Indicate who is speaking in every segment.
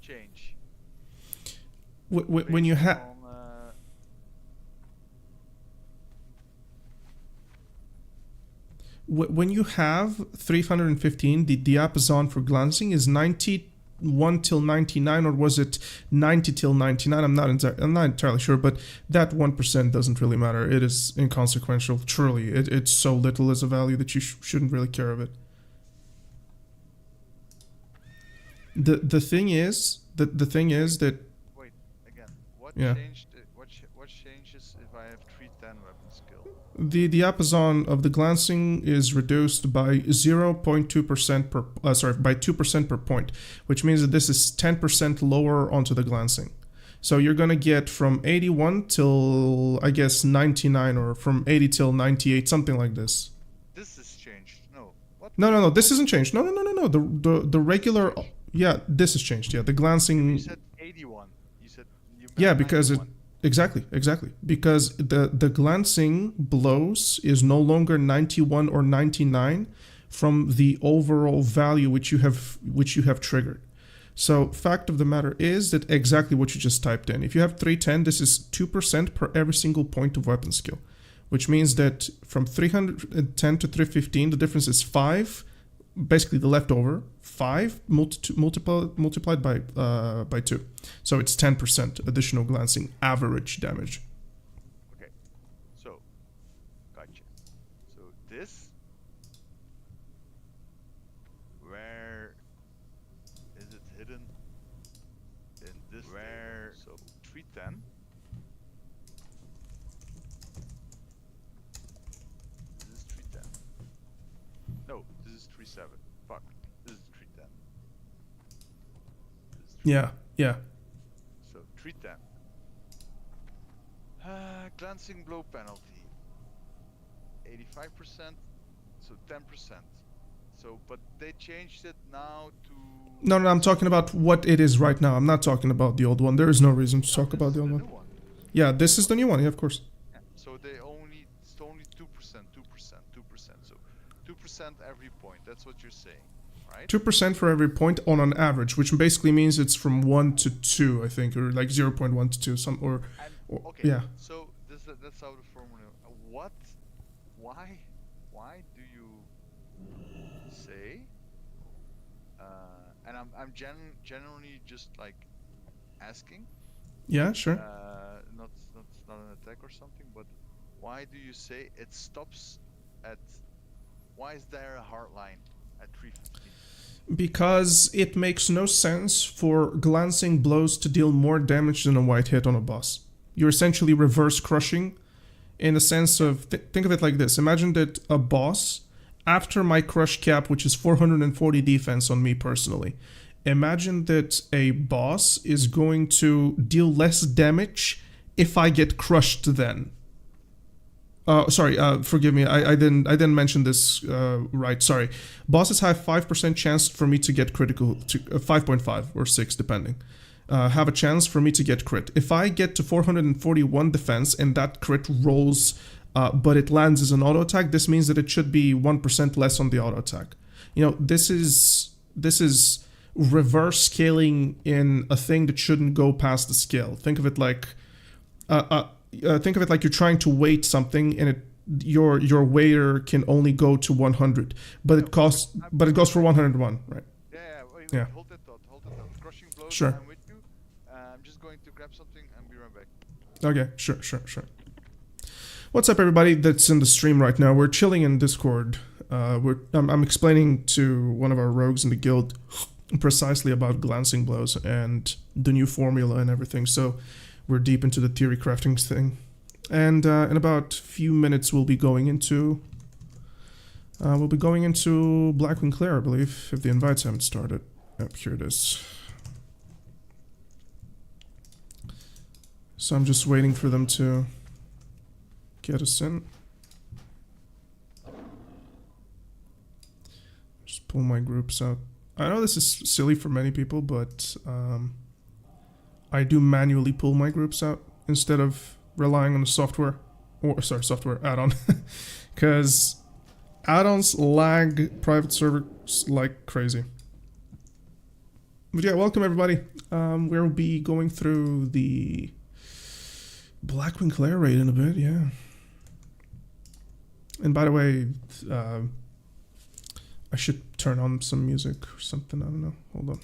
Speaker 1: change?
Speaker 2: When you have... When you have 315, the diapason for glancing is 91 till 99, or was it 90 till 99? I'm not entirely sure, but that 1% doesn't really matter. It is inconsequential. Truly, it's so little as a value that you shouldn't really care of it. The thing is that...
Speaker 1: Wait, again. What
Speaker 2: yeah.
Speaker 1: changed? What changes if I have 310 weapon skill?
Speaker 2: The diapason of the glancing is reduced by 0.2% per by 2% per point, which means that this is 10% lower onto the glancing. So you're gonna get from 81 till, I guess, 99, or from 80 till 98, something like this.
Speaker 1: This is changed. No. What?
Speaker 2: No. This isn't changed. No. The regular. Yeah, this is changed. Yeah, the glancing.
Speaker 1: You said 81. You said.
Speaker 2: Yeah, because 91. Exactly. Because the glancing blows is no longer 91 or 99 from the overall value which you have triggered. So fact of the matter is that exactly what you just typed in. If you have 310, this is 2% per every single point of weapon skill, which means that from 310 to 315, the difference is 5, basically the leftover 5 multiplied by 2. So it's 10% additional glancing average damage.
Speaker 1: Okay, so gotcha. So this, where is it hidden? In this where? So 310. This is 310. No, this is 37. Fuck. This is 310. This is 310.
Speaker 2: Yeah.
Speaker 1: So 310. Glancing blow penalty. 85%. So 10%. So, but they changed it now to...
Speaker 2: No, I'm talking about what it is right now. I'm not talking about the old one. There is no reason to talk about the old one. Yeah, this is the new one. Yeah, of course.
Speaker 1: Yeah, so it's only 2%. So 2% every point. That's what you're saying, right?
Speaker 2: 2% for every point on an average, which basically means it's from 1 to 2, I think, or like 0.1 to 2, or
Speaker 1: okay,
Speaker 2: yeah.
Speaker 1: So that's how the formula. Why do you say? And I'm generally just like asking.
Speaker 2: Yeah, sure.
Speaker 1: Not an attack or something, but why do you say it stops at? Why is there a hard line at 315?
Speaker 2: Because it makes no sense for glancing blows to deal more damage than a white hit on a boss. You're essentially reverse crushing, in the sense of, think of it like this. Imagine that a boss, after my crush cap, which is 440 defense on me personally, imagine that a boss is going to deal less damage if I get crushed then. Forgive me, I didn't mention this right, sorry. Bosses have 5% chance for me to get critical, to 5.5 or 6 depending. Have a chance for me to get crit. If I get to 441 defense and that crit rolls, but it lands as an auto attack, this means that it should be 1% less on the auto attack. You know, this is reverse scaling in a thing that shouldn't go past the scale. Think of it like you're trying to weight something, and your waiter can only go to 100, but it goes for 101, right?
Speaker 1: Yeah. Hold that thought. Crushing blows.
Speaker 2: Sure.
Speaker 1: I'm with you. I'm just going to grab something and be right back.
Speaker 2: Okay, sure. What's up, everybody that's in the stream right now? We're chilling in Discord. I'm explaining to one of our rogues in the guild precisely about glancing blows and the new formula and everything. So we're deep into the Theorycrafting thing. And in about a few minutes, we'll be going into Blackwing Lair, I believe, if the invites haven't started. Yep, here it is. So I'm just waiting for them to get us in. Just pull my groups out. I know this is silly for many people, but I do manually pull my groups out instead of relying on the software add-on, because add-ons lag private servers like crazy. But yeah, welcome everybody. We'll be going through the Blackwing Lair raid in a bit, yeah. And by the way, I should turn on some music or something. I don't know. Hold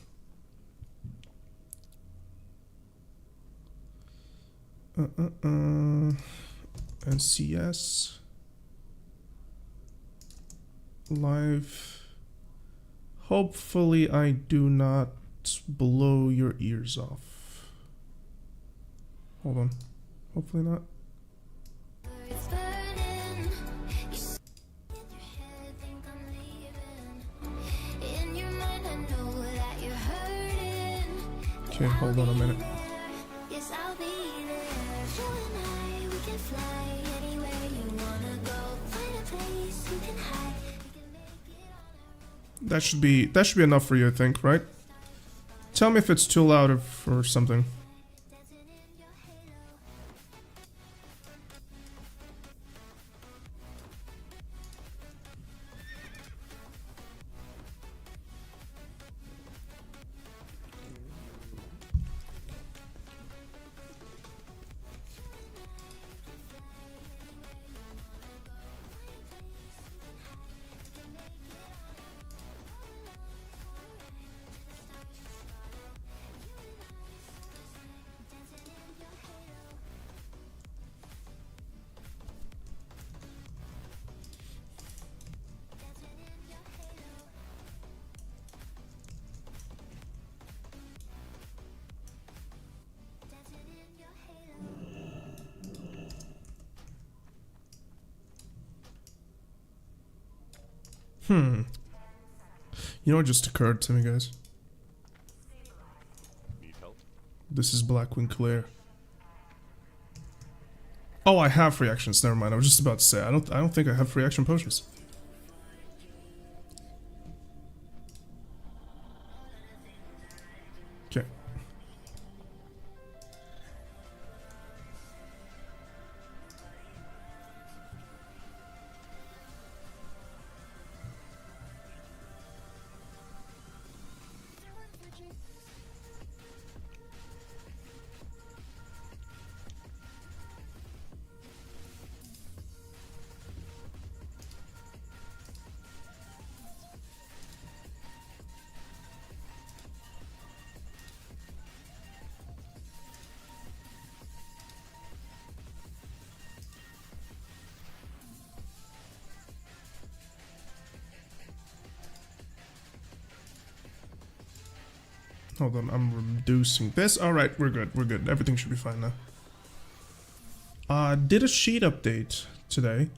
Speaker 2: on. NCS live. Hopefully I do not blow your ears off. Hold on. Hopefully not. Okay, hold on a minute. That should be enough for you, I think, right? Tell me if it's too loud or something. You know what just occurred to me, guys?
Speaker 1: Need help?
Speaker 2: This is Blackwing Lair. Oh, I have reactions. Never mind. I was just about to say I don't think I have reaction potions. Okay. Hold on, I'm reducing this. Alright, we're good, we're good. Everything should be fine now. Did a sheet update today.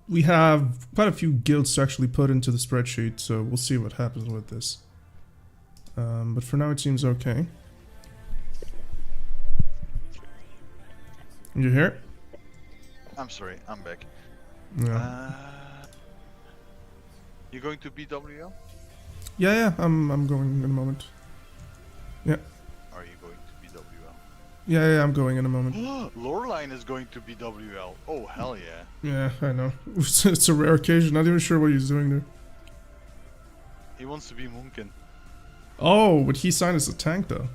Speaker 2: We have quite a few guilds to actually put into the spreadsheet, so we'll see what happens with this. But for now it seems okay. You here?
Speaker 1: I'm sorry, I'm back.
Speaker 2: Yeah.
Speaker 1: You going to BWL?
Speaker 2: Yeah, I'm going in a moment. Yeah.
Speaker 1: Are you going to BWL?
Speaker 2: Yeah, I'm going in a moment.
Speaker 1: Loreline is going to BWL. Oh, hell yeah.
Speaker 2: Yeah, I know. It's a rare occasion. Not even sure what he's doing there.
Speaker 1: He wants to be Munkin.
Speaker 2: Oh, but he signed as a tank though.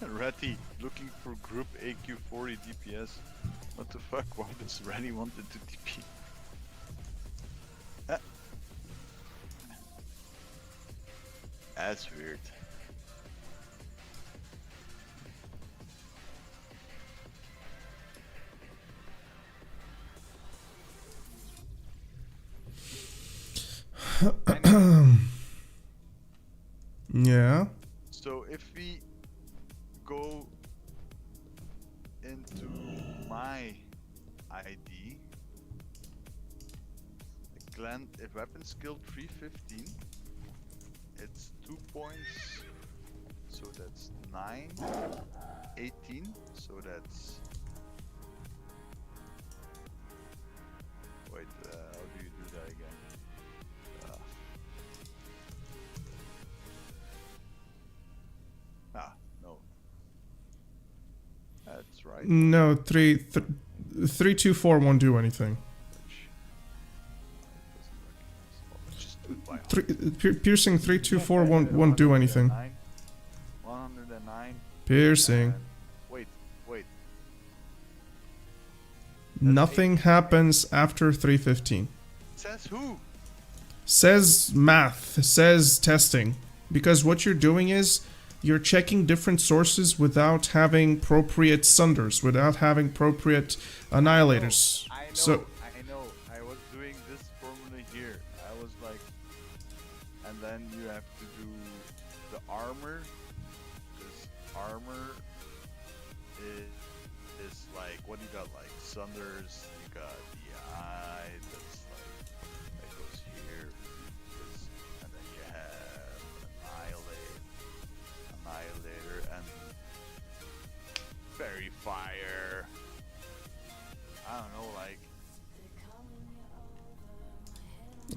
Speaker 1: Ratty, looking for group AQ 40 DPS. What the fuck? Why does Ratty wanted to DP? That's weird.
Speaker 2: Yeah.
Speaker 1: So if we go into my ID, Gland, if weapon skill 315, it's 2 points, so that's 9, 18, so that's, wait, how do you do that again?
Speaker 2: No, 324 won't do anything.
Speaker 1: Just do it by
Speaker 2: Piercing 324 won't do anything.
Speaker 1: 109.
Speaker 2: Piercing.
Speaker 1: Wait.
Speaker 2: Nothing happens after 315.
Speaker 1: Says who?
Speaker 2: Says math, says testing. Because what you're doing is you're checking different sources without having appropriate sunders, without having appropriate annihilators.
Speaker 1: I know.
Speaker 2: So
Speaker 1: I was doing this formula here. I was like, and then you have to do the armor. This armor is like, what you got? Like sunders. You got the eye. That's like that goes here. This, and then you have annihilator and fairy fire. I don't know, like.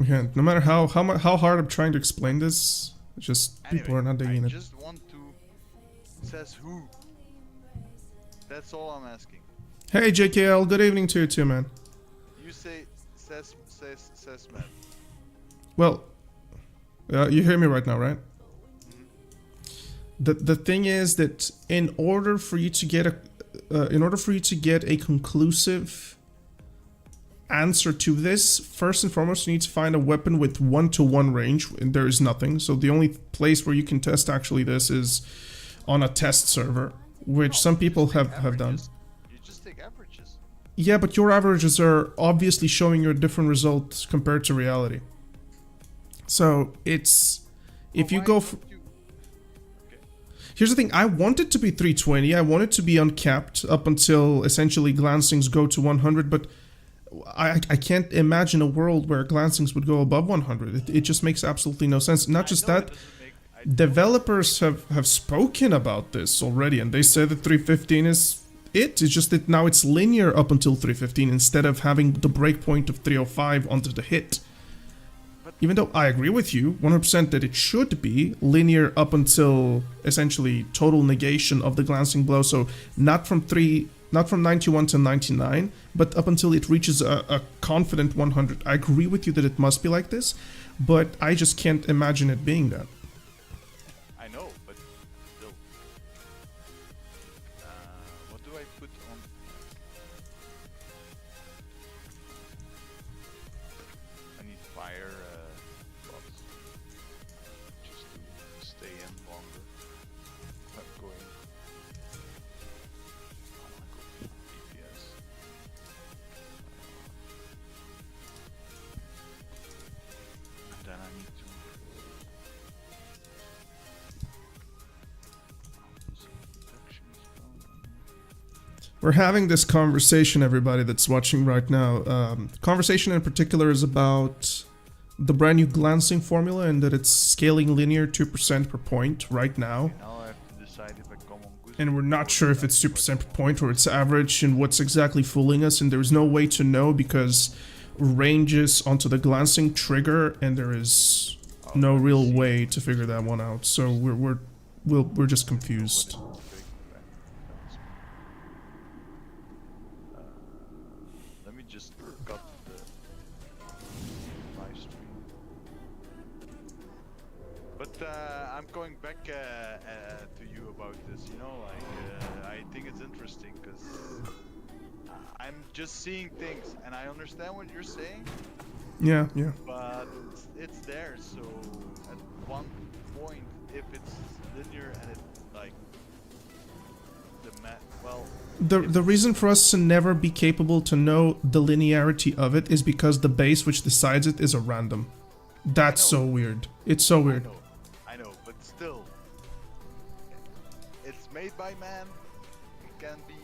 Speaker 2: yeah, no matter how hard I'm trying to explain this, just people are not digging
Speaker 1: I
Speaker 2: it.
Speaker 1: just want to. Says who? That's all I'm asking.
Speaker 2: Hey JKL, good evening to you too, man.
Speaker 1: You say says man.
Speaker 2: Well, you hear me right now, right? The thing is that in order for you to get a conclusive answer to this, first and foremost you need to find a weapon with 1-to-1 range, and there is nothing. So the only place where you can test actually this is on a test server, which some people have done.
Speaker 1: You just take averages.
Speaker 2: Yeah, but your averages are obviously showing you a different result compared to reality. So it's if you go for. Here's the thing, I want it to be 320, I want it to be uncapped up until essentially glancings go to 100, but I can't imagine a world where glancings would go above 100. It just makes absolutely no sense. Not just that, developers have spoken about this already, and they said that 315 is it. It's just that now it's linear up until 315 instead of having the breakpoint of 305 onto the hit. Even though I agree with you 100% that it should be linear up until essentially total negation of the glancing blow, so not from 91 to 99, but up until it reaches a confident 100. I agree with you that it must be like this, but I just can't imagine it being that.
Speaker 1: I know, but still. What do I put on? I need fire slots just to stay in longer. Not going. I want to go for DPS. And then I need to.
Speaker 2: We're having this conversation, everybody that's watching right now. Conversation in particular is about the brand new glancing formula and that it's scaling linear 2% per point right now.
Speaker 1: Now I have to decide if I come on good.
Speaker 2: And we're not sure if it's 2% per point or it's average and what's exactly fooling us, and there's no way to know because ranges onto the glancing trigger and there is no real way to figure that one out. So we're just confused.
Speaker 1: Let me just cut the live stream. But I'm going back to you about this. You know, like I think it's interesting because I'm just seeing things, and I understand what you're saying.
Speaker 2: Yeah.
Speaker 1: But it's there. So at one point, if it's linear and it's like
Speaker 2: the reason for us to never be capable to know the linearity of it is because the base which decides it is a random. That's so weird. It's so weird.
Speaker 1: I know, but still, it's made by man. It can be,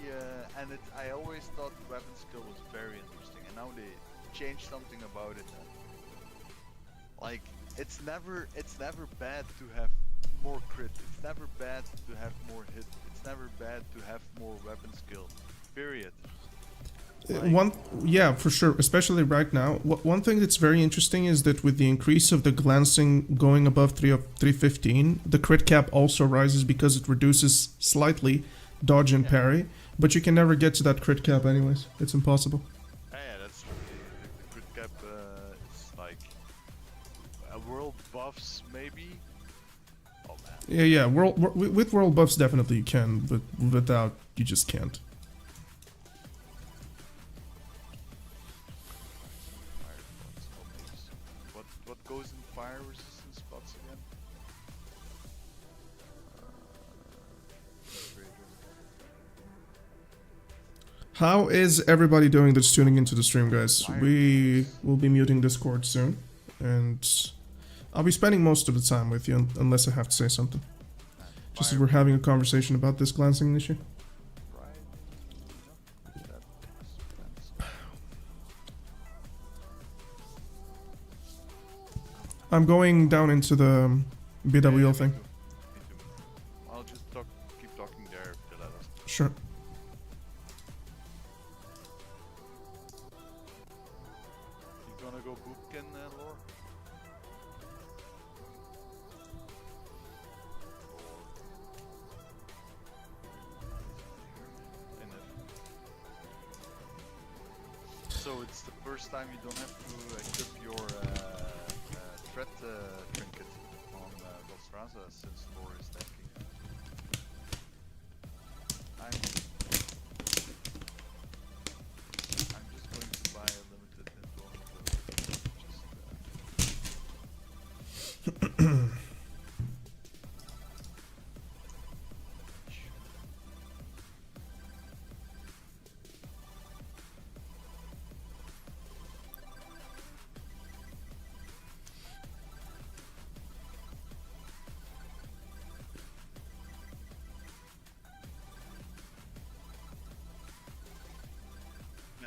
Speaker 1: and I always thought weapon skill was very interesting, and now they changed something about it. Like, it's never bad to have more crit. It's never bad to have more hit. It's never bad to have more weapon skill. Period.
Speaker 2: Yeah, for sure, especially right now. One thing that's very interesting is that with the increase of the glancing going above 315, the crit cap also rises because it reduces slightly dodge and parry, But you can never get to that crit cap anyways. It's impossible.
Speaker 1: Yeah, that's true. The crit cap is like world buffs maybe. Oh man.
Speaker 2: Yeah. With world buffs definitely you can, but without you just can't.
Speaker 1: Fire pots, almost. What goes in fire resistance spots again?
Speaker 2: How is everybody doing that's tuning into the stream, guys? We will be muting Discord soon, and I'll be spending most of the time with you unless I have to say something. Just as we're having a conversation about this glancing issue. I'm going down into the BWL thing.
Speaker 1: Me too. I'll just keep talking there if they let us.
Speaker 2: Sure.
Speaker 1: You gonna go boopkin, Lore? So it's the first time you don't have to equip your threat trinket on Volstraza since Lore is tanking. I'm just going to buy a limited invulnerability.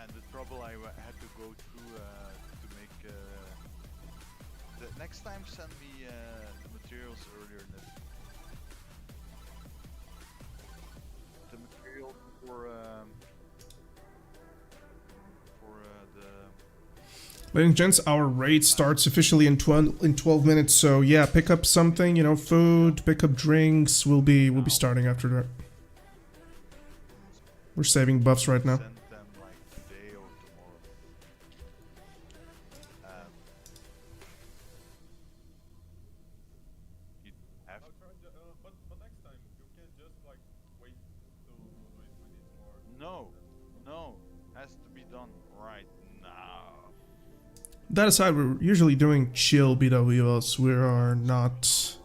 Speaker 1: And the trouble I had to go through to make the next time send me the materials earlier in the material for the
Speaker 2: Ladies and gents, our raid starts officially in 12 minutes, so yeah, pick up something, you know, food, pick up drinks. We'll be starting after that. We're saving buffs right now.
Speaker 1: send them like today or tomorrow. You have
Speaker 3: I'll try to, but next time you can't just like wait to do it when it's more.
Speaker 1: no, has to be done right now.
Speaker 2: That aside, we're usually doing chill BWLs. We are not.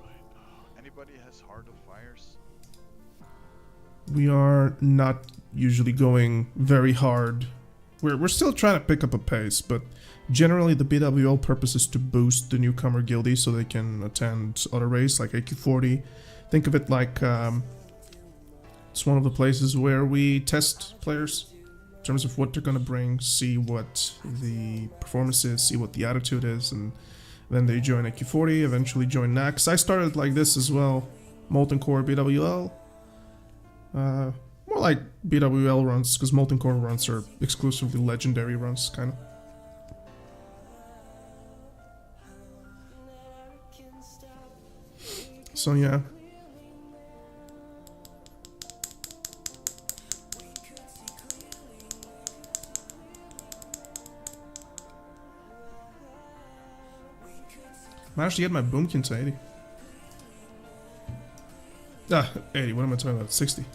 Speaker 1: Anybody has Heart of Fires?
Speaker 2: We are not usually going very hard. We're still trying to pick up a pace, but generally the BWL purpose is to boost the newcomer guildie so they can attend other raids like AQ40. Think of it like it's one of the places where we test players in terms of what they're gonna bring, see what the performance is, see what the attitude is, and then they join AQ40, eventually join NAX. I started like this as well, Molten Core BWL. More like BWL runs, because Molten Core runs are exclusively legendary runs, kind of. So yeah. Managed to get my boomkin to 80. Ah, 80, what am I talking about? 60.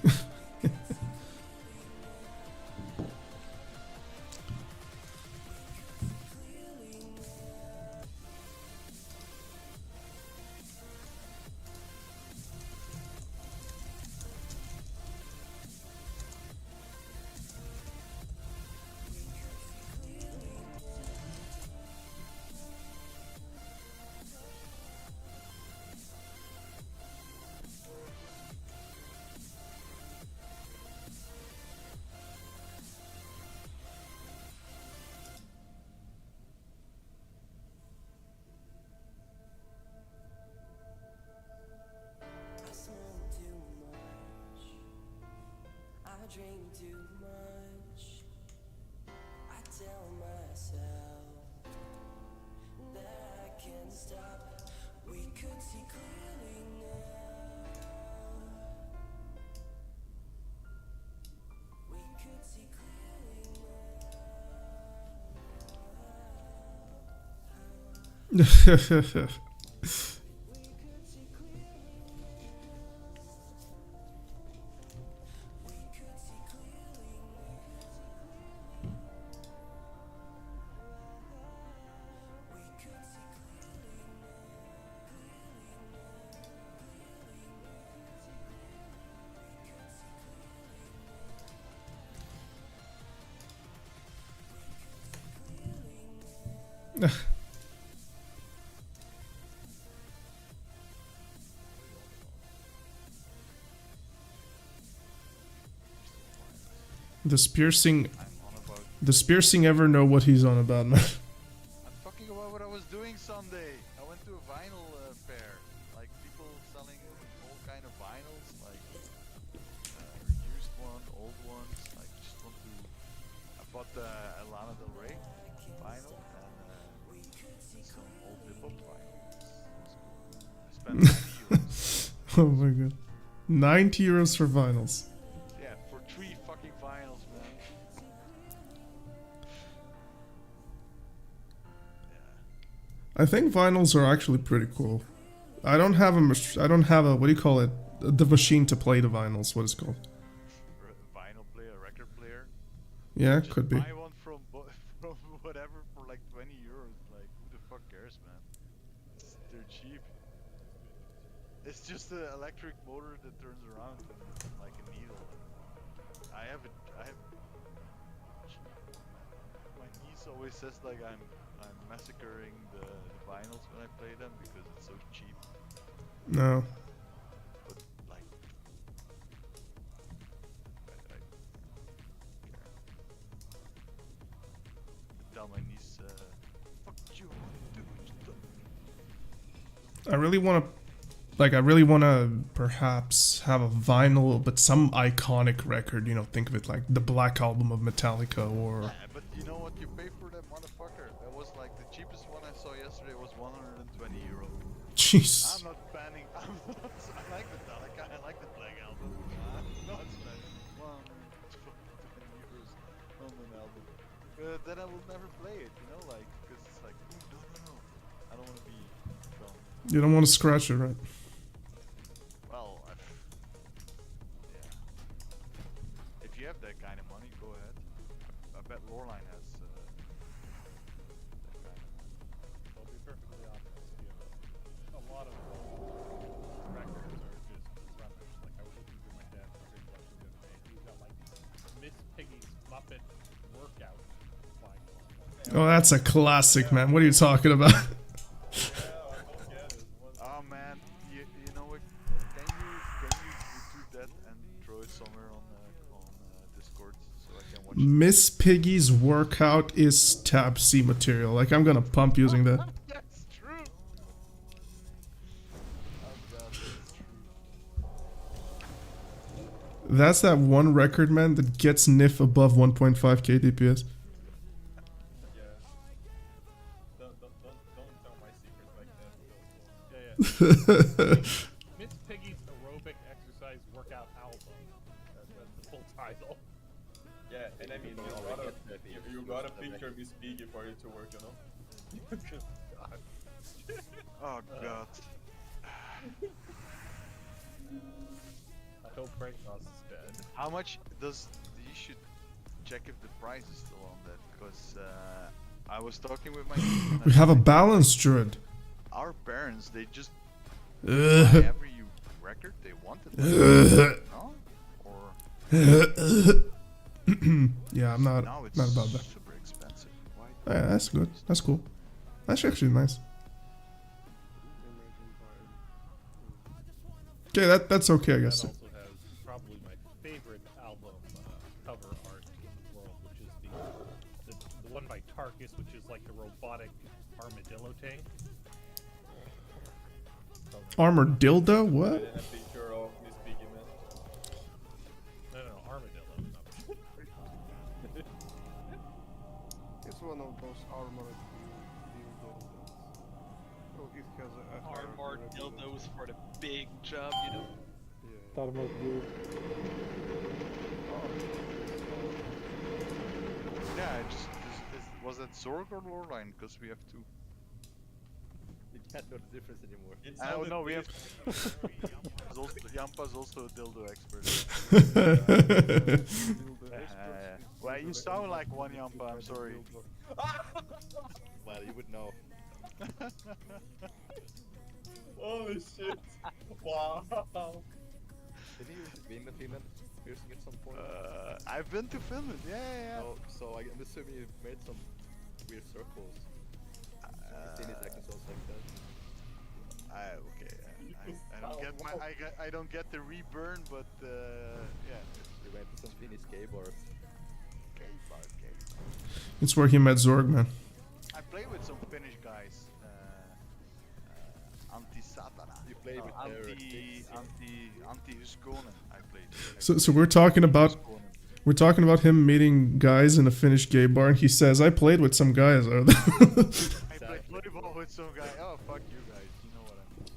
Speaker 2: Does piercing
Speaker 1: I'm on about.
Speaker 2: does piercing ever know what he's on about, man?
Speaker 1: I'm talking about what I was doing Sunday. I went to a vinyl fair, like people selling all kind of vinyls, like used one, old ones. Like just want to. I bought a Lana Del Rey vinyl and some old hip hop vinyl. It's cool. I spent 90 euros.
Speaker 2: Oh my god. 90 euros for vinyls.
Speaker 1: Yeah, for 3 fucking vinyls, man.
Speaker 2: I think vinyls are actually pretty cool. I don't have a what do you call it? The machine to play the vinyls. What is it called?
Speaker 1: Vinyl player, record player.
Speaker 2: Yeah,
Speaker 1: Just
Speaker 2: could be.
Speaker 1: buy one from from whatever for like 20 euros. Like who the fuck cares, man? They're cheap. It's just an electric motor that turns around and like a needle. I have it. My niece always says like I'm massacring the vinyls when I play them because it's so cheap.
Speaker 2: No.
Speaker 1: But like, I care. Tell my niece, fuck you, dude.
Speaker 2: I really want to perhaps have a vinyl, but some iconic record, you know, think of it like the Black Album of Metallica or...
Speaker 1: Yeah, but you know what you pay for that motherfucker? That was like the cheapest one I saw yesterday was 120 euro.
Speaker 2: Jeez.
Speaker 1: I'm not banning, I like Metallica, I like the Black Album. I'm not spending 120 euros on an album. Then I will never play it, you know, like, because it's like, ooh, no. I don't want to be dumb.
Speaker 2: You don't want to scratch it, right?
Speaker 1: Well, yeah. If you have that kind of money, go ahead. I bet Loreline has that kind of money.
Speaker 3: I'll be perfectly honest. You know, a lot of records are just rubbish. Like I was looking through my dad's record collection the other day. He's got like Miss Piggy's Muppet Workout vinyl.
Speaker 2: Oh, that's a classic, man. What are you talking about?
Speaker 1: Oh man, you know what? Can you YouTube that and throw it somewhere on Discord so I can watch it?
Speaker 2: Miss Piggy's Workout is tab C material. Like, I'm gonna pump using that.
Speaker 1: That's true. Oh god, that's true.
Speaker 2: That's that one record, man, that gets NIF above 1.5k DPS.
Speaker 3: Yeah. Don't tell my secrets like that. Yeah. Miss Piggy's Aerobic Exercise Workout Album. That's the full title.
Speaker 4: Yeah, and I mean, you gotta picture Miss Piggy for it to work, you know?
Speaker 3: God.
Speaker 1: Oh god.
Speaker 3: I hope Frank Knox is dead.
Speaker 1: How much does you should check if the price is still on that because I was talking with my niece and
Speaker 2: We
Speaker 1: I
Speaker 2: have a
Speaker 1: said,
Speaker 2: balance druid.
Speaker 1: our parents they just buy
Speaker 2: Ugh.
Speaker 1: every record they wanted. No? Or
Speaker 2: Yeah, I'm not
Speaker 1: now it's
Speaker 2: about that.
Speaker 1: super expensive. Why?
Speaker 2: Yeah, that's good. That's cool. That's actually nice. Okay, that's okay, I guess.
Speaker 3: That also has probably my favorite album cover art in the world, which is the one by Tarkus, which is like the robotic armadillo tank.
Speaker 2: Armor dildo? What?
Speaker 4: And a picture of Miss Piggy, man.
Speaker 3: No, armadillo. Not
Speaker 5: It's one of those armored dildos. Oh, it has a
Speaker 6: Armored dildos for the big job, you know.
Speaker 1: Yeah, was that Zorg or Loreline? Because we have two.
Speaker 7: can't know the difference anymore.
Speaker 4: It
Speaker 6: Oh
Speaker 4: sounded
Speaker 6: no, we have.
Speaker 1: Yampa's also a dildo expert. Well, you sound like one Yampa, I'm sorry.
Speaker 7: Well, you would know.
Speaker 4: Holy shit! Wow!
Speaker 7: Did you been to Finland piercing at some point?
Speaker 1: I've been to Finland, yeah.
Speaker 7: So I'm assuming you made some weird circles. Finnish accents also like that.
Speaker 1: Okay. I don't get the reburn, but yeah.
Speaker 7: You went to some Finnish gay bars.
Speaker 1: Gay bar.
Speaker 2: It's where he met Zorg, man.
Speaker 1: I play with some Finnish guys. Anti-Satana.
Speaker 7: You played with
Speaker 1: Anti-Uskonen. I played.
Speaker 2: So we're talking about him meeting guys in a Finnish gay bar, and he says, "I played with some guys."
Speaker 1: I played volleyball with some guy. Oh, fuck you guys. You know what I mean.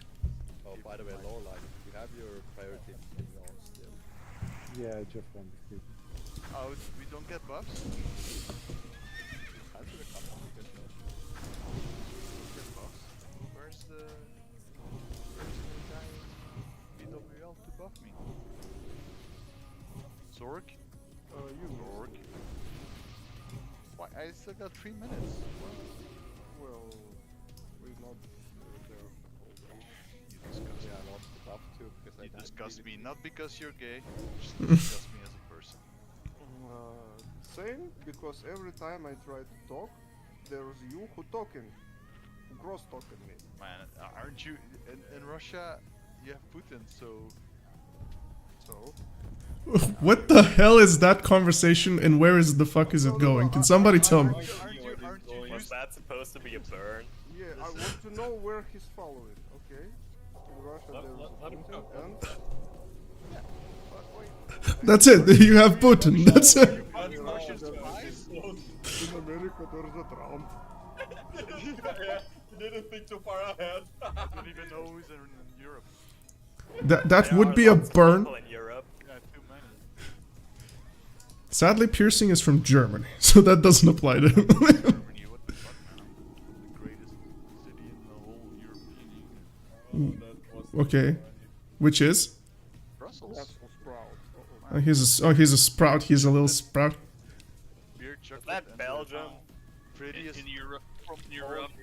Speaker 7: Oh, by the way, Lorelai, you have your priority thing on still.
Speaker 3: Yeah, just one.
Speaker 1: Oh, we don't get buffs?
Speaker 7: Answer the couple because no.
Speaker 1: Get buffs? Where's the guy in BWL to buff me? Zorg? Zorg. Why? I still got 3 minutes.
Speaker 5: Well, we're not there already.
Speaker 1: You disgust
Speaker 7: Yeah, I lost the buff too because I
Speaker 1: You
Speaker 7: died
Speaker 1: disgust me,
Speaker 7: previously.
Speaker 1: not because you're gay, just disgust me as a person.
Speaker 5: Same, because every time I try to talk, there's you who talking, who cross talking me.
Speaker 1: Man, aren't you in Russia? You have Putin, so
Speaker 2: What the hell is that conversation, and where is the fuck is it going? Can somebody tell me?
Speaker 1: aren't you
Speaker 8: Was
Speaker 1: used?
Speaker 8: that supposed to be a burn?
Speaker 5: Yeah, I want to know where he's following, okay? In Russia there's
Speaker 4: let him
Speaker 5: Putin
Speaker 4: go.
Speaker 5: and...
Speaker 2: That's it. You have Putin. That's it.
Speaker 1: Russian spies?
Speaker 5: In America there's a Trump.
Speaker 4: Yeah, you didn't think too far ahead.
Speaker 1: I don't even know who's in Europe.
Speaker 2: That
Speaker 8: There
Speaker 2: would
Speaker 8: are
Speaker 2: be a
Speaker 8: lots of
Speaker 2: burn.
Speaker 8: people in Europe.
Speaker 1: Yeah, too many.
Speaker 2: Sadly, piercing is from Germany, so that doesn't apply to him.
Speaker 1: Germany, what the fuck, man? The greatest city in the whole European Union.
Speaker 2: Okay, which is?
Speaker 1: Brussels.
Speaker 5: That's for Sprout.
Speaker 2: He's a sprout. He's a little sprout.
Speaker 1: Beer, chocolate,
Speaker 8: That
Speaker 1: and
Speaker 8: Belgium?
Speaker 1: prettiest.
Speaker 6: In Europe,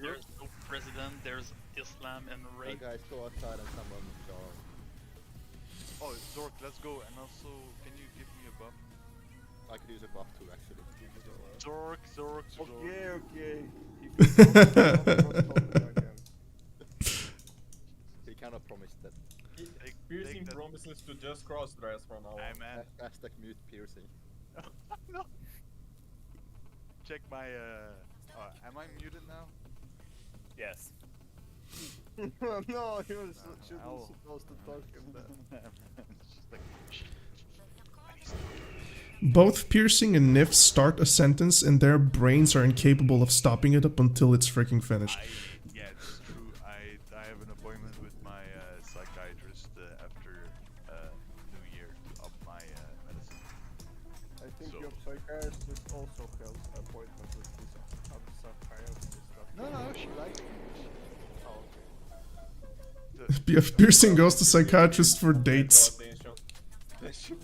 Speaker 6: there's no president, there's Islam and rape.
Speaker 7: Guys, go outside and someone join.
Speaker 1: Oh, Zork, let's go. And also, can you give me a buff?
Speaker 7: I could use a buff too, actually.
Speaker 1: Zork.
Speaker 5: Okay.
Speaker 7: He cannot promise that.
Speaker 4: Piercing
Speaker 1: that-
Speaker 4: promises to just cross-dress from now
Speaker 1: Hey
Speaker 4: on.
Speaker 1: man,
Speaker 7: Hashtag mute piercing.
Speaker 1: no. Check my am I muted now?
Speaker 8: Yes.
Speaker 5: No, he was shouldn't
Speaker 1: Ow.
Speaker 5: supposed to talk in that.
Speaker 1: It's just like,
Speaker 2: Both piercing and Nif start a sentence, and their brains are incapable of stopping it up until it's freaking finished.
Speaker 1: yeah, it's true. I have an appointment with my psychiatrist after New Year to up my medicine.
Speaker 5: I think
Speaker 1: So-
Speaker 5: your psychiatrist also has appointment with his psychiatrist.
Speaker 1: No, she likes me.
Speaker 5: Oh, okay.
Speaker 2: Piercing goes to psychiatrist for dates.
Speaker 4: Attention.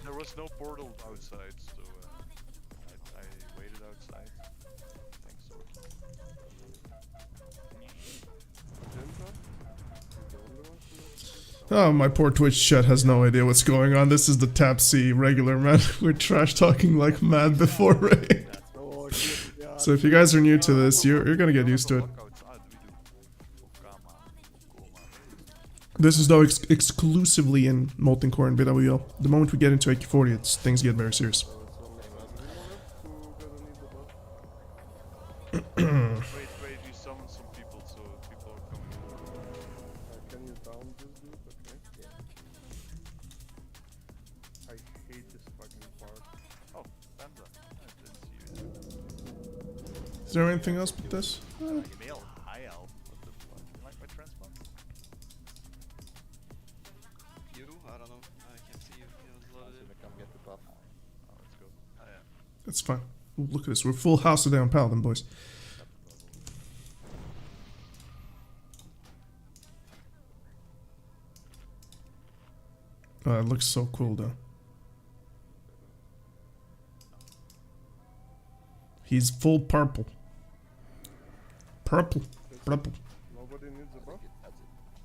Speaker 1: There was no portal outside, so I waited outside. Thanks, Zork.
Speaker 5: Agenda? The only one who knows?
Speaker 2: Oh, my poor Twitch chat has no idea what's going on. This is the Tab C regular, man. We're trash talking like mad before raid.
Speaker 5: Oh, shit, yeah.
Speaker 2: So if you guys are new to this, you're gonna get used to it. This is though exclusively in Molten Core and BWL. The moment we get into AK40, things get very serious.
Speaker 5: So it's only 1 minute to gonna need the buff.
Speaker 1: Wait, you summoned some people, so people are coming.
Speaker 5: Can you down this dude? Okay. I hate this fucking part.
Speaker 1: Oh, Panda. I didn't see you.
Speaker 2: Is there anything else but this?
Speaker 1: Male, high elf. What the fuck? You like my transplant?
Speaker 6: You? I don't know. I can't see you. You
Speaker 7: I'm gonna come get the buff.
Speaker 1: Oh, let's go. Oh, yeah.
Speaker 2: That's fine. Ooh, look at this. We're full house today on Paladin, boys. It looks so cool though. He's full purple. Purple. Purple.
Speaker 5: Nobody needs a buff?
Speaker 7: That's it.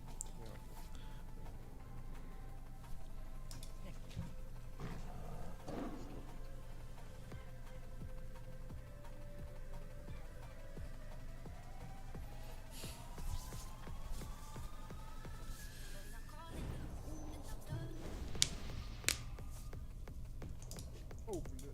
Speaker 5: Yeah. Oh, блядь.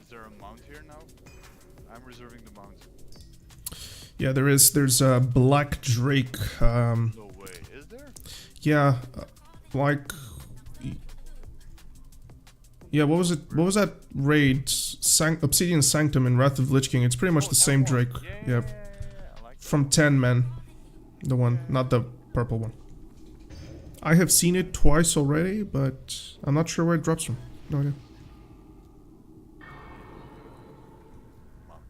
Speaker 1: Is there a mount here now? I'm reserving the mount.
Speaker 2: Yeah, there is. There's a Black Drake.
Speaker 1: No way. Is there?
Speaker 2: Yeah, like. Yeah, what was it? What was that raid? Obsidian Sanctum in Wrath of the Lich King. It's pretty much the same Drake. Yeah.
Speaker 1: I like
Speaker 2: From 10 men. The one, not the purple one. I have seen it twice already, but I'm not sure where it drops from. No idea.
Speaker 1: mount.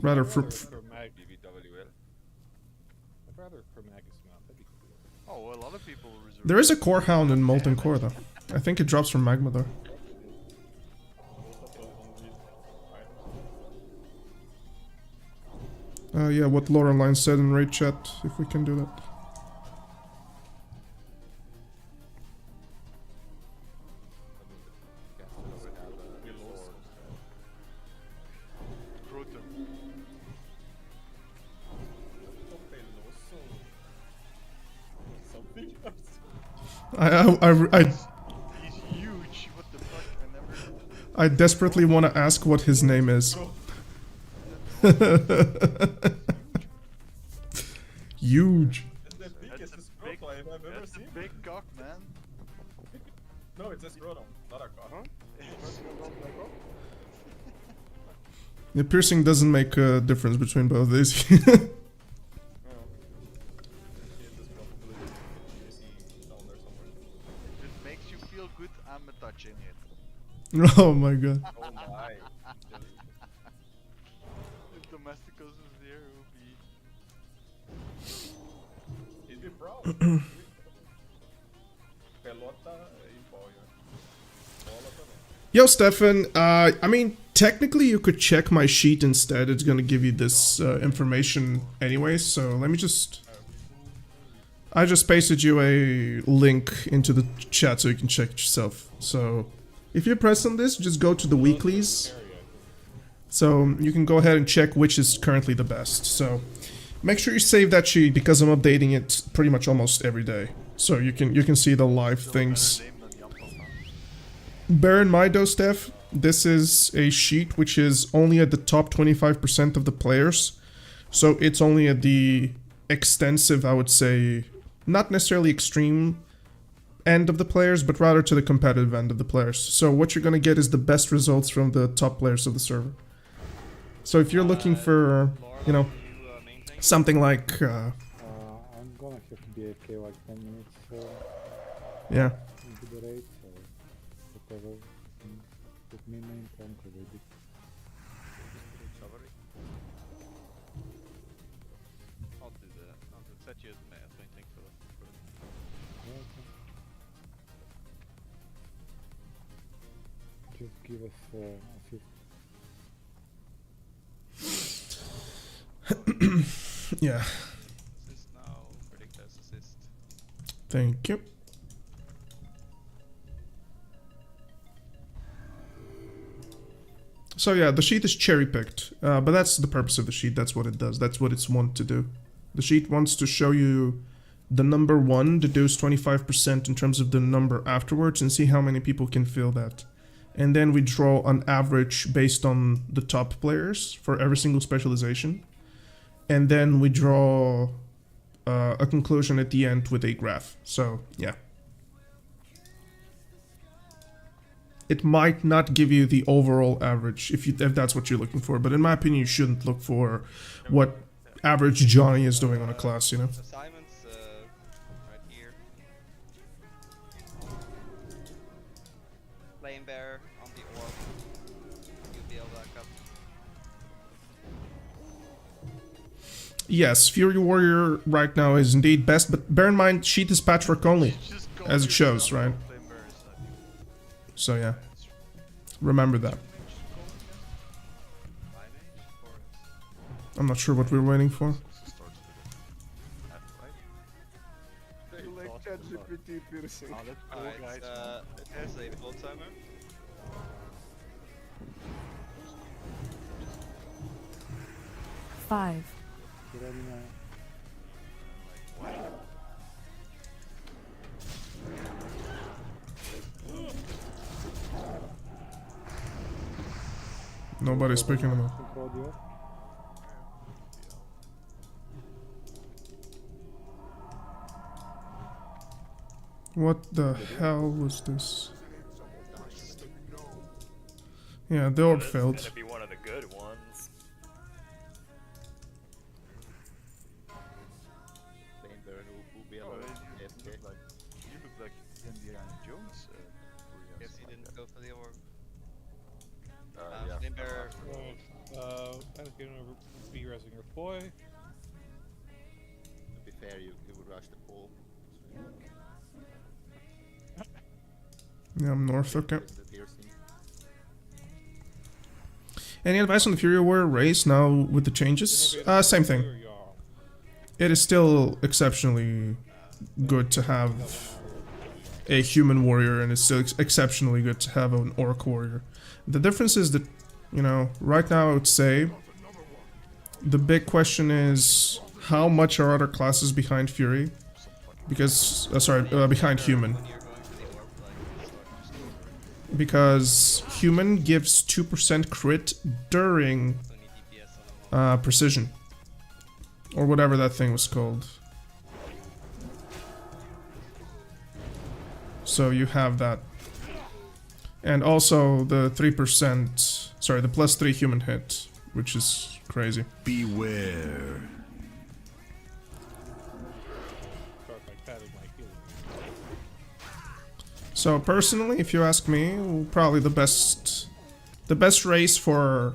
Speaker 2: Rather
Speaker 3: I'd
Speaker 2: for.
Speaker 3: rather for Mag-
Speaker 7: BVWL.
Speaker 3: I'd rather for Magus mount. That'd be cool.
Speaker 1: Oh, a lot of people reserve.
Speaker 2: There is a Core Hound in Molten Core though. I think it drops from Magma though. Yeah, what Laureline said in raid chat, if we can do that.
Speaker 1: Croton.
Speaker 4: Something else.
Speaker 1: He's huge. What the fuck?
Speaker 2: I desperately want to ask what his name is. Huge.
Speaker 4: It's the biggest
Speaker 1: That's a
Speaker 4: scroll I've ever
Speaker 1: That's a
Speaker 4: seen.
Speaker 1: big cock, man.
Speaker 4: No, it's a scrotum, not a cock.
Speaker 2: The piercing doesn't make a difference between both of these.
Speaker 4: It's just probably you see down there somewhere.
Speaker 1: If it makes you feel good, I'm touching it.
Speaker 2: Oh my god.
Speaker 4: Oh my.
Speaker 1: If Domesticos was there, it would be.
Speaker 4: He'd be proud. Pelota e boia. Bola também.
Speaker 2: Yo, Stefan, I mean, technically you could check my sheet instead. It's gonna give you this information anyway, so let me just... I just pasted you a link into the chat so you can check it yourself. So, if you press on this, just go to the weeklies. So, you can go ahead and check which is currently the best. So, make sure you save that sheet because I'm updating it pretty much almost every day. So, you can see the live things.
Speaker 1: Name than Jampel, huh?
Speaker 2: Bear in mind though, Steph, this is a sheet which is only at the top 25% of the players. So it's only at the extensive, I would say, not necessarily extreme end of the players, but rather to the competitive end of the players. So what you're going to get is the best results from the top players of the server. So if you're looking for, you know, something like,
Speaker 9: I'm gonna have to be okay like 10 minutes
Speaker 2: yeah.
Speaker 9: into the raid, so whatever. Put me main tank already.
Speaker 3: Alltid sätt ju med att jag tänker på det.
Speaker 9: Yeah, okay. Just give us assist.
Speaker 2: Yeah.
Speaker 3: Assist now, predict as assist.
Speaker 2: Thank you. So yeah, the sheet is cherry-picked, but that's the purpose of the sheet. That's what it does. That's what it's want to do. The sheet wants to show you the number 1, deduce 25% in terms of the number afterwards, and see how many people can fill that. and then we draw an average based on the top players for every single specialization, and then we draw a conclusion at the end with a graph. So yeah, it might not give you the overall average if that's what you're looking for, but in my opinion, you shouldn't look for what average Johnny is doing on a class, you know.
Speaker 7: Assignments, right here. Flame bear on the orb. You'll be able to back up.
Speaker 2: Yes, Fury Warrior right now is indeed best, but bear in mind, sheet is patchwork only, as it shows, right? So yeah, remember that. I'm not sure what we're waiting for.
Speaker 5: You like ChatGPT piercing.
Speaker 7: Alright, there's a full timer.
Speaker 10: Five,
Speaker 9: Ready now.
Speaker 2: Nobody's picking them up.
Speaker 9: Control the orb.
Speaker 2: What the hell was this? Yeah, the orb
Speaker 8: This is
Speaker 2: failed.
Speaker 8: gonna be one of the good ones.
Speaker 7: Flame bear will be able
Speaker 1: Oh,
Speaker 7: to
Speaker 1: you
Speaker 7: AFK.
Speaker 1: look like Indiana Jones.
Speaker 7: Guess he didn't go for the orb.
Speaker 4: Yeah.
Speaker 7: Flame bear.
Speaker 3: Right. I'm gonna be resing your boy.
Speaker 7: To be fair, you would rush the pole.
Speaker 2: Yeah, I'm north, okay.
Speaker 7: The piercing.
Speaker 2: Any advice on the Fury Warrior race now with the changes? Same thing.
Speaker 3: Here you are.
Speaker 2: It is still exceptionally good to have a human warrior, and it's still exceptionally good to have an orc warrior. The difference is that, you know, right now I would say the big question is how much are other classes behind Fury? Because, behind human.
Speaker 7: When you're going for the orb, like, just go for it.
Speaker 2: Because human gives 2% crit during
Speaker 7: So need DPS on them.
Speaker 2: precision. Or whatever that thing was called. So you have that. And also the 3%, sorry, the +3 human hit, which is crazy.
Speaker 11: Beware.
Speaker 3: Start by patting my healing.
Speaker 2: So personally, if you ask me, probably the best race for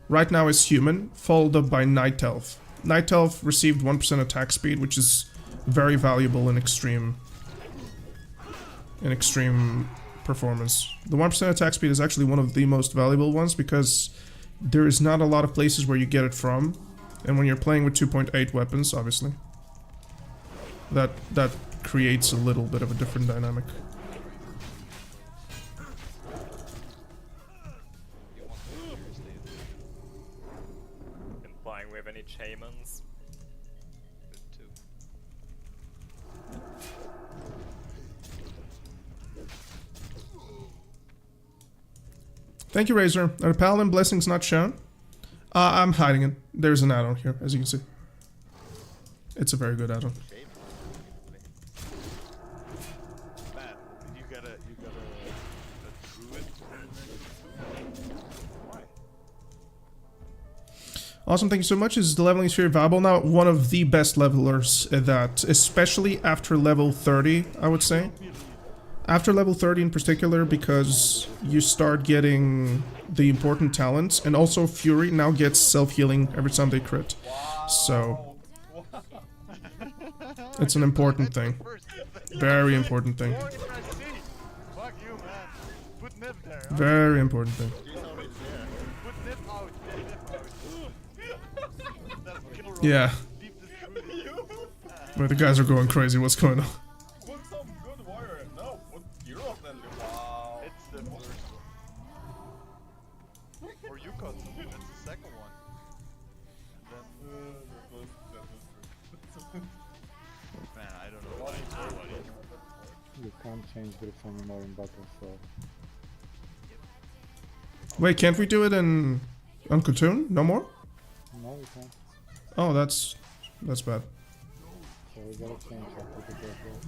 Speaker 2: right now is human, followed up by Night Elf. Night Elf received 1% attack speed, which is very valuable in extreme performance. The 1% attack speed is actually one of the most valuable ones because there is not a lot of places where you get it from, and when you're playing with 2.8 weapons, obviously, that creates a little bit of a different dynamic.
Speaker 8: Implying we have any shamans.
Speaker 7: Good too.
Speaker 2: Thank you, Razor. Are the Paladin blessings not shown? I'm hiding it. There's an add-on here, as you can see. It's a very good add-on.
Speaker 1: Man, you got a druid. Why?
Speaker 2: Awesome, thank you so much. Is the leveling sphere viable now? One of the best levelers at that, especially after level 30, I would say. After level 30 in particular, because you start getting the important talents, and also Fury now gets self-healing every time they crit. So, it's an important thing. Very important thing.
Speaker 1: Fuck you, man. Put Nip there. Huh?
Speaker 2: Very important thing.
Speaker 1: Put Nip out. Get Nip out. That's kill roll.
Speaker 2: Yeah,
Speaker 1: Leave the druid.
Speaker 2: but the guys are going crazy. What's going on?
Speaker 4: Put some good warrior. No, put Europe then. Wow.
Speaker 1: It's the first one. Or Yukon. That's the second one. And then, man, I don't know why.
Speaker 9: You can't change groups anymore in battle, so
Speaker 2: Wait, can't we do it in on Cocoon? No more?
Speaker 9: No, we can't.
Speaker 2: Oh, that's bad.
Speaker 9: So we gotta change that to the dead roll.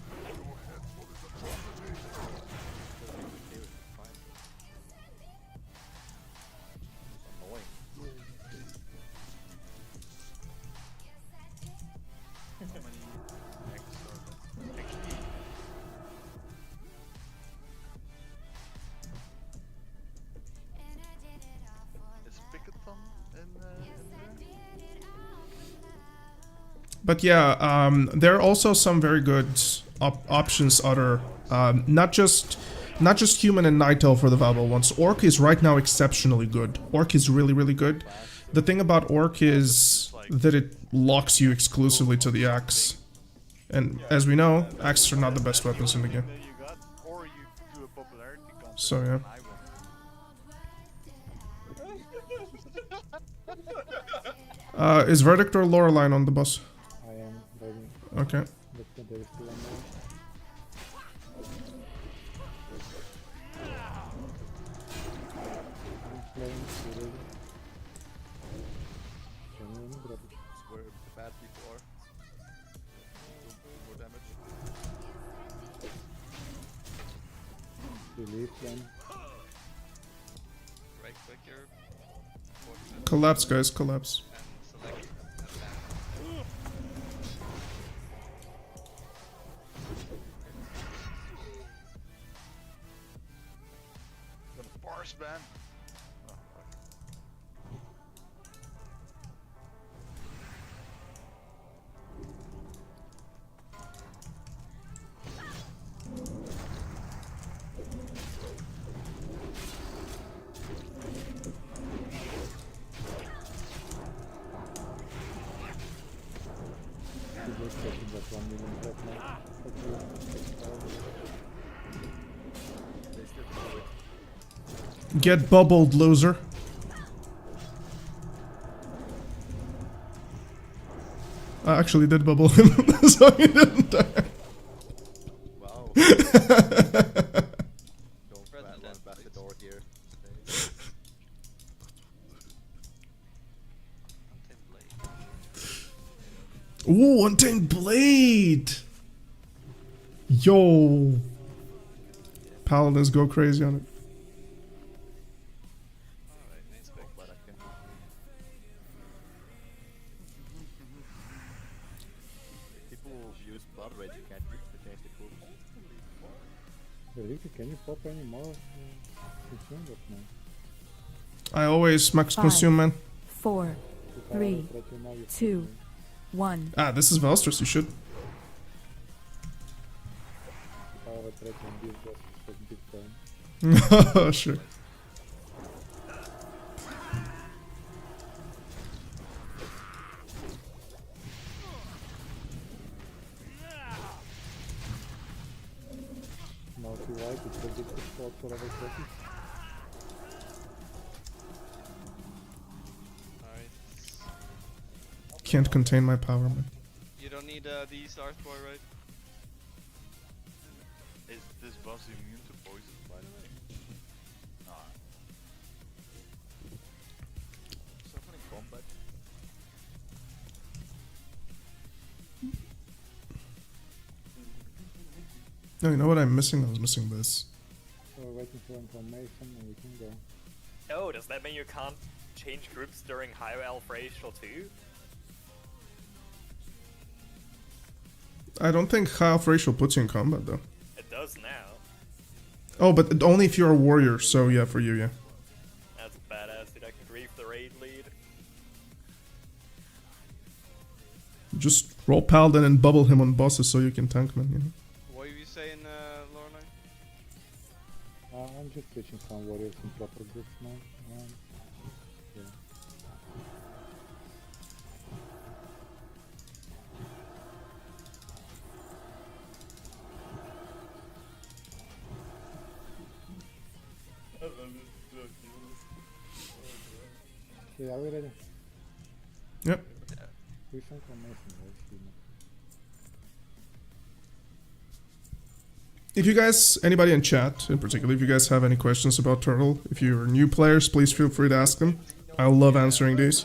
Speaker 1: Is Picketon in there?
Speaker 2: But yeah, there are also some very good options. Other, not just human and night elf for the valuable ones. Orc is right now exceptionally good. Orc is really good. The thing about Orc is that it locks you exclusively to the axe, and as we know, axes are not the best weapons in the game.
Speaker 1: You got, or you do a popularity contest.
Speaker 2: So yeah.
Speaker 1: and I win.
Speaker 2: Is Verdict or Loreline on the bus?
Speaker 9: I am ready.
Speaker 2: Okay.
Speaker 9: But there is still one more. Flames, you ready? Can you drop it?
Speaker 7: It's where the bad people are. Do more damage.
Speaker 9: Release them.
Speaker 6: Right click here.
Speaker 2: Collapse, guys. Collapse.
Speaker 6: And select advance.
Speaker 1: The bars ban. Oh, fuck.
Speaker 9: You just taking that 1 million drop now.
Speaker 7: They still do it.
Speaker 2: Get bubbled, loser. I actually did bubble him, so he didn't die.
Speaker 7: Wow. Don't run back the door here.
Speaker 2: Ooh, Untamed Blade! Yo! Paladins go crazy on it.
Speaker 6: Alright, nice pick.
Speaker 7: But I can. People use blood rage, you can't use to change the cooldown.
Speaker 9: Really? Can you pop any more consume drop now?
Speaker 2: I always max
Speaker 10: Five.
Speaker 2: consume, man.
Speaker 10: 4,
Speaker 9: If I
Speaker 10: 3,
Speaker 9: would let you know you
Speaker 10: 2, 1.
Speaker 2: Ah, this is Velsters, you should.
Speaker 9: If I would let you give us a big time.
Speaker 2: Sure.
Speaker 9: Now if you like, it's a bit too short for our classes.
Speaker 6: Alright.
Speaker 2: Can't contain my power, man.
Speaker 6: You don't need these Arthboy, right?
Speaker 1: Is this boss immune to poison, by the way? Nah.
Speaker 7: Someone in combat.
Speaker 2: No, you know what I'm missing? I was missing this.
Speaker 9: So we're waiting for information and we can go.
Speaker 8: Oh, does that mean you can't change groups during higher elf racial too?
Speaker 2: I don't think half racial puts you in combat, though.
Speaker 8: It does now.
Speaker 2: Oh, but only if you're a warrior, so yeah, for you, yeah.
Speaker 8: That's badass, dude. I can grief the raid lead.
Speaker 2: Just roll Paladin and bubble him on bosses so you can tank, man, you know?
Speaker 6: What are you saying, Lorelai?
Speaker 9: I'm just switching some warriors in proper groups now. Yeah. Okay, are we ready?
Speaker 2: Yep.
Speaker 9: We some information, right?
Speaker 2: If you guys, anybody in chat in particular, if you guys have any questions about Turtle, if you're new players, please feel free to ask them. I love answering these.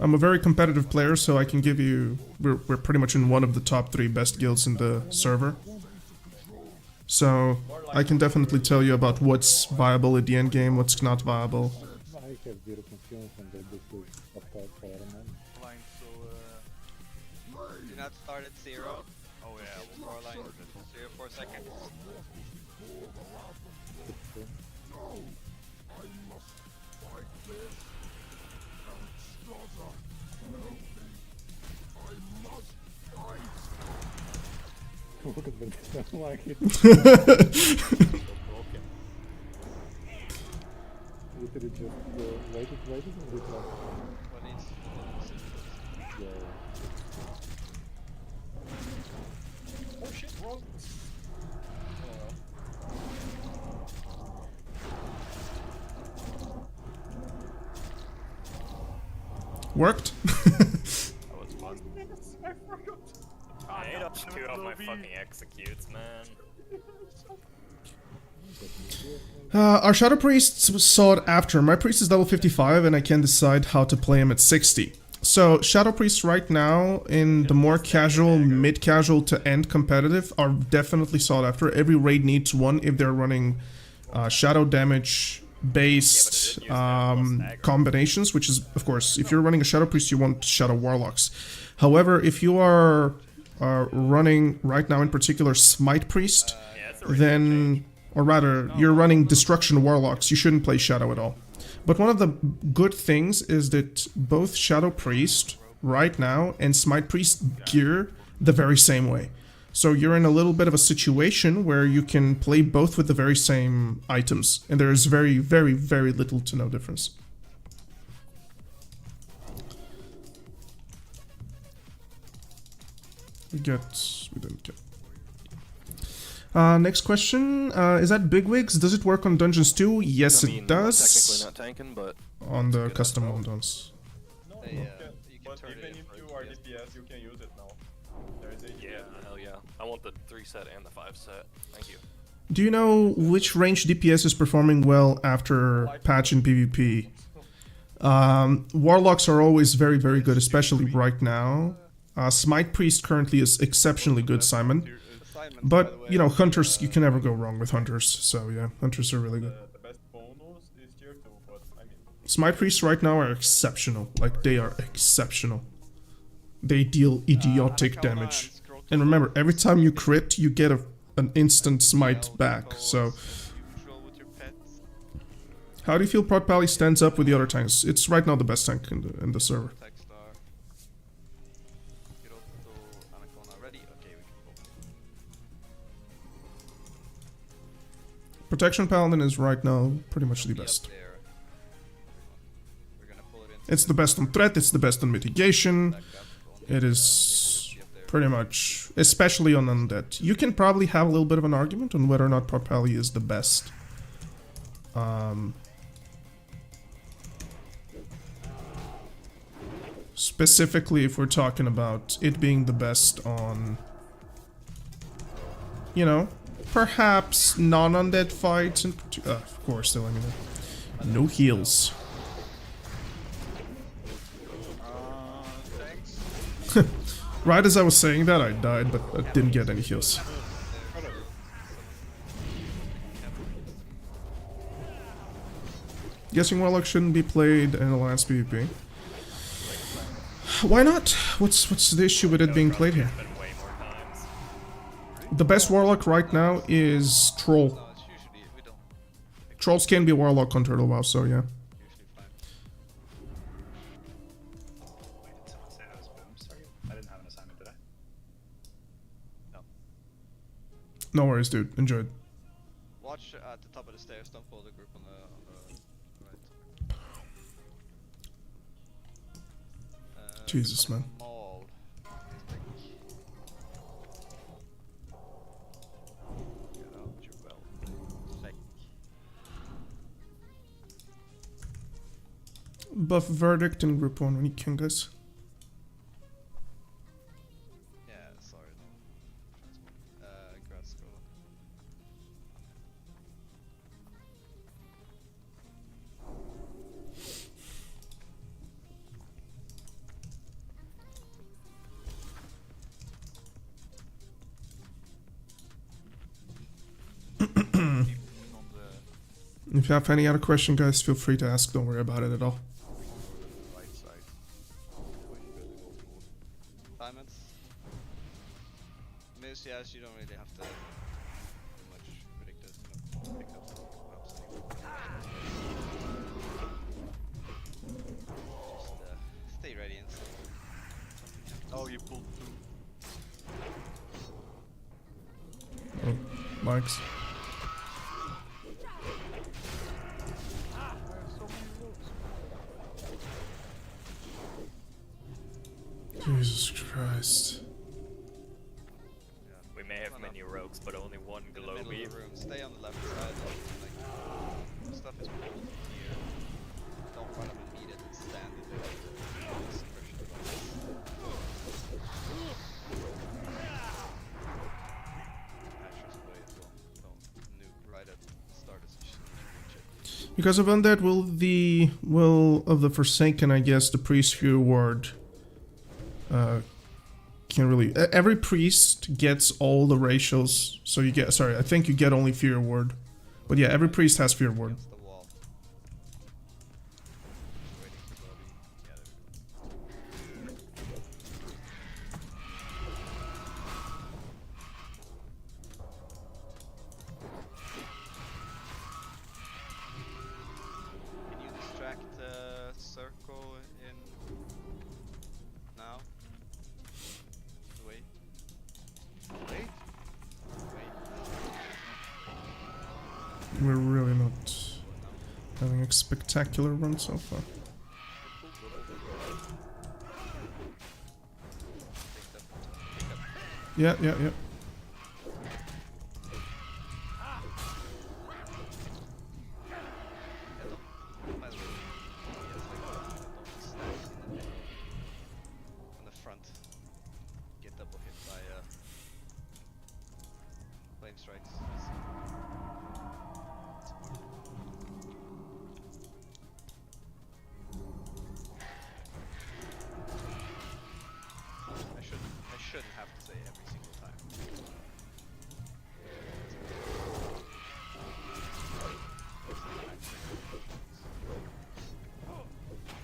Speaker 2: I'm a very competitive player, so I can give you... We're pretty much in one of the top 3 best guilds in the server. So, I can definitely tell you about what's viable at the end game, what's not viable.
Speaker 9: I have zero concerns and that this is a part for Iron
Speaker 7: Line, so do not start at 0. Oh yeah, we'll power line 0 for seconds.
Speaker 9: Look at that, I like it. Literally just wait it and hit like... Yeah.
Speaker 4: Oh shit, wrong.
Speaker 2: Worked?
Speaker 8: I ate up 2 of my fucking executes, man.
Speaker 2: Our Shadow Priest was sought after. My priest is level 55 and I can decide how to play him at 60. So Shadow Priests right now in the more casual, mid-casual to end competitive are definitely sought after. Every raid needs one if they're running shadow damage based combinations, which is, of course, if you're running a Shadow Priest you want Shadow Warlocks. However, if you are running right now in particular Smite Priest, then, or rather, you're running Destruction Warlocks, you shouldn't play Shadow at all. But one of the good things is that both Shadow Priest right now and Smite Priest gear the very same way. So you're in a little bit of a situation where you can play both with the very same items, and there is very, very, very little to no difference. We didn't get. Next question, is that Bigwigs? Does it work on Dungeons too? Yes, it does.
Speaker 7: Technically not tanking, but
Speaker 2: on the custom ones.
Speaker 4: No,
Speaker 7: but
Speaker 4: even if you are DPS, you can use it now. There is a
Speaker 7: hell yeah. I want the 3 set and the 5 set. Thank you.
Speaker 2: Do you know which range DPS is performing well after patch in PvP? Warlocks are always very, very good, especially right now. Smite Priest currently is exceptionally good, Simon. But, you know, Hunters, you can never go wrong with Hunters. So, yeah, Hunters are really good.
Speaker 4: The best bonus is tier 2, but I mean...
Speaker 2: Smite Priests right now are exceptional. Like, they are exceptional. They deal idiotic damage. And remember, every time you crit, you get an instant smite back, so... How do you feel Prot Pally stands up with the other tanks? It's right now the best tank in the server. Protection Paladin is right now pretty much the best. It's the best on threat, it's the best on mitigation. It is pretty much, especially on undead. You can probably have a little bit of an argument on whether or not Prot Pally is the best. Specifically if we're talking about it being the best on, you know, perhaps non-undead fights, and of course, they'll let me know. No heals.
Speaker 1: Thanks.
Speaker 2: Right as I was saying that, I died, but I didn't get any heals. Guessing Warlock shouldn't be played in Alliance PvP. Why not? What's the issue with it being played here? The best Warlock right now is Troll. Trolls can be Warlock on Turtle WoW, so yeah. No worries, dude. Enjoyed.
Speaker 7: Watch at the top of the stairs, don't follow the group on the right.
Speaker 2: Jesus, man. Buff Verdict in Group 1 when you can, guys.
Speaker 7: Yeah, sorry.
Speaker 2: If you have any other question, guys, feel free to ask. Don't worry about it at all.
Speaker 1: Right side.
Speaker 7: Diamonds. Moose, yes, you don't really have to do much predictive. Pick up some crops anyway. Just stay ready and stuff.
Speaker 1: Oh, you pulled 2.
Speaker 2: Oh, Marks. Jesus Christ.
Speaker 8: We may have many rogues, but only one
Speaker 7: In the middle of
Speaker 8: globy.
Speaker 7: the room. Stay on the left side. Like, stuff is pulled here. Don't run up and meet it and stand in there. Suppression device. Asher's way as well. Don't nuke right at the start as soon as you reach it.
Speaker 2: Because of undead, will of the Forsaken, I guess, the priest fear ward can really every priest gets all the ratios. So you get I think you get only fear ward, but yeah, every priest has fear ward.
Speaker 7: Against the wall. Waiting for Bobby. Yeah, there we go. Can you distract circle in now? Wait.
Speaker 1: Wait.
Speaker 2: We're really not having a spectacular run so far. Yeah.
Speaker 7: On the front. Get double hit by flame strikes. I shouldn't have to say every single time.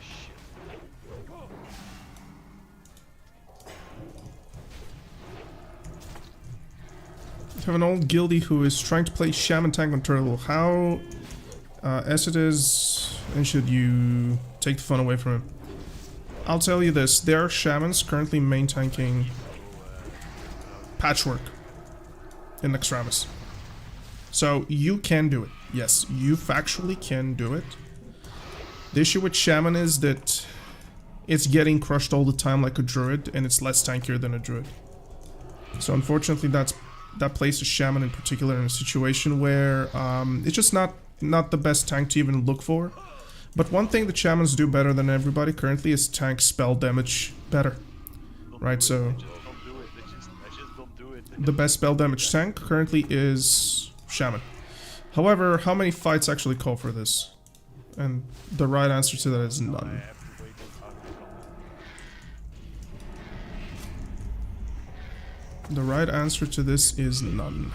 Speaker 7: Shit.
Speaker 2: We have an old guildie who is trying to play Shaman Tank on Turtle. How, as it is, and should you take the fun away from him? I'll tell you this, there are Shamans currently main tanking Patchwork in Extremis. So you can do it. Yes, you factually can do it. The issue with Shaman is that it's getting crushed all the time like a Druid, and it's less tankier than a Druid. So unfortunately that places Shaman in particular in a situation where it's just not the best tank to even look for. But one thing that Shamans do better than everybody currently is tank spell damage better. Right, so the best spell damage tank currently is Shaman. However, how many fights actually call for this? And the right answer to that is none. The right answer to this is none.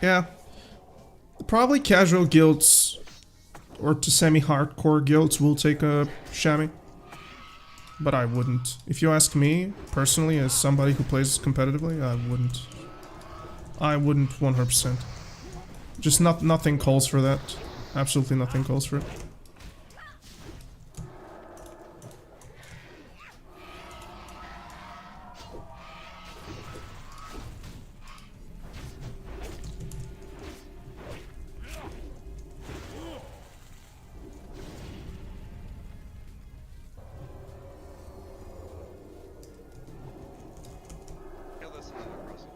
Speaker 2: Yeah. Probably casual guilds or to semi-hardcore guilds will take a Shami. But I wouldn't. If you ask me, personally, as somebody who plays competitively, I wouldn't. I wouldn't 100%. Just nothing calls for that. Absolutely nothing calls for it.
Speaker 7: Kill this and then we're crossing.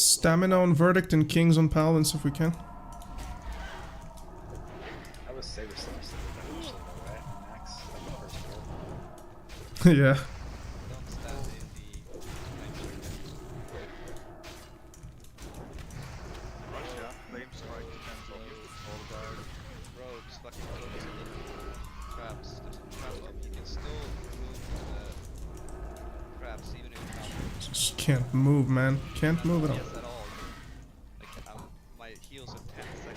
Speaker 2: Stamina on Verdict and Kings on Paladins if we can.
Speaker 10: I was Saber Slash eventually, right? Max at the first
Speaker 2: Yeah.
Speaker 7: Don't stand in the
Speaker 1: Russia, flame strike, cancel, all guard.
Speaker 7: rogues, fucking rogues and little traps. There's a trap up. You can still remove traps even if you can't.
Speaker 2: Just can't move, man. Can't move at all.
Speaker 7: Yes, at all. Like, my heals are 10 seconds, right?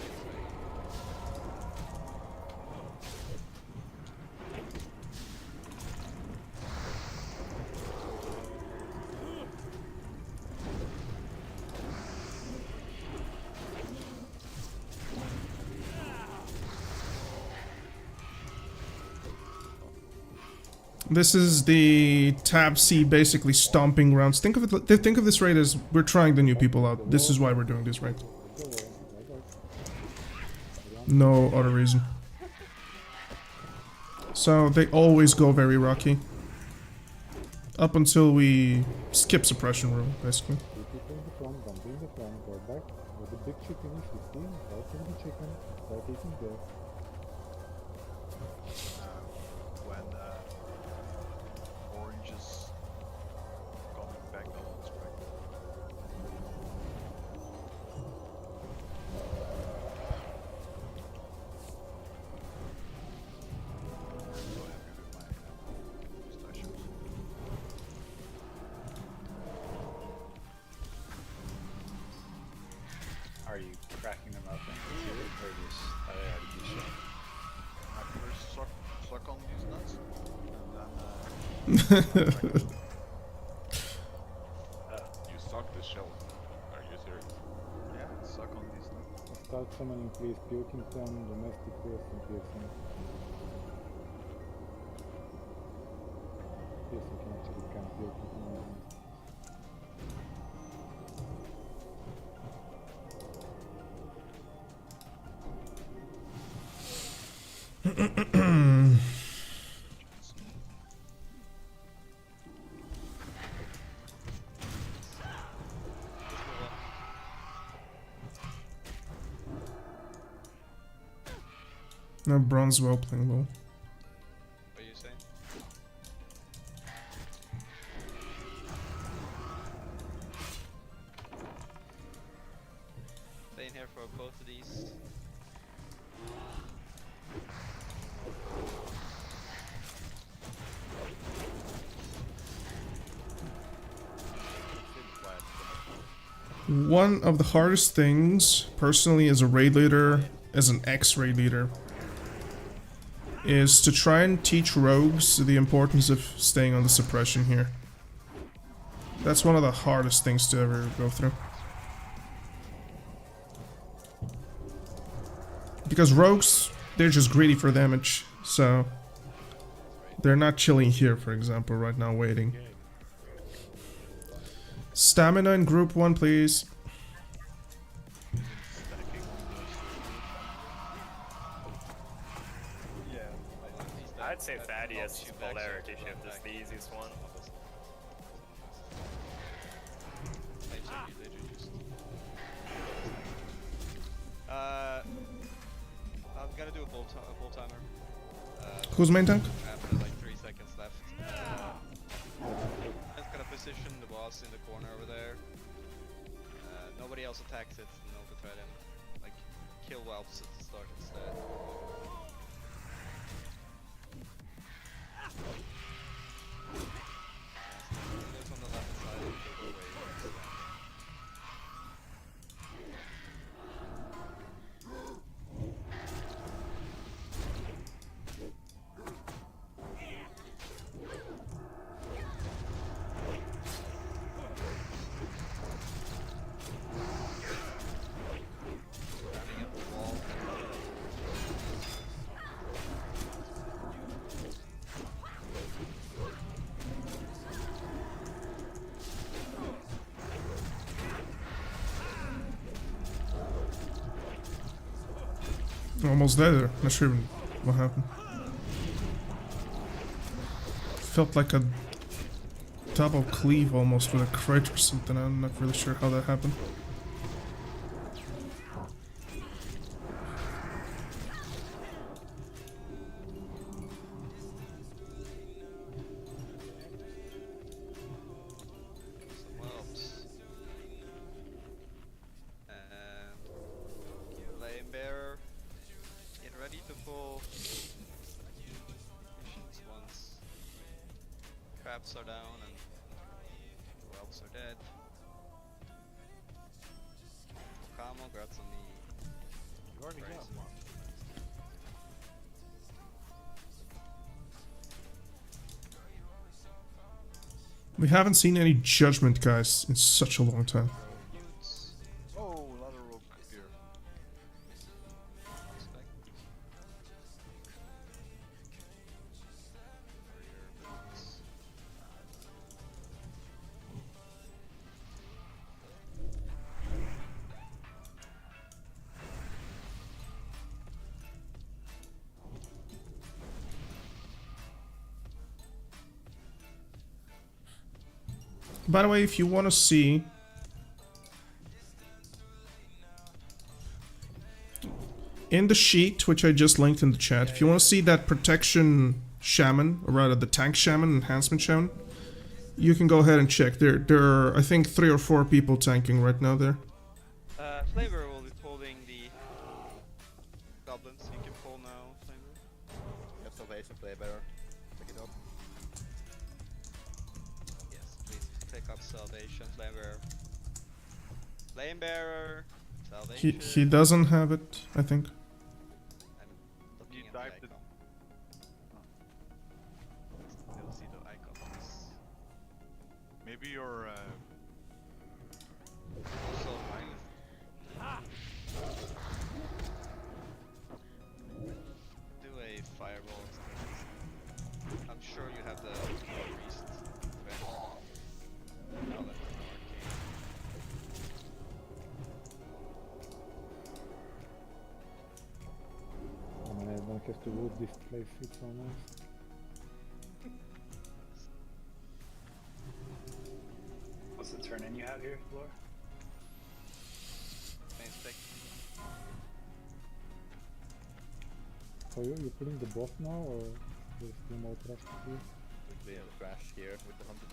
Speaker 2: This is the tab C basically stomping grounds. Think of it. Think of this raid as we're trying the new people out. This is why we're doing this raid. No other reason. So they always go very rocky. Up until we skip suppression room, basically.
Speaker 9: Two people in the front, one in the front, go back with the big chicken, you see, right from the chicken, start eating there.
Speaker 1: When orange is coming back on the strike. So happy with my pistachios.
Speaker 10: Are you cracking them up and do it, or just are they already too short?
Speaker 1: I first suck on these nuts, and then
Speaker 11: You suck the shell. Are you serious?
Speaker 1: yeah, suck on these nuts.
Speaker 9: Start summoning, please, puking some domestic first and piercing. Piercing can actually count puking from one.
Speaker 2: No, bronze well playing low.
Speaker 7: What are you saying? Staying here for both of these.
Speaker 2: One of the hardest things, personally, as a raid leader, as an ex-raid leader, is to try and teach rogues the importance of staying on the suppression here. That's one of the hardest things to ever go through. Because rogues, they're just greedy for damage, so they're not chilling here, for example, right now waiting. Stamina in group 1, please.
Speaker 8: I'd say Thaddeus Polarity Shift is the easiest one.
Speaker 7: I'm gonna do a full timer.
Speaker 2: Who's main tank?
Speaker 7: There's like 3 seconds left. Just gonna position the boss in the corner over there. Nobody else attacks it, and overthread him. Like, kill whelps at the start instead. There's on the left side of the doorway. Standing up the wall.
Speaker 2: Almost there. Not sure what happened. Felt like a double cleave almost with a crit or something. I'm not really sure how that happened.
Speaker 7: Some whelps. And Flame Bearer. Get ready to pull missions once crabs are down and the whelps are dead. Camo, grab some meat.
Speaker 3: You already got one.
Speaker 2: We haven't seen any judgment, guys, in such a long time.
Speaker 7: Mutes.
Speaker 1: Oh, another rogue here.
Speaker 7: Respect. Warrior boots.
Speaker 2: By the way, if you want to see in the sheet, which I just linked in the chat, if you want to see that protection shaman, or rather the tank shaman, enhancement shaman, you can go ahead and check. There are, I think, 3 or 4 people tanking right now there.
Speaker 7: Flavor will be pulling the goblins. You can pull now, Flavor.
Speaker 12: You have salvation, play better. Pick it up.
Speaker 7: Yes, please pick up Salvation, Flavor. Flame Bearer, Salvation.
Speaker 2: He doesn't have it, I think.
Speaker 7: I'm looking
Speaker 1: You
Speaker 7: at the
Speaker 1: typed it.
Speaker 7: icon. You'll see the icons.
Speaker 1: Maybe you're.
Speaker 7: Also, do a fireball. I'm sure you have the priest. Paladin, arcane.
Speaker 9: I mean, I don't have to loot this place, it's so nice.
Speaker 10: What's the turn in you have here, Lore?
Speaker 7: Main spec.
Speaker 9: So you're putting the boss now, or there's still more trash to do?
Speaker 12: We have a crash here with the 100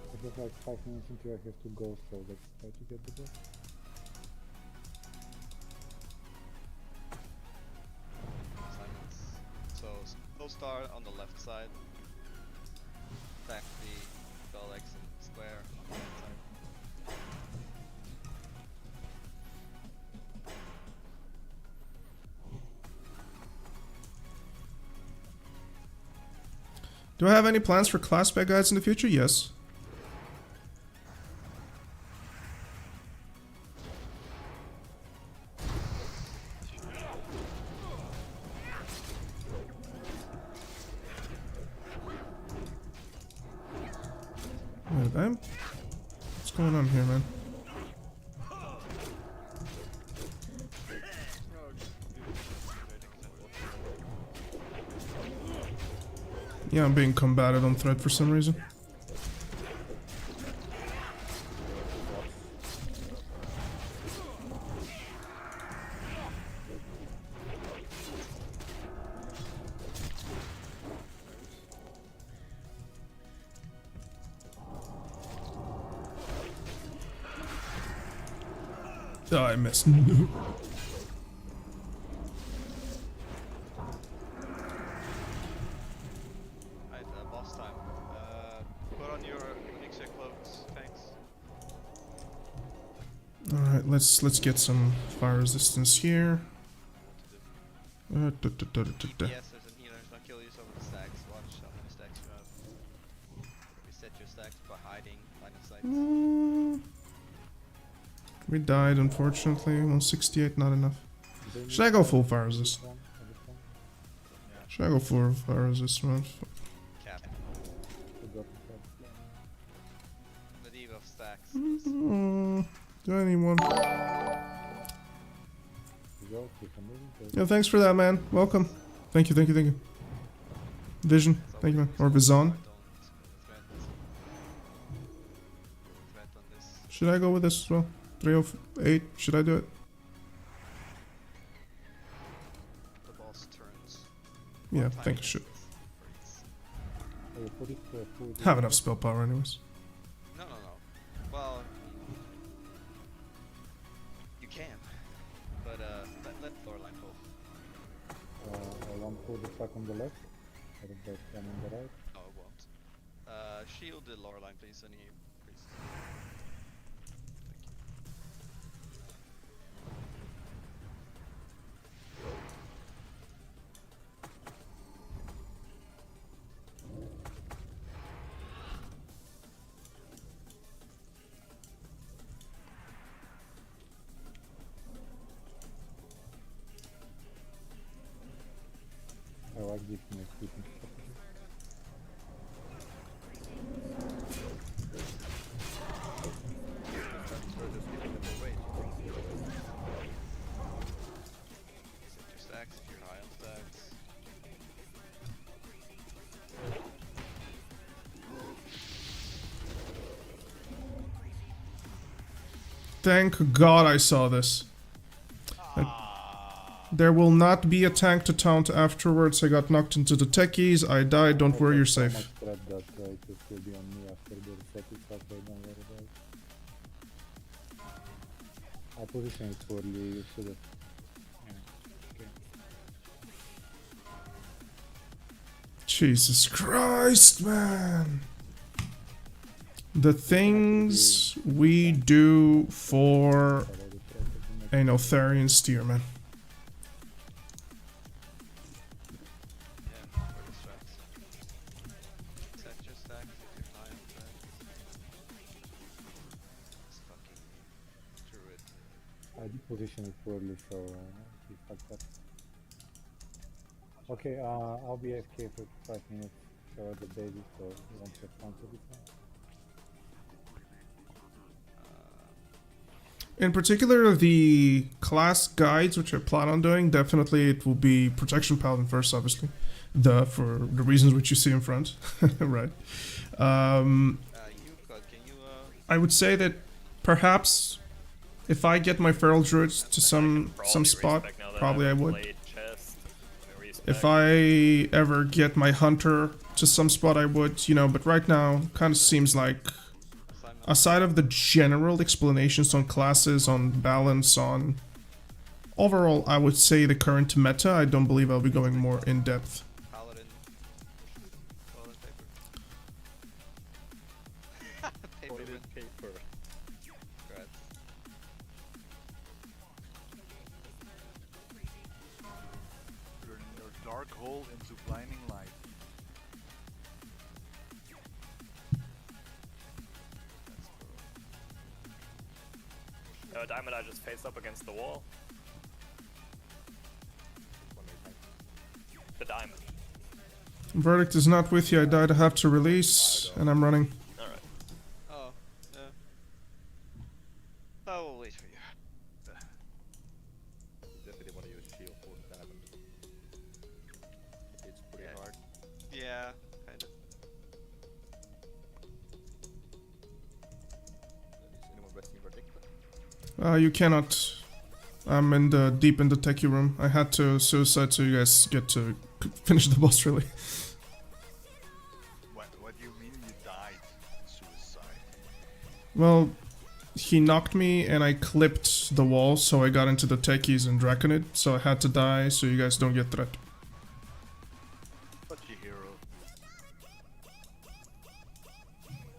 Speaker 9: I have like 5 minutes until I have to go, so let's try to get the boss.
Speaker 7: Silence. So, slow start on the left side. Attack the spell X and square on the right side.
Speaker 2: Do I have any plans for class spec guides in the future? Yes. Wait, what's going on here, man? Yeah, I'm being combated on thread for some reason. Oh, I missed.
Speaker 7: Boss time. Put on your Onyxia cloaks, thanks.
Speaker 2: Alright, let's get some fire resistance here.
Speaker 7: Yes, there's an healer, it's gonna kill you, so many stacks. Watch how many stacks you have. Reset your stacks by hiding, line of sight.
Speaker 2: We died, unfortunately. 168, not enough. Should I go full fire resist? Should I go full fire resist, man?
Speaker 7: Cap. The div of stacks.
Speaker 2: Do I need one? Yeah, thanks for that, man. Welcome. Thank you. Vision, thank you, man. Or Vizon. Should I go with this as well? 308. Should I do it?
Speaker 7: The boss turns.
Speaker 2: Yeah, I think I should.
Speaker 9: Oh, you put it full
Speaker 2: Have enough spell power, anyways.
Speaker 7: No. Well, you can, but let Loreline go.
Speaker 9: I want to put the track on the left. I think that's one on the right.
Speaker 7: No, it won't. Shield the Loreline, please, any priest.
Speaker 9: I like this new keeping strategy.
Speaker 12: We're just giving them away.
Speaker 7: Set your stacks if you're high on stacks.
Speaker 2: Thank God I saw this. There will not be a tank to taunt afterwards. I got knocked into the techies. I died. Don't worry, you're safe.
Speaker 9: That it will be on me after the reset is up, so don't worry about it. I positioned it poorly, you should have. Yeah, okay.
Speaker 2: Jesus Christ, man. The things we do for an Otharian steer, man.
Speaker 7: Yeah, for the strats. Set your stacks if you're high on stacks. This fucking druid.
Speaker 9: I did position it poorly, so he fucked up. Okay, I'll be AFK for 5 minutes. Show her the baby, so you won't respond to this one.
Speaker 2: In particular, the class guides, which I plan on doing, definitely it will be Protection Paladin first, obviously. For the reasons which you see in front. Right. I would say that perhaps if I get my Feral Druids to some spot, probably I would. If I ever get my Hunter to some spot, I would, you know, but right now, kind of seems like, aside of the general explanations on classes, on balance, on overall, I would say the current meta, I don't believe I'll be going more in depth.
Speaker 7: Paladin. Toilet paper.
Speaker 12: Toilet paper.
Speaker 7: Congrats.
Speaker 1: Turning your dark hole into blinding light.
Speaker 8: Diamond, I just face up against the wall. The diamond.
Speaker 2: Verdict is not with you, I died, I have to release, and I'm running.
Speaker 8: Alright.
Speaker 7: Oh, yeah. I will wait for you.
Speaker 12: Definitely want to use shield for diamond. It's pretty hard.
Speaker 7: Yeah, kind of.
Speaker 12: Is anyone resting verdict?
Speaker 2: You cannot. I'm in the deep in the techie room. I had to suicide so you guys get to finish the boss, really.
Speaker 1: What do you mean you died? Suicide.
Speaker 2: Well, he knocked me and I clipped the wall, so I got into the techies and Draconid, so I had to die so you guys don't get threat.
Speaker 1: Such a hero.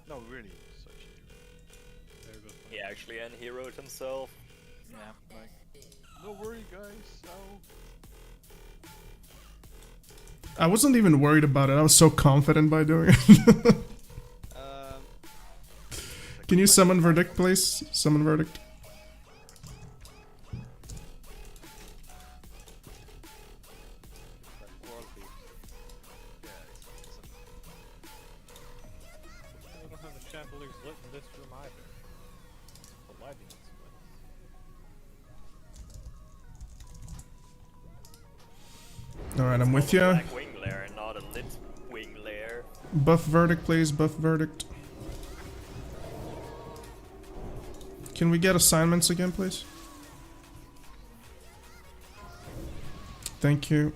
Speaker 1: No, really, such a hero.
Speaker 8: He actually unheroed himself.
Speaker 1: Yeah, like, no worry guys, no.
Speaker 2: I wasn't even worried about it, I was so confident by doing it. Can you summon Verdict, please? Summon Verdict.
Speaker 3: I don't have the chandeliers lit in this room either. The lighting is lit.
Speaker 2: Alright, I'm with you.
Speaker 8: Blackwing Lair, not a lit wing lair.
Speaker 2: Buff Verdict, please. Buff Verdict. Can we get assignments again, please? Thank you.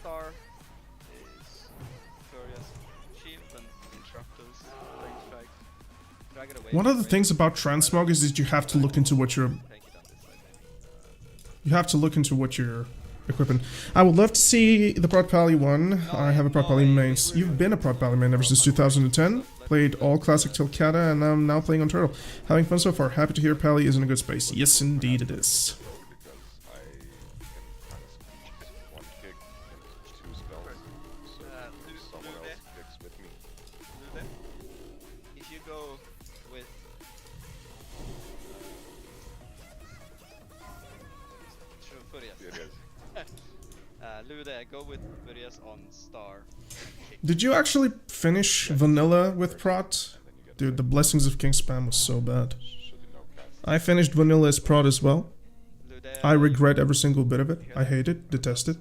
Speaker 7: Star is Victoria's shield and Interruptors, Range Strike. Drag it away.
Speaker 2: One of the things about transmog is that you have to look into what you're... You have to look into what you're equipping. I would love to see the Prot Pally one. I have a Prot Pally main. You've been a Prot Pally main ever since 2010. Played all classic Tilcata and I'm now playing on Turtle. Having fun so far. Happy to hear Pally is in a good space. Yes, indeed it is.
Speaker 7: If you go with Lude, go with Furious on Star.
Speaker 2: Did you actually finish Vanilla with Prot? Dude, the Blessings of King Spam was so bad. I finished Vanilla as Prot as well. I regret every single bit of it. I hate it, detest it.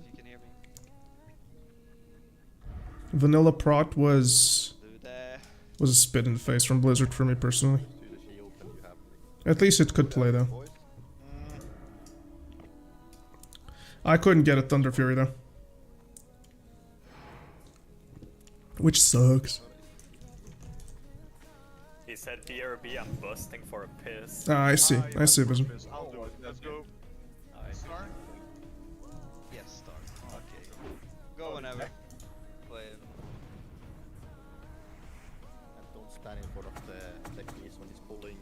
Speaker 2: Vanilla Prot was a spit in the face from Blizzard for me personally. At least it could play though. I couldn't get a Thunder Fury though. Which sucks.
Speaker 8: He said BRB, I'm busting for a piss.
Speaker 2: Ah, I see, Vision.
Speaker 1: I'll do it. Let's go. Star?
Speaker 7: Yes, Star. Okay. Go whenever. Play it.
Speaker 12: And don't stand in front of the technician when he's pulling.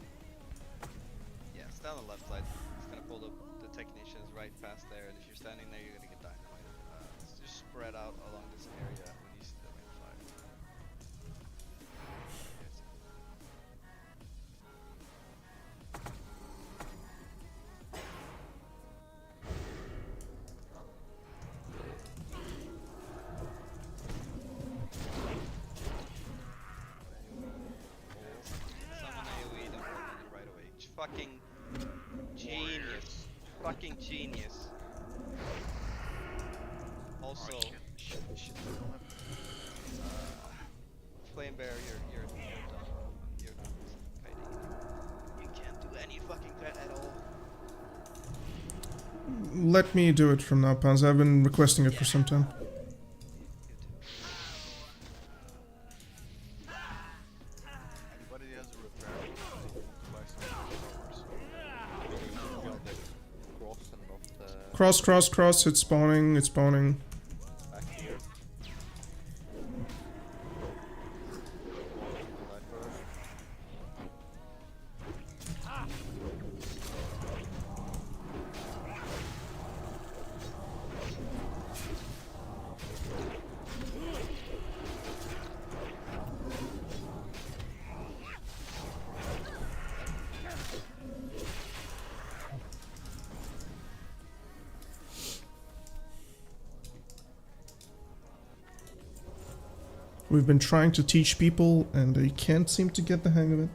Speaker 7: Yeah, stand on the left side. It's gonna pull the technicians right past there, and if you're standing there, you're gonna get dynamite. Just spread out along this area when you see the ring of fire. Summon AoE, then work on it right away. Fucking genius. Fucking genius. Also, Flame Bear, you're done. You're done kiting. You can't do any fucking threat at all.
Speaker 2: Let me do it from now, Pans. I've been requesting it for some time.
Speaker 1: Anybody has a repair? Buy some
Speaker 2: Cross, it's spawning,
Speaker 12: Back here.
Speaker 2: We've been trying to teach people and they can't seem to get the hang of it.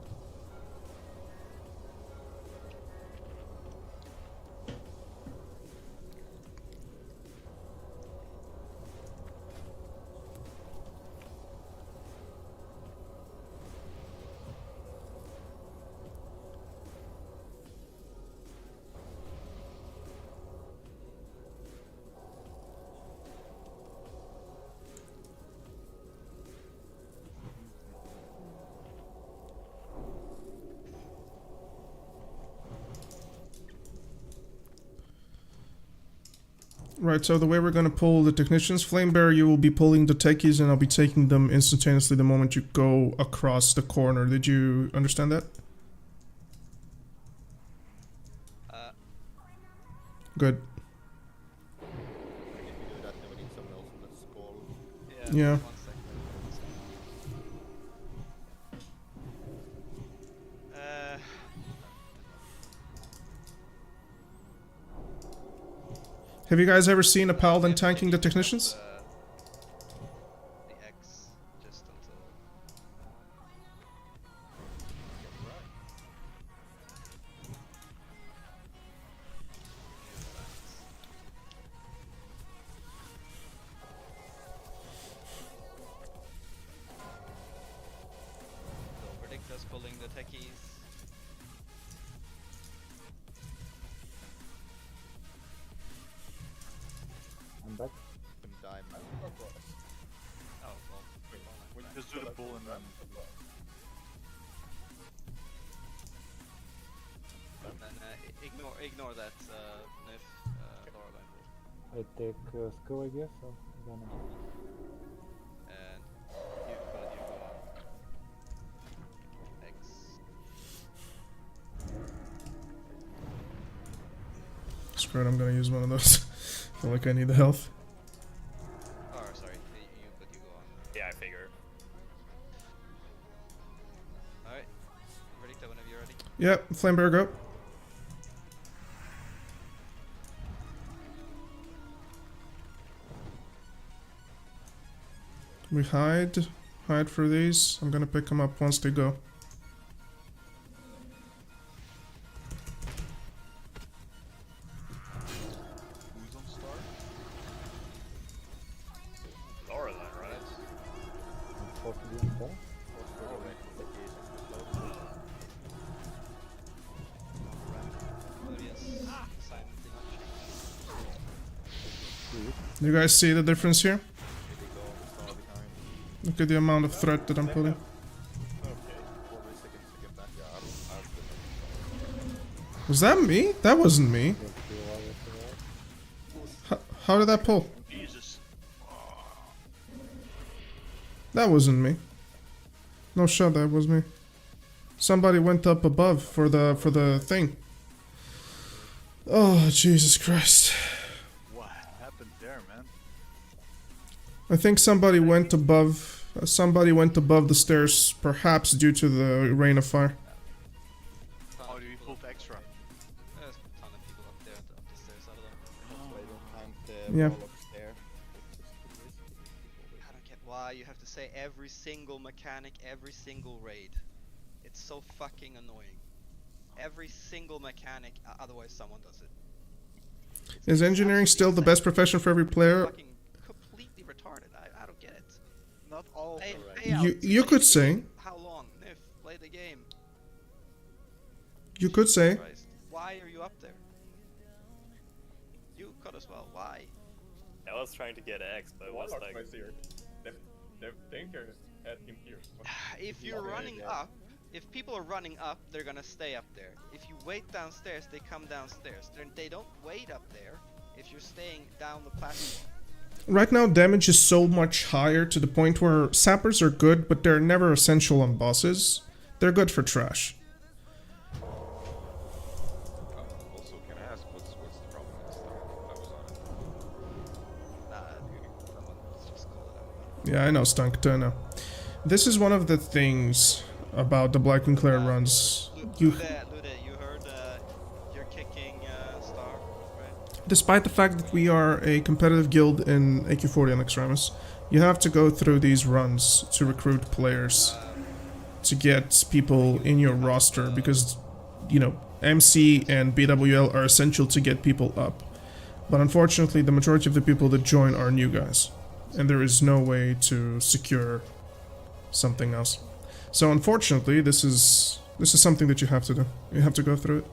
Speaker 2: Right, so the way we're gonna pull the technicians, Flame Bear, you will be pulling the techies and I'll be taking them instantaneously the moment you go across the corner. Did you understand that? Good.
Speaker 12: If we do that, then we need someone else on the skull.
Speaker 2: Yeah.
Speaker 7: 1 second.
Speaker 2: Have you guys ever seen a Paladin tanking the technicians?
Speaker 7: The X just until.
Speaker 12: diamond.
Speaker 4: Of course.
Speaker 7: Oh, well.
Speaker 1: Just do the pull and then.
Speaker 7: And ignore that Nif, Loreline will.
Speaker 9: I take skill, I guess, or diamond.
Speaker 7: And you go on X.
Speaker 2: Screw it, I'm gonna use one of those. I feel like I need the health.
Speaker 7: Oh, sorry, you go on.
Speaker 8: Yeah, I figure.
Speaker 7: Alright, ready to whenever you're ready.
Speaker 2: Yep, Flamebear, go. We hide for these. I'm gonna pick them up once they go.
Speaker 1: Who's on star?
Speaker 8: Loreline, right?
Speaker 9: Supposed to be on top.
Speaker 2: You guys see the difference here? Look at the amount of threat that I'm putting. Was that me? That wasn't me. How did that pull?
Speaker 1: Jesus.
Speaker 2: That wasn't me. No shot, that was me. Somebody went up above for the thing. Oh, Jesus Christ.
Speaker 1: What happened there, man?
Speaker 2: I think somebody went above the stairs, perhaps due to the rain of fire.
Speaker 1: How do you pull extra?
Speaker 7: There's a ton of people up there, up the stairs, out of them.
Speaker 12: That's why you don't climb the
Speaker 2: Yeah.
Speaker 12: wall upstairs.
Speaker 7: I don't get why you have to say every single mechanic, every single raid. It's so fucking annoying. Every single mechanic, otherwise someone does it.
Speaker 2: Is engineering still the best profession for every player?
Speaker 7: Fucking completely retarded. I don't get it.
Speaker 1: Not all.
Speaker 2: You could say.
Speaker 7: How long? Nif, play the game.
Speaker 2: You could say.
Speaker 7: Christ. Why are you up there? You could as well. Why?
Speaker 8: I was trying to get X, but it was
Speaker 4: Warlock
Speaker 8: like...
Speaker 4: was here. The tanker had him here.
Speaker 7: If you're running up, if people are running up, they're gonna stay up there. If you wait downstairs, they come downstairs. They don't wait up there if you're staying down the platform.
Speaker 2: Right now, damage is so much higher to the point where sappers are good, but they're never essential on bosses. They're good for trash.
Speaker 11: Also, can I ask what's the problem with stuff? I was on it.
Speaker 7: Someone just call it out.
Speaker 2: Yeah, I know, Stunk, I know. This is one of the things about the Blackwing Lair runs.
Speaker 7: Lude, you heard you're kicking Star, right?
Speaker 2: Despite the fact that we are a competitive guild in AQ40 and Extremis, you have to go through these runs to recruit players, to get people in your roster, because, you know, MC and BWL are essential to get people up. But unfortunately, the majority of the people that join are new guys, and there is no way to secure something else. So unfortunately, this is something that you have to do. You have to go through it.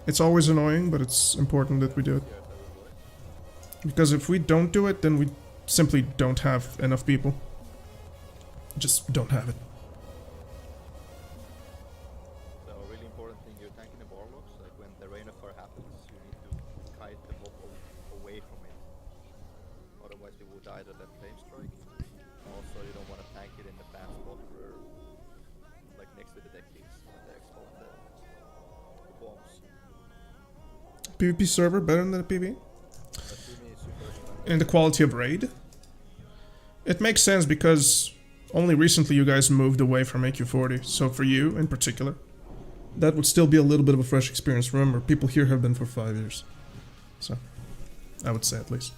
Speaker 2: It's always annoying, but it's important that we do it. Because if we don't do it, then we simply don't have enough people. Just don't have it.
Speaker 12: So a really important thing, you're tanking the warlocks, like when the rain of fire happens, you need to kite the mob away from it. Otherwise they will die to that flame strike. Also, you don't want to tank it in the bad spot where, like next to the deck keys, when they explode the bombs.
Speaker 2: PvP server better than the PvE?
Speaker 12: That to me is super strong.
Speaker 2: And the quality of raid? It makes sense because only recently you guys moved away from AQ40, so for you in particular, that would still be a little bit of a fresh experience. Remember, people here have been for 5 years. So, I would say at least.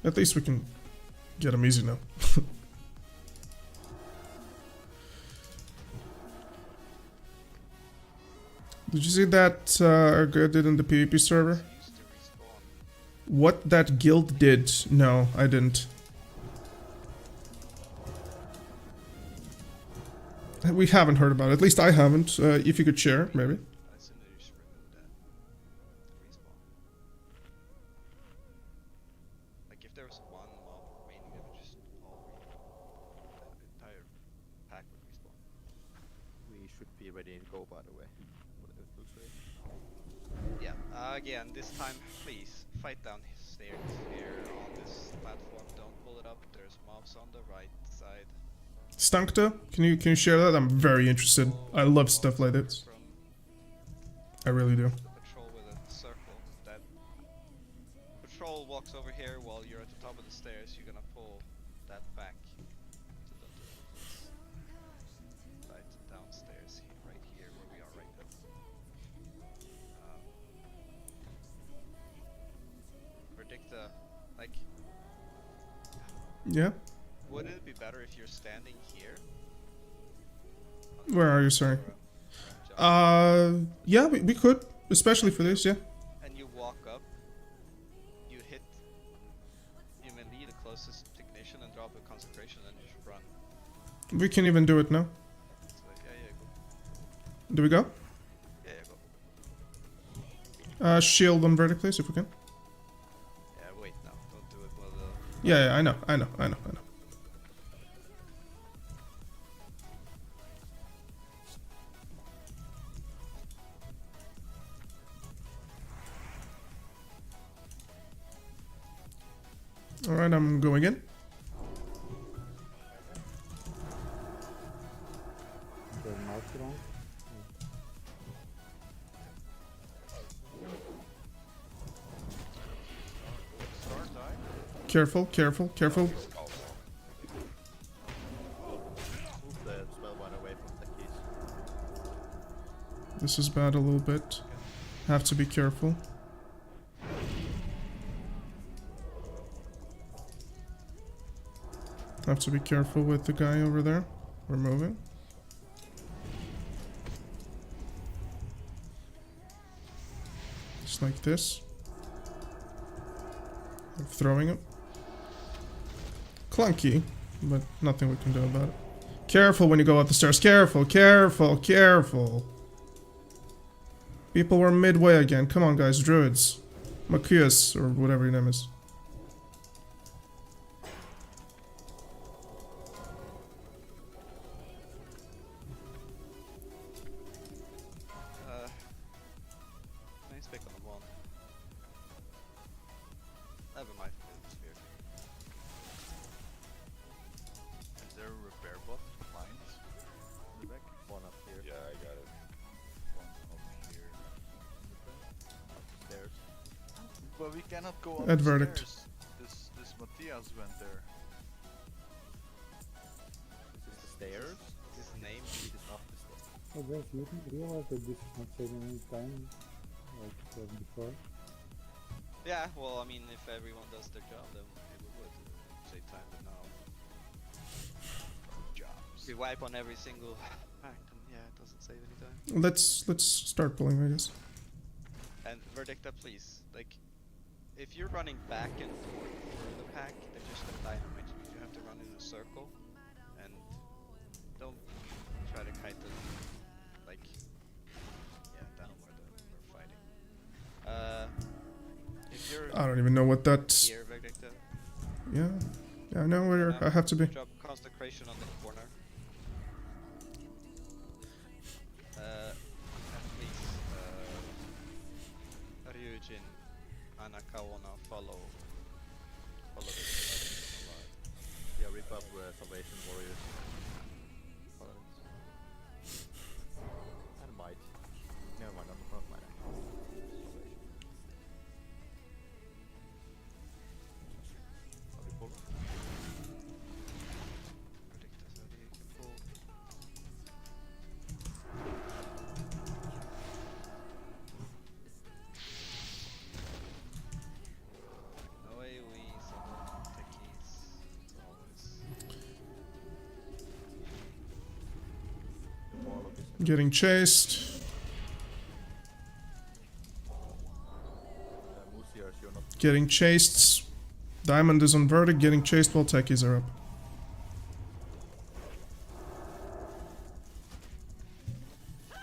Speaker 2: At least we can get them easy now. Did you see that Ergo did in the PvP server? What that guild did? No, I didn't. We haven't heard about it. At least I haven't. If you could share, maybe.
Speaker 7: As soon as you just remove that respawn. Like if there was one mob remaining, they would just all the entire pack would respawn. We should be ready to go, by the way. Whatever it looks like. Yeah. Again, this time, please fight down his stairs here on this platform. Don't pull it up. There's mobs on the right side.
Speaker 2: Stankta, can you share that? I'm very interested. I love stuff like this. I really do.
Speaker 7: Patrol with a circle. That patrol walks over here while you're at the top of the stairs. You're gonna pull that back to the right downstairs, right here where we are right now. Predict the like.
Speaker 2: Yeah.
Speaker 7: Wouldn't it be better if you're standing here?
Speaker 2: Where are you? Sorry. Yeah, we could, especially for this. Yeah.
Speaker 7: And you walk up. You hit. You melee the closest ignition and drop a concentration, and you just run.
Speaker 2: We can even do it now.
Speaker 7: So, yeah, go.
Speaker 2: Do we go?
Speaker 7: Yeah, go.
Speaker 2: Shield on verdict, please, if we can.
Speaker 7: Yeah, wait, no, don't do it while
Speaker 2: Yeah, I know. Alright, I'm going in. Careful, careful, careful.
Speaker 12: Move the spellbind away from the keys.
Speaker 2: This is bad a little bit. Have to be careful. Have to be careful with the guy over there. We're moving. Just like this. I'm throwing it. Clunky, but nothing we can do about it. Careful when you go up the stairs. Careful, careful, careful. People were midway again. Come on, guys. Druids. Macius, or whatever your name is.
Speaker 7: Nice pick on the wall. Never mind. It's weird.
Speaker 1: Is there a repair bot lines in the back?
Speaker 12: One up here.
Speaker 11: Yeah, I got it.
Speaker 1: One over here.
Speaker 12: Stairs.
Speaker 1: But we cannot go up
Speaker 2: At
Speaker 1: the
Speaker 2: verdict.
Speaker 1: stairs. This Matthias went there.
Speaker 12: Is this the stairs?
Speaker 7: Is his name?
Speaker 12: It is not the stairs.
Speaker 9: Oh, guys, you didn't realize that this is not saving any time like it was before?
Speaker 7: Yeah, well, I mean, if everyone does their job, then it would save time, but now
Speaker 1: Jobs.
Speaker 7: we wipe on every single pack, and yeah, it doesn't save any time.
Speaker 2: Let's start pulling, I guess.
Speaker 7: And Verdicta, please, like, if you're running back and forth through the pack, then just the dynamite. You have to run in a circle, and don't try to kite the, like, yeah, down where we're fighting. If you're
Speaker 2: I don't even know what that's.
Speaker 7: here, Verdicta,
Speaker 2: Yeah. Yeah, I know where I have to be.
Speaker 7: drop consecration on the corner. And please, Ryujin, Anakawana, follow this.
Speaker 12: Yeah, rip up Salvation Warriors. Paladins. And Might. Never mind, not Might. Salvation. Are we pull?
Speaker 7: Verdicta, so you can pull. No AoEs on techies, as always.
Speaker 12: The Warlock is
Speaker 2: Getting chased.
Speaker 12: Musiars, you're not.
Speaker 2: Getting chased. Diamond is on verdict. Getting chased while techies are up.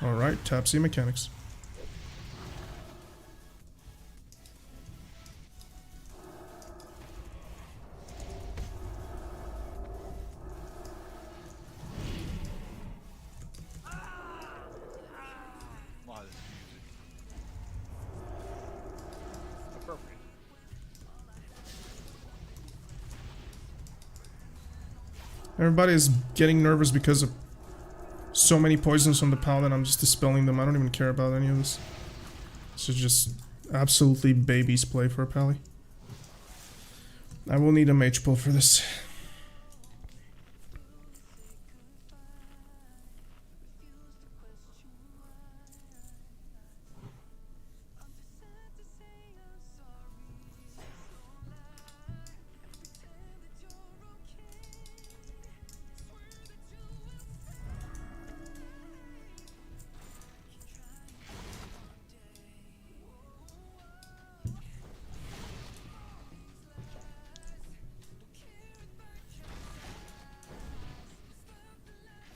Speaker 2: Alright, tap C mechanics.
Speaker 1: Wow, this music.
Speaker 3: Appropriate.
Speaker 2: Everybody's getting nervous because of so many poisons on the Paladin. I'm just dispelling them. I don't even care about any of this. This is just absolutely baby's play for a Pally. I will need a mage pull for this.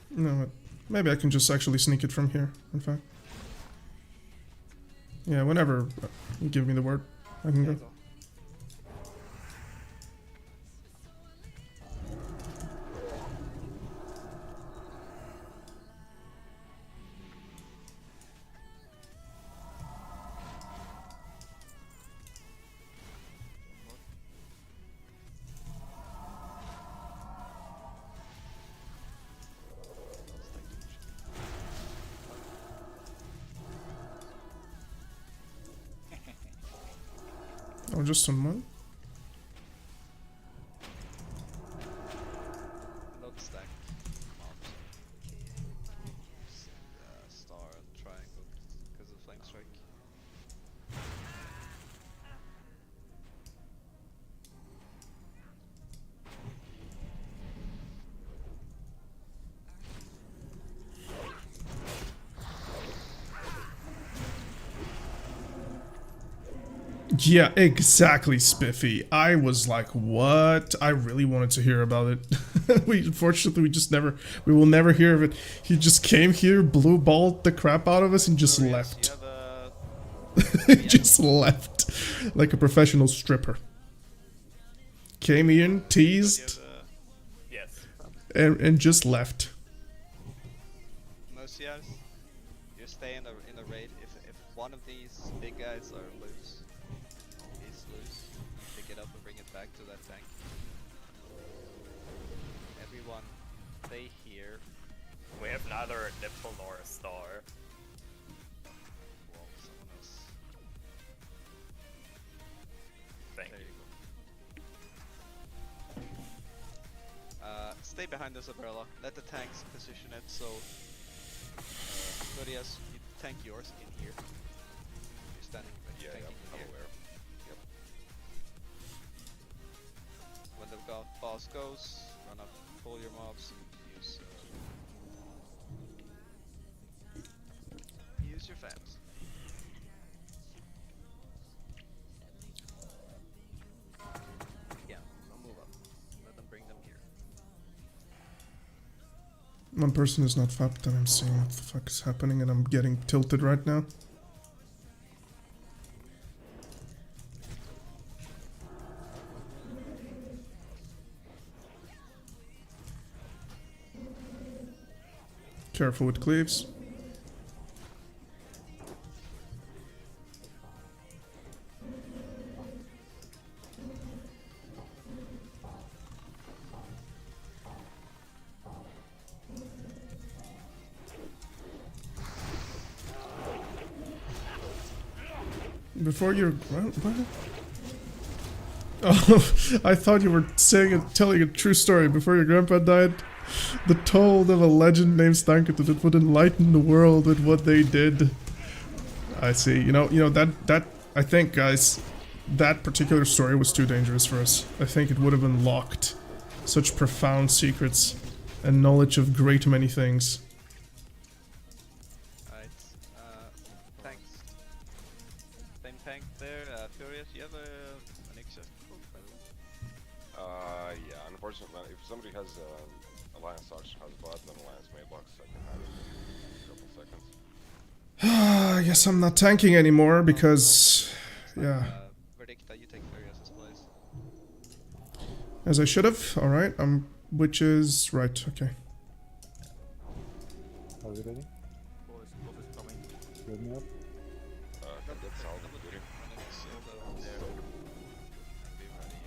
Speaker 2: No, maybe I can just actually sneak it from here, in fact. Yeah, whenever you give me the word, I can go. Oh, just some money?
Speaker 7: Not stack mobs. Star and triangle because of flank strike.
Speaker 2: Yeah, exactly, Spiffy. I was like, what? I really wanted to hear about it. Unfortunately, we will never hear of it. He just came here, blue balled the crap out of us, and just left. He just left. Like a professional stripper. Came in, teased,
Speaker 8: Yes.
Speaker 2: and just left.
Speaker 7: Most years, you stay in the raid. If one of these big guys are loose, is loose, pick it up and bring it back to that tank. Everyone, stay here.
Speaker 8: We have neither a nipple nor a star.
Speaker 7: Well, someone else.
Speaker 8: Thank
Speaker 7: There
Speaker 8: you.
Speaker 7: you go. Stay behind this umbrella. Let the tanks position it so. Claudius, you tank yours in here. You're standing.
Speaker 11: Yeah,
Speaker 7: tanking
Speaker 11: I'm
Speaker 7: here.
Speaker 11: aware.
Speaker 7: Yep. When the boss goes, run up, pull your mobs, and use your fans. Yeah, don't move up. Let them bring them here.
Speaker 2: One person is not fapped, and I'm seeing what the fuck is happening, and I'm getting tilted right now. Careful with cleaves. Before your what? Oh, I thought you were telling a true story. Before your grandpa died, the told of a legend named Stankerton that would enlighten the world with what they did. I see. You know that I think, guys, that particular story was too dangerous for us. I think it would have unlocked such profound secrets and knowledge of great many things.
Speaker 7: Alright, thanks. Same tank there, Furious, you have an excess book, by the way?
Speaker 11: Yeah, unfortunately, if somebody has Alliance Arch has bot, then Alliance Mailbox, I can have it in a couple seconds.
Speaker 2: I guess I'm not tanking anymore because, yeah.
Speaker 7: Verdict that you take Furious' place.
Speaker 2: As I should have. All right. Which is right. Okay.
Speaker 9: Are we ready?
Speaker 12: Boys is coming.
Speaker 9: Build me up.
Speaker 11: That's all the goodie.
Speaker 7: Be ready.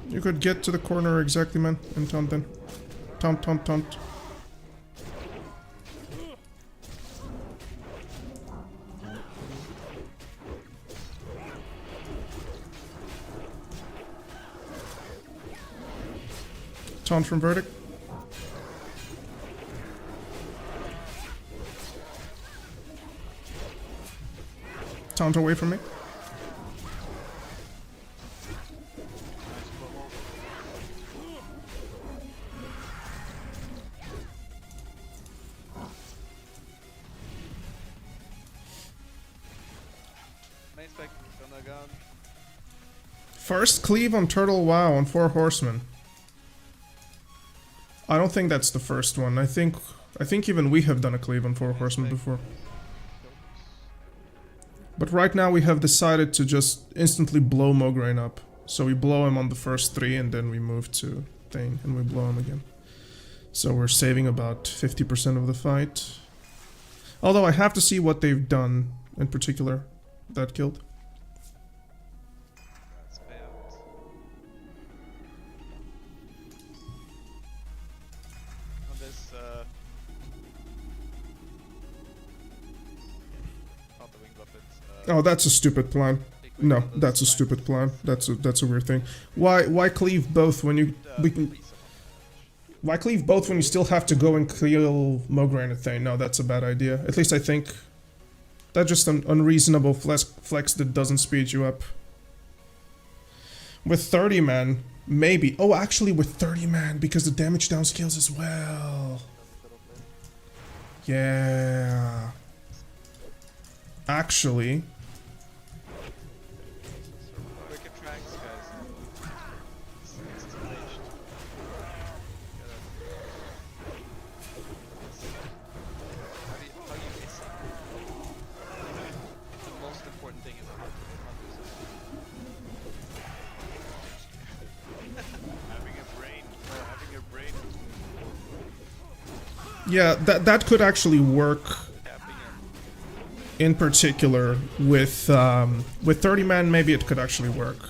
Speaker 2: You could get to the corner exactly, man, and taunt then. Taunt, taunt, taunt. Taunt from Verdict. Taunt away from me.
Speaker 7: Main spec, gonna gun.
Speaker 2: First cleave on Turtle WoW on 4 Horsemen. I don't think that's the first one. I think even we have done a cleave on 4 Horsemen before. But right now we have decided to just instantly blow Mograine up. So we blow him on the first 3 and then we move to Thane and we blow him again. So we're saving about 50% of the fight. Although I have to see what they've done in particular that killed.
Speaker 7: Let's pay out. On this, not the wing buffet.
Speaker 2: Oh, that's a stupid plan. No, that's a stupid plan. That's a weird thing. Why cleave both when you why cleave both when you still have to go and kill Mograine and Thane? No, that's a bad idea. At least I think that's just an unreasonable flex that doesn't speed you up. With 30 man, maybe. Oh, actually with 30 man because the damage down scales as well. Yeah. Actually.
Speaker 7: Wicked tracks, guys. It's staged. How you miss it? The most important thing is how to having a brain.
Speaker 2: Yeah, that could actually work. In particular, with 30 man, maybe it could actually work.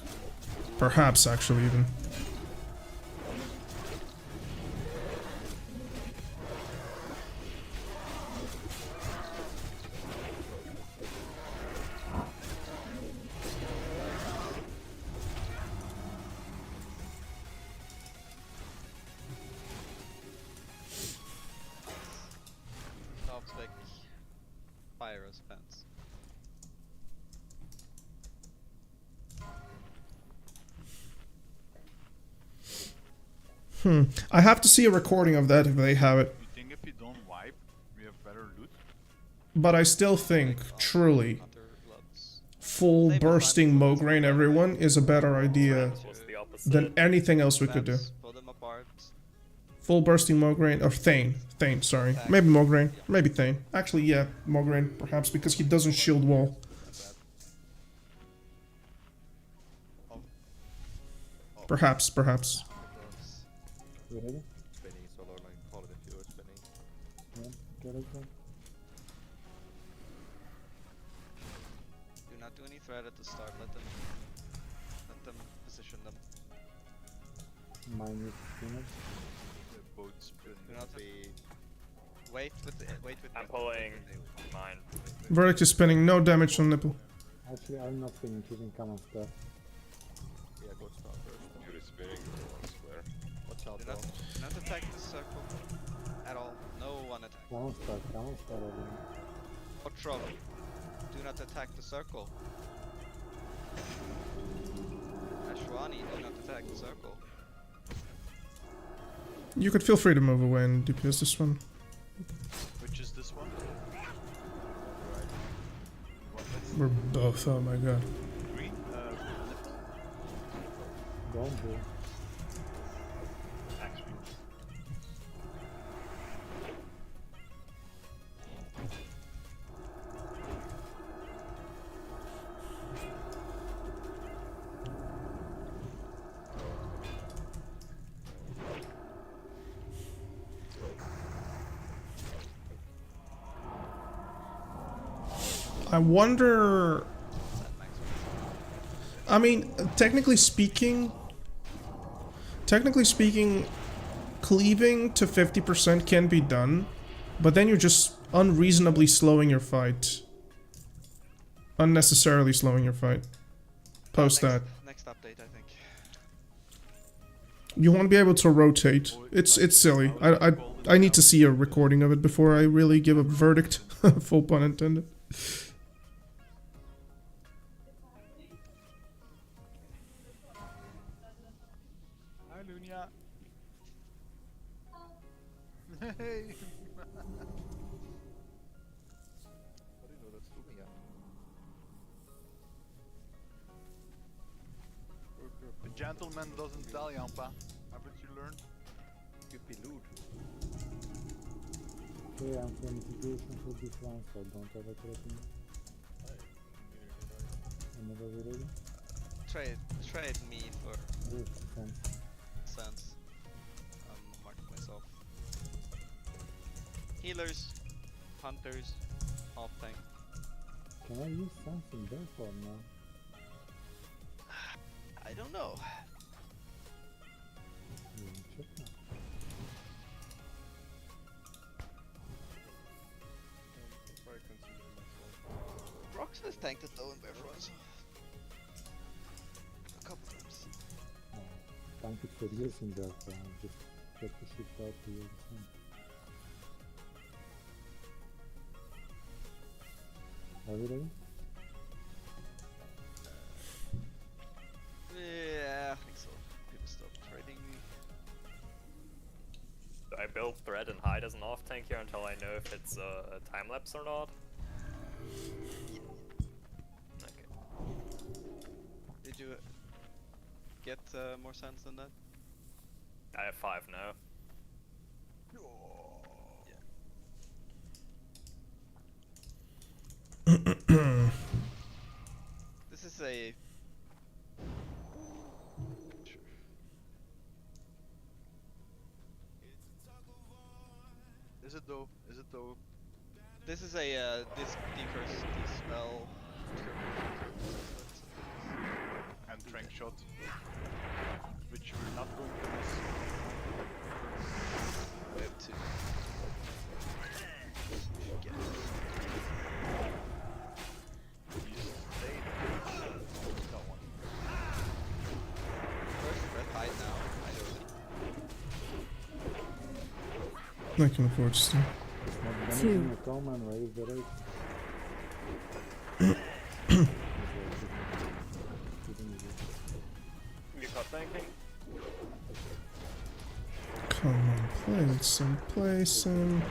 Speaker 2: Perhaps, actually, even.
Speaker 7: Top spec, fire fence.
Speaker 2: I have to see a recording of that if they have it.
Speaker 1: You think if you don't wipe, we have better loot?
Speaker 2: But I still think, truly, full bursting Mograine everyone is a better idea than anything else we could do.
Speaker 7: Pull them apart.
Speaker 2: Full bursting Mograine, or Thane. Thane, sorry. Maybe Mograine, maybe Thane. Actually, yeah, Mograine, perhaps, because he doesn't shield wall. Perhaps.
Speaker 9: You ready?
Speaker 12: Spinning solo like Paladin if you were spinning.
Speaker 9: Yeah, get it then.
Speaker 7: Do not do any threat at the start. Let them position them.
Speaker 9: Mine with spinach.
Speaker 7: Do not be. Wait with.
Speaker 8: I'm pulling mine.
Speaker 2: Verdict is spinning, no damage on nipple.
Speaker 9: Actually, I'm not spinning, you can come on stuff.
Speaker 12: Yeah, go start first.
Speaker 11: You're spinning one square.
Speaker 12: Watch out,
Speaker 7: Do
Speaker 12: bro.
Speaker 7: not attack the circle at all. No one attack.
Speaker 9: Come on start again.
Speaker 7: Or trouble. Do not attack the circle. Ashwani, do not attack the circle.
Speaker 2: You could feel free to move away and DPS this one.
Speaker 1: Which is this one?
Speaker 2: We're both, oh my god.
Speaker 1: Green?
Speaker 9: Don't do.
Speaker 2: I wonder... I mean, technically speaking, cleaving to 50% can be done, but then you're just unreasonably slowing your fight. Unnecessarily slowing your fight. Post that.
Speaker 7: Next update, I think.
Speaker 2: You want to be able to rotate. It's silly. I need to see a recording of it before I really give a verdict. Full pun intended.
Speaker 1: Hi, Lunia. Hey. The gentleman doesn't tell Yampa. Haven't you learned?
Speaker 12: Could be lewd.
Speaker 9: Okay, I'm for mitigation for this one, so don't have a threatening. Whenever we're ready.
Speaker 7: Trade me for
Speaker 9: Good, thanks.
Speaker 7: sense. Mark myself. Healers, hunters, half tank.
Speaker 9: Can I use something there for now?
Speaker 7: I don't know.
Speaker 9: Check now.
Speaker 7: Rox has tanked it though in Bear Fronts. A couple times.
Speaker 9: Thank you for using that. Just get the shit out to you. Are we ready?
Speaker 7: Yeah, I think so. People stop trading me.
Speaker 8: Do I build thread and hide as an off tank here until I know if it's a time lapse or not? Okay.
Speaker 7: Did you get more sense than that?
Speaker 8: I have 5 now.
Speaker 7: This is a...
Speaker 1: Is it though? Is it though?
Speaker 7: This is a disc decurse dispel.
Speaker 1: And trank shot. Which we're not going to miss.
Speaker 7: We have 2. Get it. Where's Red Hide now? I
Speaker 2: I can afford to.
Speaker 9: It's not damaging at all, man. Where is the rate?
Speaker 8: You got tanking?
Speaker 2: Come on, play some.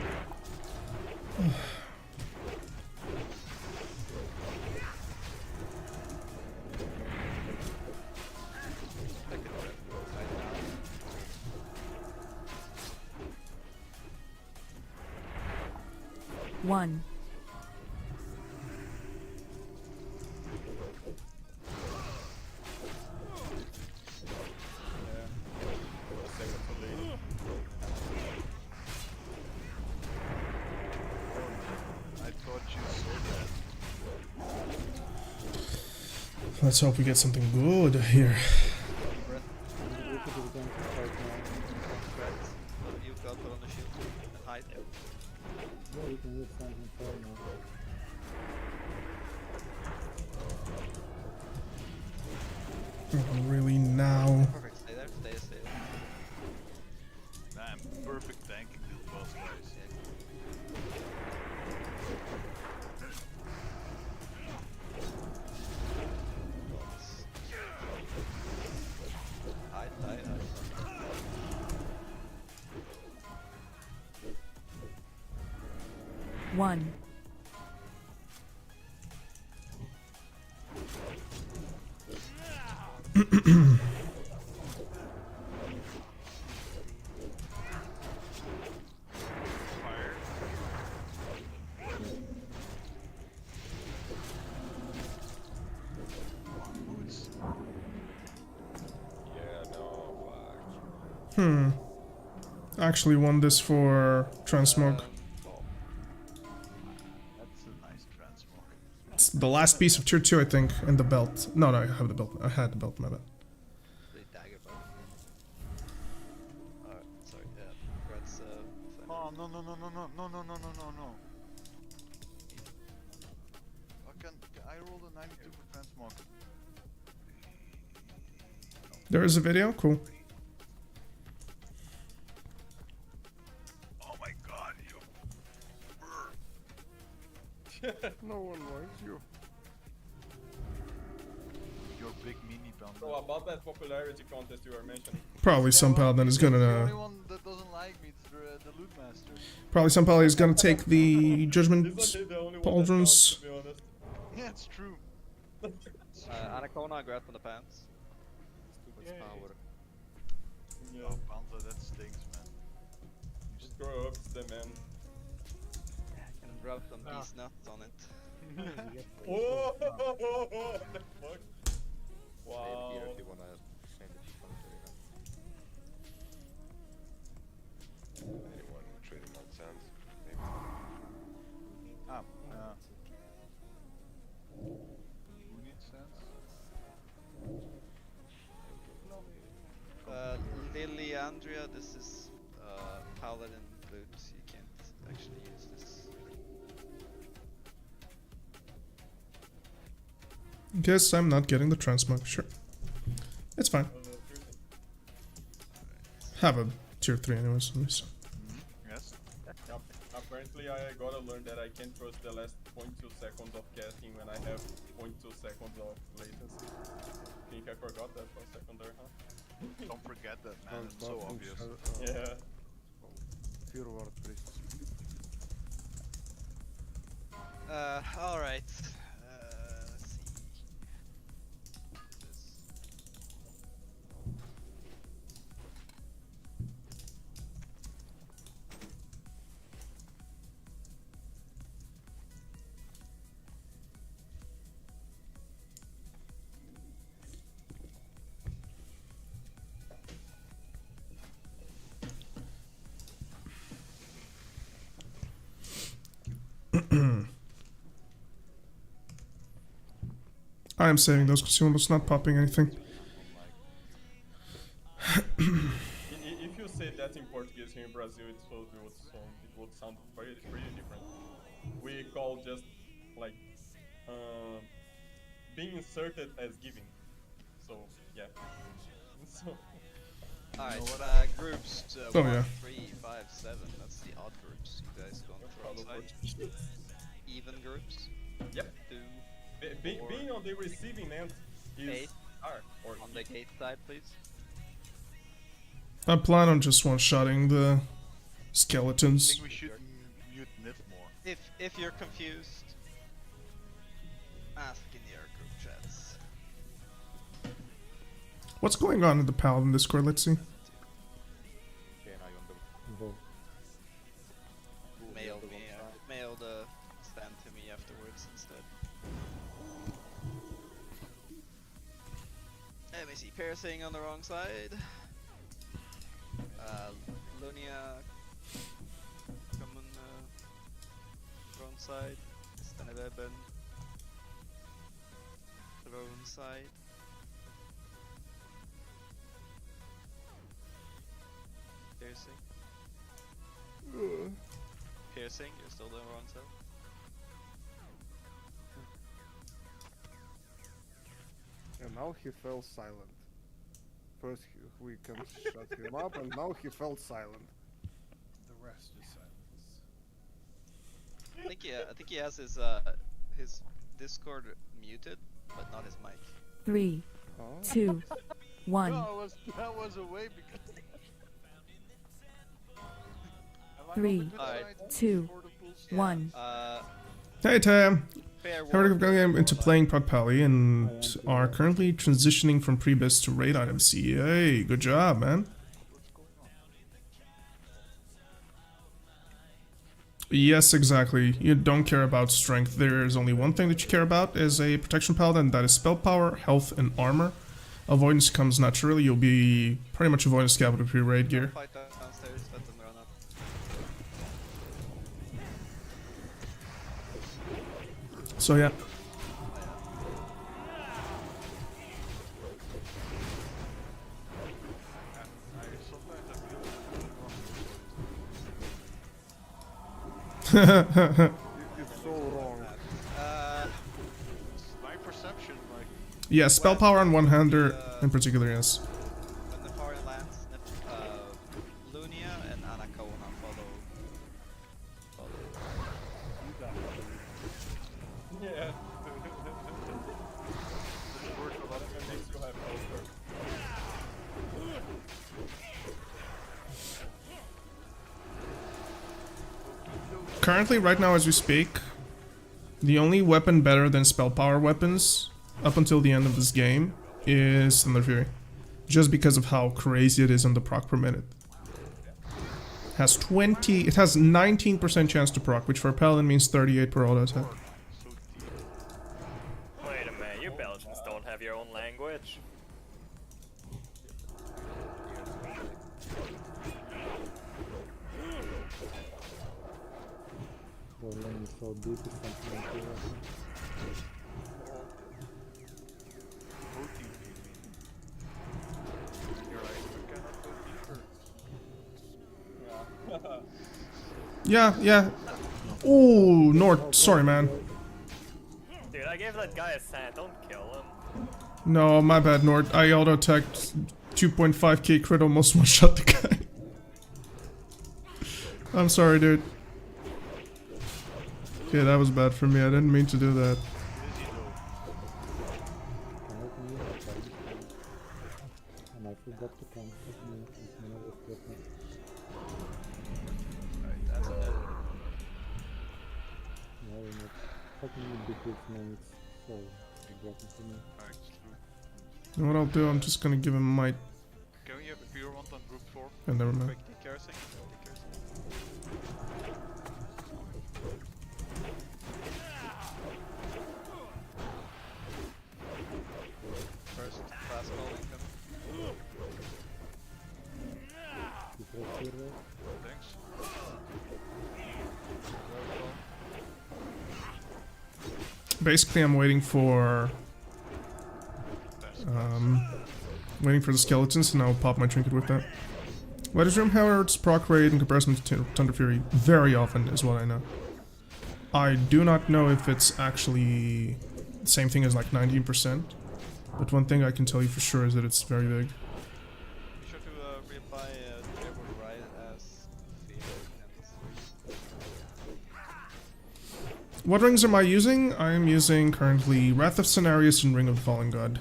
Speaker 13: One.
Speaker 1: I thought you saw that.
Speaker 2: Let's hope we get something good here.
Speaker 7: You've got put on the shield and hide.
Speaker 9: Yeah, we can use something for now.
Speaker 2: Really now?
Speaker 7: Perfect, stay there, stay there.
Speaker 1: Damn, perfect tanking this boss, guys.
Speaker 13: 1.
Speaker 2: Actually won this for transmog.
Speaker 1: That's a nice transmog.
Speaker 2: It's the last piece of tier 2, I think, and the belt. No, I have the belt. I had the belt, my bad.
Speaker 7: Sorry, yeah. Congrats,
Speaker 1: Oh, no. I rolled a 92 for transmog.
Speaker 2: There is a video? Cool.
Speaker 1: Oh my god, you.
Speaker 5: No one likes you.
Speaker 1: Your big mini bundle.
Speaker 4: So about that popularity contest you were mentioning.
Speaker 2: Probably some paladin is
Speaker 1: The
Speaker 2: gonna...
Speaker 1: only one that doesn't like me is the loot master.
Speaker 2: Probably some paladin is gonna take the judgment
Speaker 4: He's not the only one that
Speaker 2: pauldrons.
Speaker 4: counts, to be honest.
Speaker 1: Yeah, it's true.
Speaker 7: Anacona, grab on the pants. Stupid power.
Speaker 4: Yeah.
Speaker 1: Oh, Banter, that stinks, man.
Speaker 4: Just grow up, it's the man.
Speaker 7: And drop some these nuts on it.
Speaker 4: Oh, what the fuck? Wow.
Speaker 12: Peter, if you wanna send it from
Speaker 11: Anyone trading on sands? Maybe.
Speaker 1: Who needs sense?
Speaker 7: Lily Andrea, this is Paladin boots. You can't actually use this.
Speaker 2: Guess I'm not getting the transmog. Sure. It's fine. Have a tier 3 anyways.
Speaker 1: Yes.
Speaker 4: Apparently I gotta learn that I can't trust the last 0.2 seconds of casting when I have 0.2 seconds of latency. Think I forgot that for a second there, huh?
Speaker 1: Don't forget that, man. It's so obvious.
Speaker 4: Yeah.
Speaker 5: Fear word, please.
Speaker 7: Alright. Let's see.
Speaker 2: I am saving those consumables, not popping anything.
Speaker 4: If you say that in Portuguese here in Brazil, it would sound pretty different. We call just like being inserted as giving. So yeah. So.
Speaker 7: Alright, groups.
Speaker 2: Oh,
Speaker 7: 1,
Speaker 2: yeah.
Speaker 7: 3, 5, 7. That's the odd groups. You guys go on the wrong side. Even groups.
Speaker 4: Yep.
Speaker 7: 2.
Speaker 4: Being on the receiving end is
Speaker 7: 8.
Speaker 4: hard. Or
Speaker 7: On the gate side, please.
Speaker 2: I plan on just one-shotting the
Speaker 1: I
Speaker 2: skeletons.
Speaker 1: think we should mute Nif more.
Speaker 7: If you're confused, ask in your group chats.
Speaker 2: What's going on in the paladin Discord? Let's see.
Speaker 7: Mail the stand to me afterwards instead. Let me see, piercing on the wrong side. Lunia, come on wrong side. Staneweben, wrong side. Piercing. Piercing, you're still doing wrong side.
Speaker 5: And now he fell silent. First we can shut him up, and now he fell silent.
Speaker 3: The rest is silence.
Speaker 7: I think he has his Discord muted, but not his mic.
Speaker 13: 3, 2, 1.
Speaker 1: No, that was a way because.
Speaker 13: 3, 2, 1.
Speaker 2: Hey Tam! However, we're going into playing Prod Pally and are currently transitioning from pre-biz to raid items. Yay, good job, man. Yes, exactly. You don't care about strength. There's only one thing that you care about as a protection paladin, that is spell power, health, and armor. Avoidance comes naturally. You'll be pretty much avoiding scab with your raid gear. So yeah.
Speaker 5: It's so wrong.
Speaker 1: My perception, like.
Speaker 2: Yeah, spell power on one-hander in particular, yes.
Speaker 12: When the foreign lands, Lunia and Anacona follow.
Speaker 4: Yeah. That makes you have power.
Speaker 2: Currently, right now as we speak, the only weapon better than spell power weapons up until the end of this game is Thunder Fury. Just because of how crazy it is on the proc per minute. It has 19% chance to proc, which for a paladin means 38 per auto attack.
Speaker 8: Wait a minute, you Belgians don't have your own language.
Speaker 9: The lane is so deep, it's something like that.
Speaker 2: Yeah. Ooh, Nord, sorry man.
Speaker 8: Dude, I gave that guy a sand, don't kill him.
Speaker 2: No, my bad, Nord. I auto-attacked 2.5k crit, almost one-shot the guy. I'm sorry, dude. Okay, that was bad for me. I didn't mean to do that.
Speaker 9: And I forgot to come with me with another equipment. No, we're not fucking big with mates, so important to me.
Speaker 2: You know what I'll do? I'm just gonna give him my...
Speaker 1: Can we have a pure one on group 4?
Speaker 2: Oh, never mind.
Speaker 12: Quick decursing. First class call income.
Speaker 1: Thanks.
Speaker 2: Basically, I'm waiting for... waiting for the skeletons, and I'll pop my trinket with that. Weather's Room, however, it's proc rate in comparison to Thunder Fury very often, is what I know. I do not know if it's actually the same thing as like 19%, but one thing I can tell you for sure is that it's very big.
Speaker 12: Be sure to reapply Trevor right as
Speaker 2: What rings am I using? I am using currently Wrath of Cenarius and Ring of the Fallen God.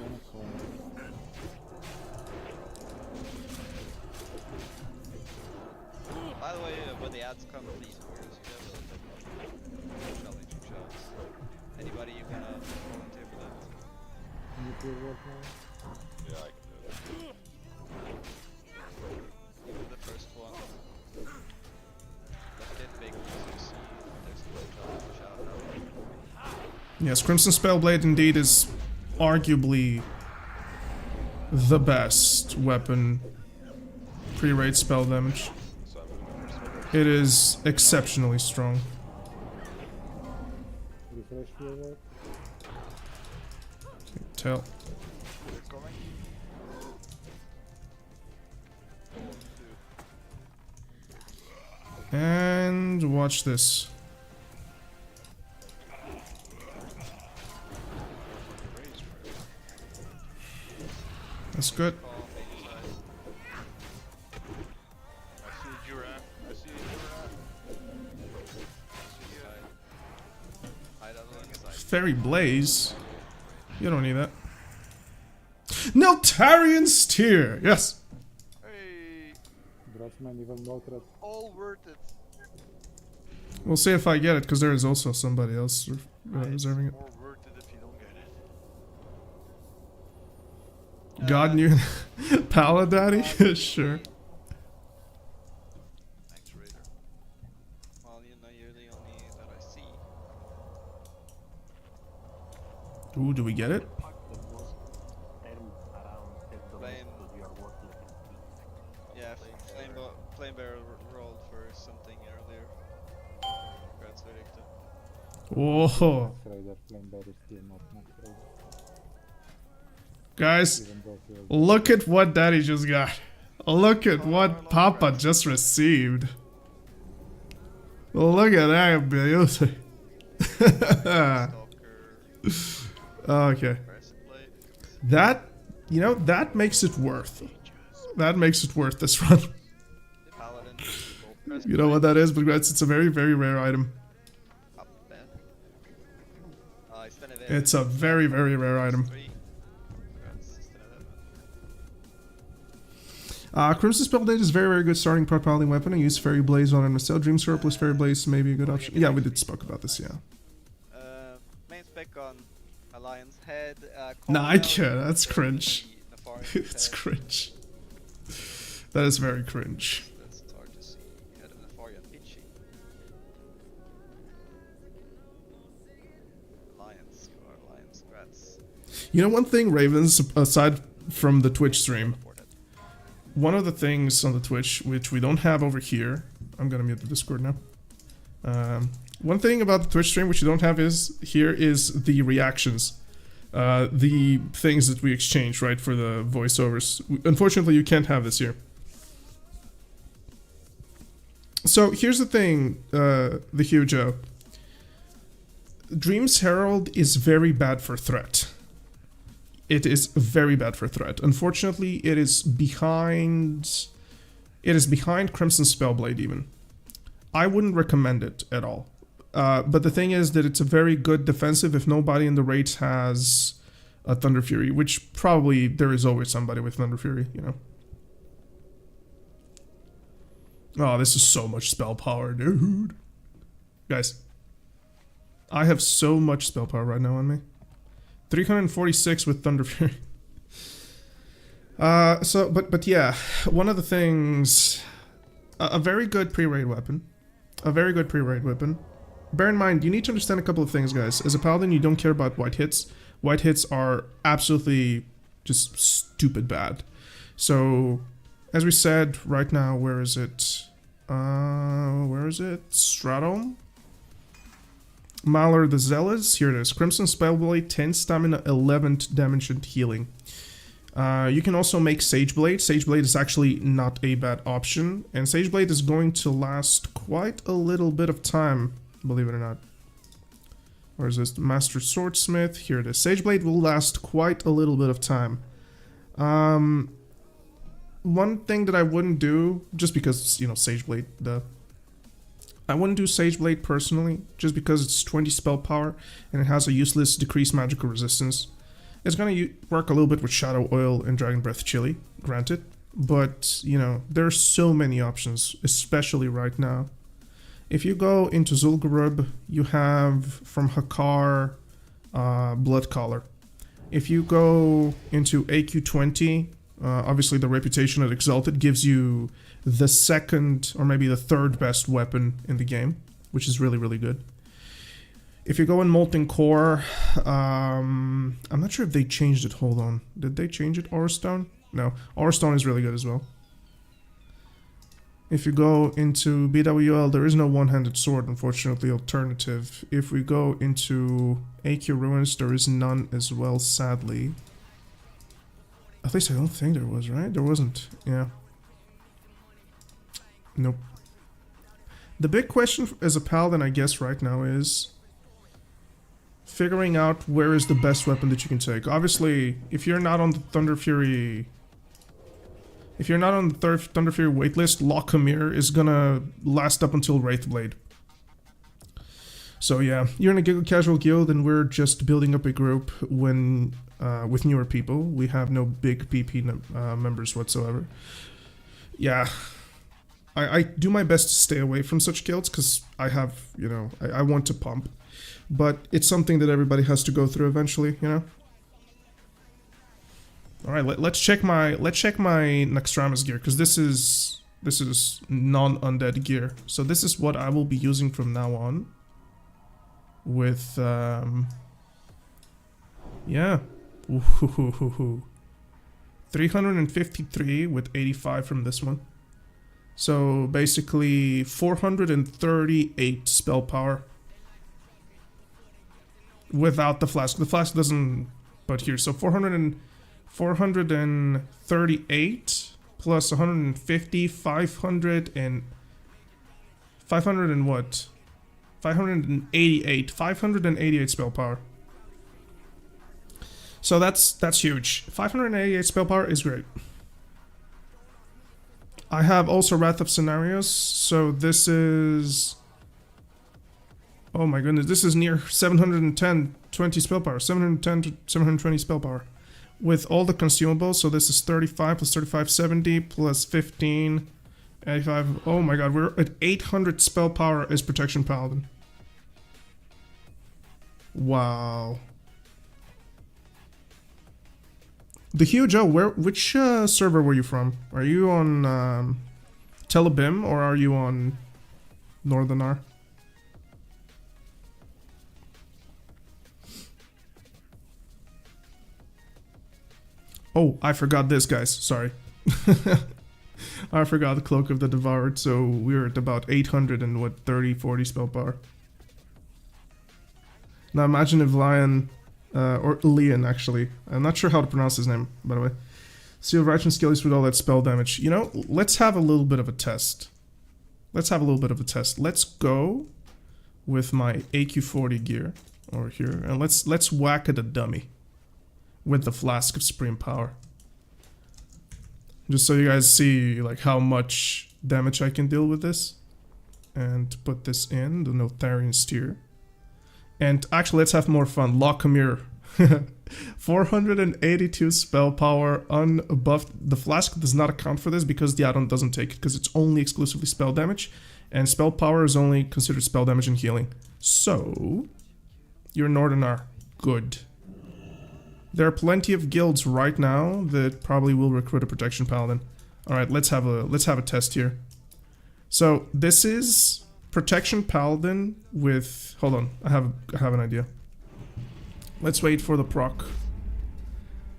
Speaker 12: By the way, when the ads come, please challenging shots. Anybody you gonna volunteer for that?
Speaker 9: Can you play right now?
Speaker 11: Yeah, I can do it.
Speaker 12: Even the first one. Left it big to see there's no shout out.
Speaker 2: Yes, Crimson Spellblade indeed is arguably the best weapon pre-raid spell damage. It is exceptionally strong.
Speaker 9: Refresh your work.
Speaker 2: Tell. And watch this. That's good. Fairy Blaze? You don't need that. Neltarian Steer! Yes!
Speaker 1: Hey!
Speaker 9: Brasman even more threat.
Speaker 1: All worth it.
Speaker 2: We'll see if I get it, because there is also somebody else reserving it.
Speaker 1: More worth it if you don't get it.
Speaker 2: God knew Paladin? Sure.
Speaker 1: Thanks, Raider.
Speaker 7: Well, you know, you're the only that I see.
Speaker 2: Ooh, do we get it?
Speaker 7: Flame. Yeah, Flame Bearer rolled for something earlier. Congrats, Theorycrafting.
Speaker 2: Whoa.
Speaker 9: Rider, Flame Bear is still not max rider.
Speaker 2: Guys,
Speaker 9: Even though he has
Speaker 2: look at what Daddy just got. Look at what Papa just received. Look at that beauty. Okay. That, you know, that makes it worth. That makes it worth this run.
Speaker 7: Paladin.
Speaker 2: You know what that is, but it's a very, very rare item. It's a very, very rare item. Crimson Spell Date is very, very good starting prot Paladin weapon. I use Fairy Blaze on and Nostel. Dream Sword plus Fairy Blaze may be a good option. Yeah, we did spoke about this, yeah.
Speaker 7: Main spec on Alliance Head.
Speaker 2: Nah, I can't. That's cringe. It's cringe. That is very cringe.
Speaker 7: That's hard to see. Head of Nefaria pitching. Alliance strats.
Speaker 2: You know one thing, Ravens, aside from the Twitch stream, one of the things on the Twitch, which we don't have over here, I'm gonna mute the Discord now. One thing about the Twitch stream which you don't have is the reactions. The things that we exchange, right, for the voiceovers. Unfortunately, you can't have this here. So here's the thing, the Hugo. Dream's Herald is very bad for threat. It is very bad for threat. Unfortunately, it is behind Crimson Spellblade even. I wouldn't recommend it at all. But the thing is that it's a very good defensive if nobody in the raids has a Thunder Fury, which probably there is always somebody with Thunder Fury, you know. Oh, this is so much spell power, dude. Guys, I have so much spell power right now on me. 346 with Thunder Fury. But yeah, one of the things, a very good pre-raid weapon. A very good pre-raid weapon. Bear in mind, you need to understand a couple of things, guys. As a Paladin, you don't care about white hits. White hits are absolutely just stupid bad. So, as we said, right now, where is it? Stratome? Malar the Zealous, here it is. Crimson Spellblade, 10 stamina, 11 damage and healing. You can also make Sageblade. Sageblade is actually not a bad option. And Sageblade is going to last quite a little bit of time, believe it or not. Where is this? Master Swordsmith, here it is. Sageblade will last quite a little bit of time. One thing that I wouldn't do, just because, you know, Sageblade, I wouldn't do Sageblade personally, just because it's 20 spell power and it has a useless decreased magical resistance. It's gonna work a little bit with Shadow Oil and Dragon Breath Chili, granted, but, you know, there are so many options, especially right now. If you go into Zul'Gurub, you have from Hakar, Bloodcaller. If you go into AQ20, obviously the reputation at Exalted gives you the second or maybe the third best weapon in the game, which is really, really good. If you go in Molten Core, I'm not sure if they changed it. Hold on. Did they change it? Aurastone? No. Aurastone is really good as well. If you go into BWL, there is no one-handed sword, unfortunately, alternative. If we go into AQ Ruins, there is none as well, sadly. At least I don't think there was, right? There wasn't. Yeah. Nope. The big question as a Paladin, I guess, right now is figuring out where is the best weapon that you can take. Obviously, if you're not on the Thunder Fury... If you're not on the Thunder Fury waitlist, Lochamir is gonna last up until Wraithblade. So yeah, you're in a Giggle Casual guild and we're just building up a group when with newer people. We have no big PP members whatsoever. Yeah. I do my best to stay away from such guilds because I have, you know, I want to pump. But it's something that everybody has to go through eventually, you know? Alright, let's check my Naxxramas gear, because this is non-undead gear. So this is what I will be using from now on. With yeah. Ooh, 353 with 85 from this one. So basically 438 spell power. Without the flask. The flask doesn't put here. So 438 plus 150, 500 and what? 588. 588 spell power. So that's huge. 588 spell power is great. I have also Wrath of Scenarios, so this is... Oh my goodness, this is near 20 spell power. 710 to 720 spell power. With all the consumables, so this is 35 plus 35, 70 plus 15, 85. Oh my god, we're at 800 spell power as Protection Paladin. Wow. The Huge O, which server were you from? Are you on Telebim or are you on Northern R? Oh, I forgot this, guys. Sorry. I forgot the Cloak of the Devoured, so we're at about 800 and what, 30, 40 spell power. Now imagine if Lion... or Leon, actually. I'm not sure how to pronounce his name, by the way. Seal of Righteous Skills with all that spell damage. You know, let's have a little bit of a test. Let's go with my AQ40 gear over here, and let's whack at a dummy with the Flask of Supreme Power. Just so you guys see, like, how much damage I can deal with this. And put this in, the Notharian Steer. And actually, let's have more fun. Lockamere. 482 spell power unbuffed. The flask does not account for this because the add-on doesn't take it, because it's only exclusively spell damage. And spell power is only considered spell damage and healing. So, you're Northern R. Good. There are plenty of guilds right now that probably will recruit a Protection Paladin. Alright, let's have a test here. So, this is Protection Paladin with... Hold on, I have an idea. Let's wait for the proc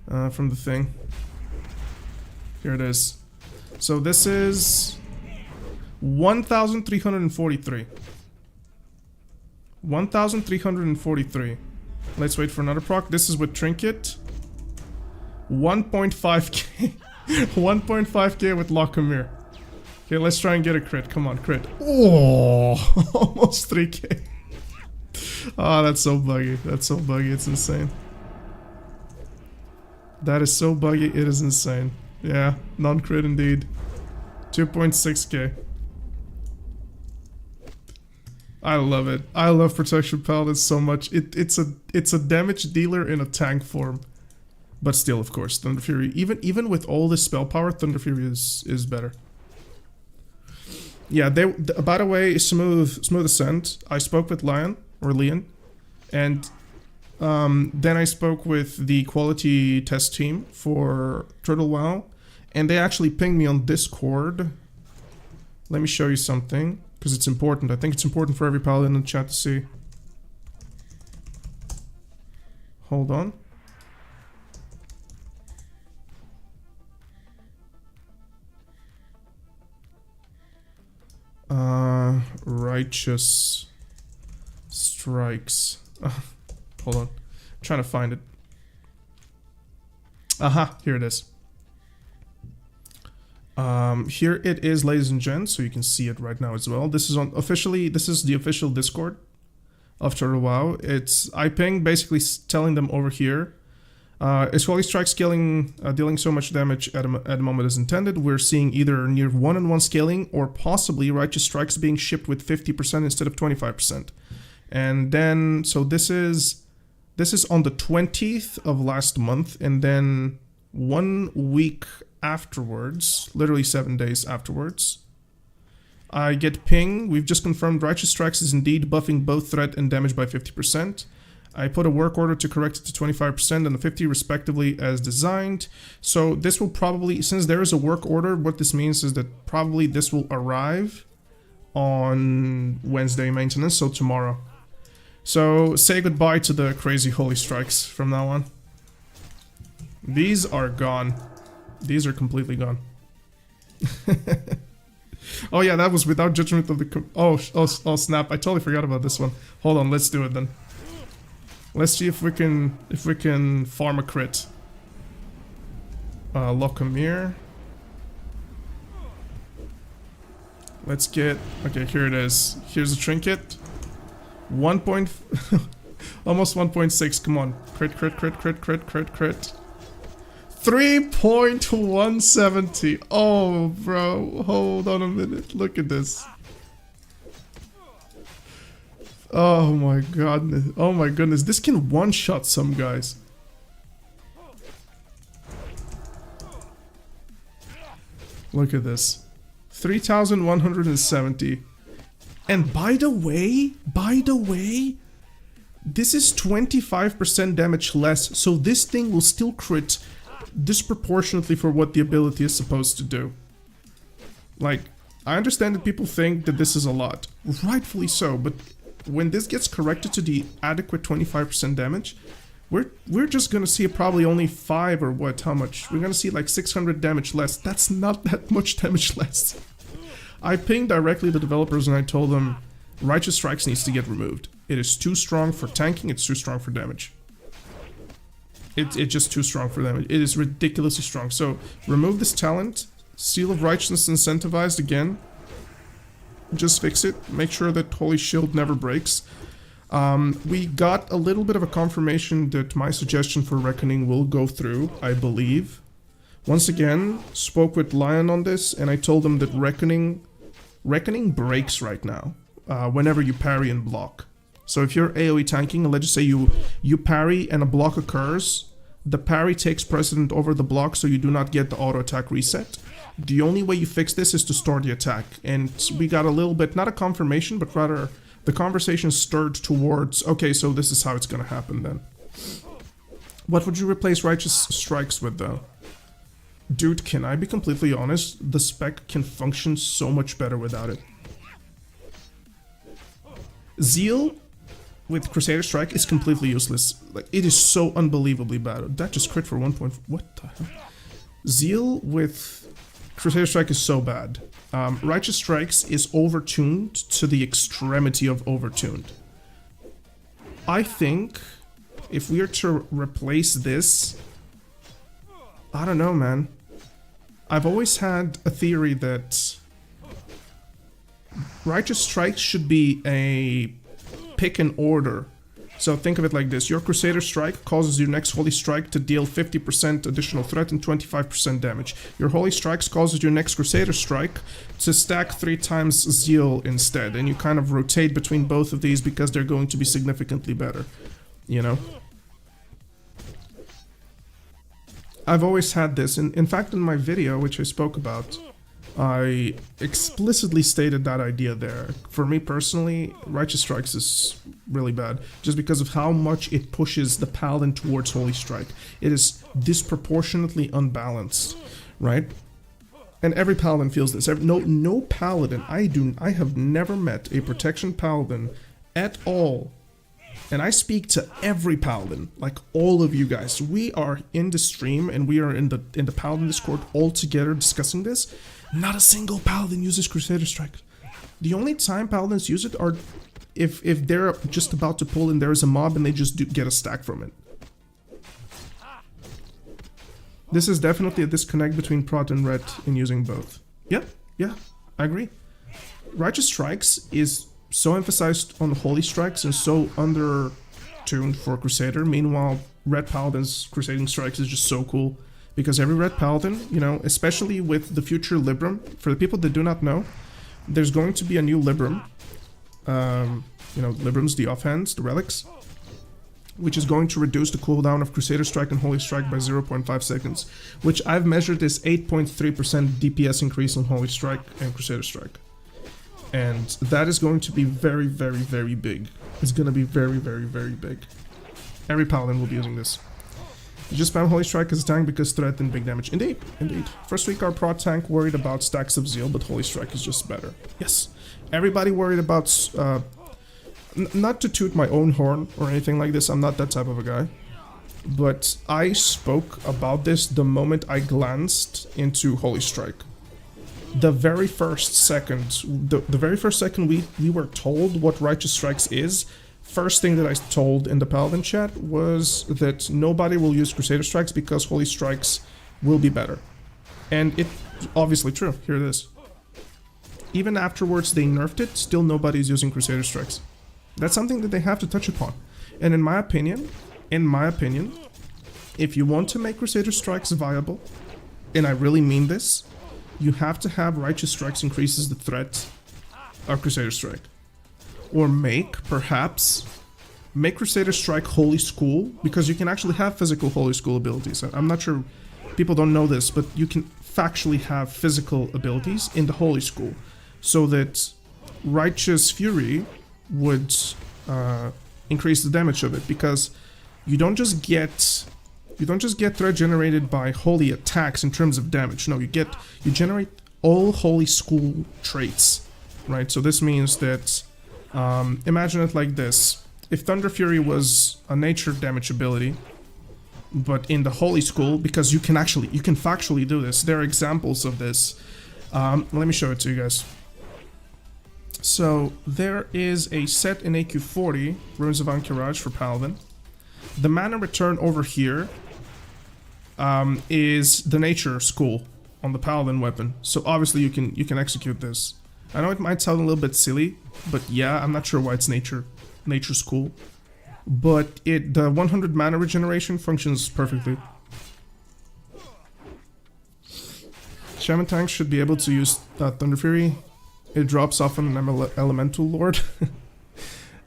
Speaker 2: from the thing. Here it is. So this is 1,343. 1,343. Let's wait for another proc. This is with Trinket. 1.5k. 1.5k with Lockamere. Okay, let's try and get a crit. Come on, crit. Oh, almost 3k. Oh, that's so buggy. That's so buggy. It's insane. That is so buggy. It is insane. Yeah, non-crit indeed. 2.6k. I love it. I love Protection Paladin so much. It's a damage dealer in a tank form. But still, of course, Thunder Fury. Even with all this spell power, Thunder Fury is better. Yeah, by the way, smooth ascent. I spoke with Leon, and then I spoke with the quality test team for Turtle WoW, and they actually pinged me on Discord. Let me show you something, because it's important. I think it's important for every paladin in the chat to see. Hold on. Righteous strikes. Hold on. I'm trying to find it. Aha, here it is. Here it is, ladies and gents, so you can see it right now as well. This is the official Discord of Turtle WoW. I pinged basically telling them over here. Is Holy Strike scaling, dealing so much damage at a moment as intended? We're seeing either near 1-on-1 scaling or possibly Righteous Strikes being shipped with 50% instead of 25%. And then, so this is on the 20th of last month, and then 1 week afterwards, literally 7 days afterwards, I get ping. We've just confirmed Righteous Strikes is indeed buffing both threat and damage by 50%. I put a work order to correct it to 25% and 50 respectively as designed. So this will probably, since there is a work order, what this means is that probably this will arrive on Wednesday maintenance, so tomorrow. So say goodbye to the crazy holy strikes from now on. These are gone. These are completely gone. Oh yeah, that was without judgment of the oh snap, I totally forgot about this one. Hold on, let's do it then. Let's see if we can farm a crit. Lockamere. Let's get, okay, here it is. Here's a trinket. 1 point, almost 1.6, come on. Crit. 3.170. Oh, bro, hold on a minute. Look at this. Oh my goodness. Oh my goodness. This can one-shot some guys. Look at this. 3,170. And by the way, this is 25% damage less, so this thing will still crit disproportionately for what the ability is supposed to do. Like, I understand that people think that this is a lot. Rightfully so, but when this gets corrected to the adequate 25% damage, we're just gonna see probably only 5 or what, how much? We're gonna see like 600 damage less. That's not that much damage less. I pinged directly the developers and I told them Righteous Strikes needs to get removed. It is too strong for tanking, it's too strong for damage. It's just too strong for damage. It is ridiculously strong. So remove this talent, Seal of Righteousness incentivized again. Just fix it, make sure that Holy Shield never breaks. We got a little bit of a confirmation that my suggestion for Reckoning will go through, I believe. Once again, spoke with Lion on this, and I told him that Reckoning breaks right now, whenever you parry and block. So if you're AoE tanking, and let's just say you parry and a block occurs, the parry takes precedent over the block, so you do not get the auto attack reset. The only way you fix this is to store the attack, and we got a little bit, not a confirmation, but rather the conversation stirred towards, okay, so this is how it's gonna happen then. What would you replace Righteous Strikes with though? Dude, can I be completely honest? The spec can function so much better without it. Zeal with Crusader Strike is completely useless. Like, it is so unbelievably bad. That just crit for 1 point. What the hell? Zeal with Crusader Strike is so bad. Righteous Strikes is overtuned to the extremity of overtuned. I think if we are to replace this, I don't know, man. I've always had a theory that Righteous Strikes should be a pick and order. So think of it like this. Your Crusader Strike causes your next Holy Strike to deal 50% additional threat and 25% damage. Your Holy Strikes causes your next Crusader Strike to stack 3 times Zeal instead. And you kind of rotate between both of these because they're going to be significantly better. You know? I've always had this. In fact, in my video, which I spoke about, I explicitly stated that idea there. For me personally, Righteous Strikes is really bad, just because of how much it pushes the Paladin towards Holy Strike. It is disproportionately unbalanced, right? And every Paladin feels this. No Paladin, I have never met a Protection Paladin at all. And I speak to every Paladin, like all of you guys. We are in the stream and we are in the Paladin Discord all together discussing this. Not a single Paladin uses Crusader Strike. The only time Paladins use it are if they're just about to pull and there's a mob and they just get a stack from it. This is definitely a disconnect between Prot and Ret in using both. Yeah, I agree. Righteous Strikes is so emphasized on Holy Strikes and so under-tuned for Crusader. Meanwhile, Red Paladin's Crusading Strikes is just so cool. Because every Red Paladin, you know, especially with the future Libram, for the people that do not know, there's going to be a new Libram. You know, Librams, the offhands, the relics, which is going to reduce the cooldown of Crusader Strike and Holy Strike by 0.5 seconds, which I've measured is 8.3% DPS increase on Holy Strike and Crusader Strike. And that is going to be very, very, very big. It's going to be very, very, very big. Every Paladin will be using this. You just spam Holy Strike as a tank because threat and big damage. Indeed, indeed. First week our prot tank worried about stacks of Zeal, but Holy Strike is just better. Yes. Everybody worried about... not to toot my own horn or anything like this, I'm not that type of a guy. But I spoke about this the moment I glanced into Holy Strike. The very first second, the very first second we were told what Righteous Strikes is, first thing that I told in the Paladin chat was that nobody will use Crusader Strikes because Holy Strikes will be better. And it's obviously true, here it is. Even afterwards they nerfed it, still nobody's using Crusader Strikes. That's something that they have to touch upon. And in my opinion, if you want to make Crusader Strikes viable, and I really mean this, you have to have Righteous Strikes increases the threat of Crusader Strike. Or perhaps, make Crusader Strike Holy School, because you can actually have physical Holy School abilities. I'm not sure people don't know this, but you can factually have physical abilities in the Holy School, so that Righteous Fury would increase the damage of it, because you don't just get threat generated by holy attacks in terms of damage. No, you generate all Holy School traits, right? So this means that imagine it like this: if Thunder Fury was a nature damage ability, but in the Holy School, because you can factually do this. There are examples of this. Let me show it to you guys. So there is a set in AQ40, Ruins of Ankh-Raj for Paladin. The mana return over here is the nature school on the Paladin weapon. So obviously you can execute this. I know it might sound a little bit silly, but yeah, I'm not sure why it's nature school. But the 100 mana regeneration functions perfectly. Shaman tanks should be able to use Thunder Fury. It drops off an Elemental Lord.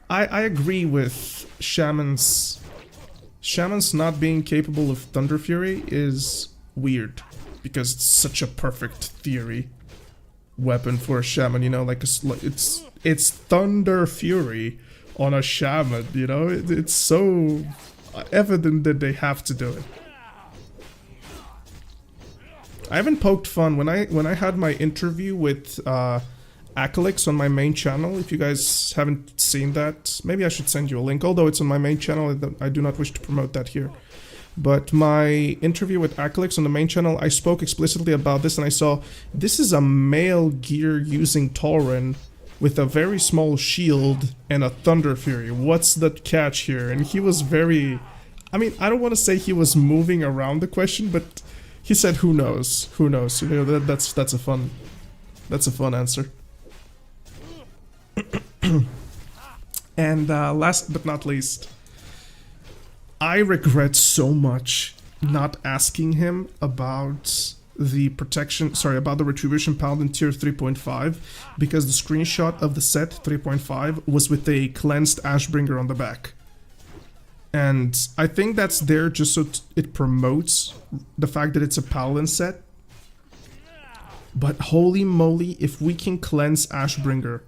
Speaker 2: I agree with Shamans. Shamans not being capable of Thunder Fury is weird, because it's such a perfect theory weapon for a Shaman, you know, like it's Thunder Fury on a Shaman, you know, it's so evident that they have to do it. I haven't poked fun when I had my interview with Acalix on my main channel. If you guys haven't seen that, maybe I should send you a link, although it's on my main channel. I do not wish to promote that here. But my interview with Acalix on the main channel, I spoke explicitly about this, and I saw this is a male gear using Tauren with a very small shield and a Thunder Fury. What's the catch here? And he was very... I mean, I don't want to say he was moving around the question, but he said, "Who knows? Who knows?" You know, that's a fun answer. And last but not least, I regret so much not asking him about the about the Retribution Paladin tier 3.5, because the screenshot of the set 3.5 was with a cleansed Ashbringer on the back. And I think that's there just so it promotes the fact that it's a Paladin set. But holy moly, if we can cleanse Ashbringer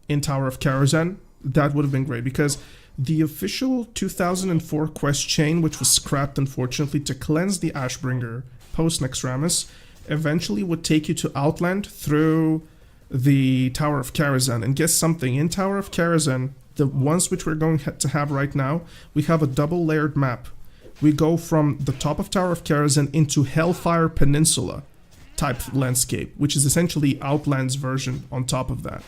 Speaker 2: in Tower of Karazhan, that would have been great, because the official 2004 quest chain, which was scrapped unfortunately, to cleanse the Ashbringer post Nexramas, eventually would take you to Outland through the Tower of Karazhan. And guess something, in Tower of Karazhan, the ones which we're going to have right now, we have a double layered map. We go from the top of Tower of Karazhan into Hellfire Peninsula type landscape, which is essentially Outland's version on top of that.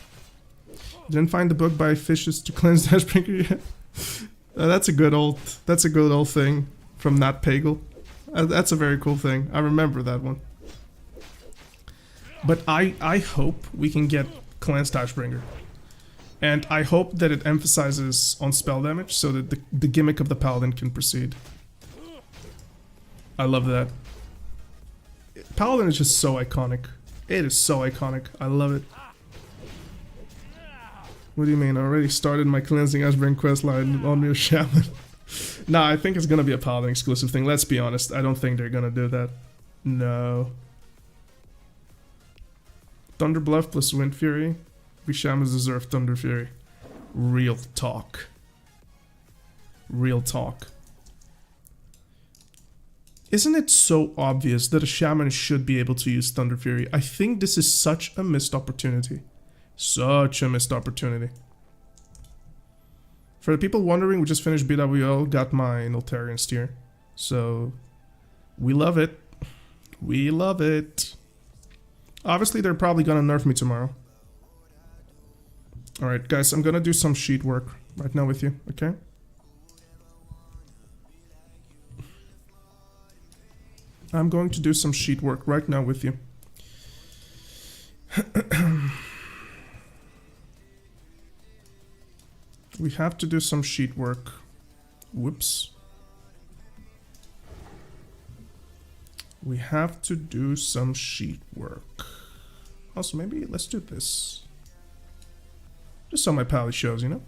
Speaker 2: Didn't find the book by Fishes to cleanse Ashbringer yet. That's a good old thing from Nat Pagel. That's a very cool thing. I remember that one. But I hope we can get cleansed Ashbringer. And I hope that it emphasizes on spell damage so that the gimmick of the Paladin can proceed. I love that. Paladin is just so iconic. It is so iconic. I love it. What do you mean? I already started my cleansing Ashbringer questline on your Shaman. Nah, I think it's gonna be a Paladin exclusive thing. Let's be honest. I don't think they're gonna do that. No. Thunder Bluff plus Wind Fury. We shamans deserve Thunder Fury. Real talk. Real talk. Isn't it so obvious that a shaman should be able to use Thunder Fury? I think this is such a missed opportunity. Such a missed opportunity. For the people wondering, we just finished BWL, got my Noltarian steer. So, we love it. We love it. Obviously, they're probably gonna nerf me tomorrow. Alright, guys, I'm gonna do some sheet work right now with you, okay? I'm going to do some sheet work right now with you. We have to do some sheet work. Whoops. We have to do some sheet work. Also, maybe let's do this. Just so my pally shows, you know?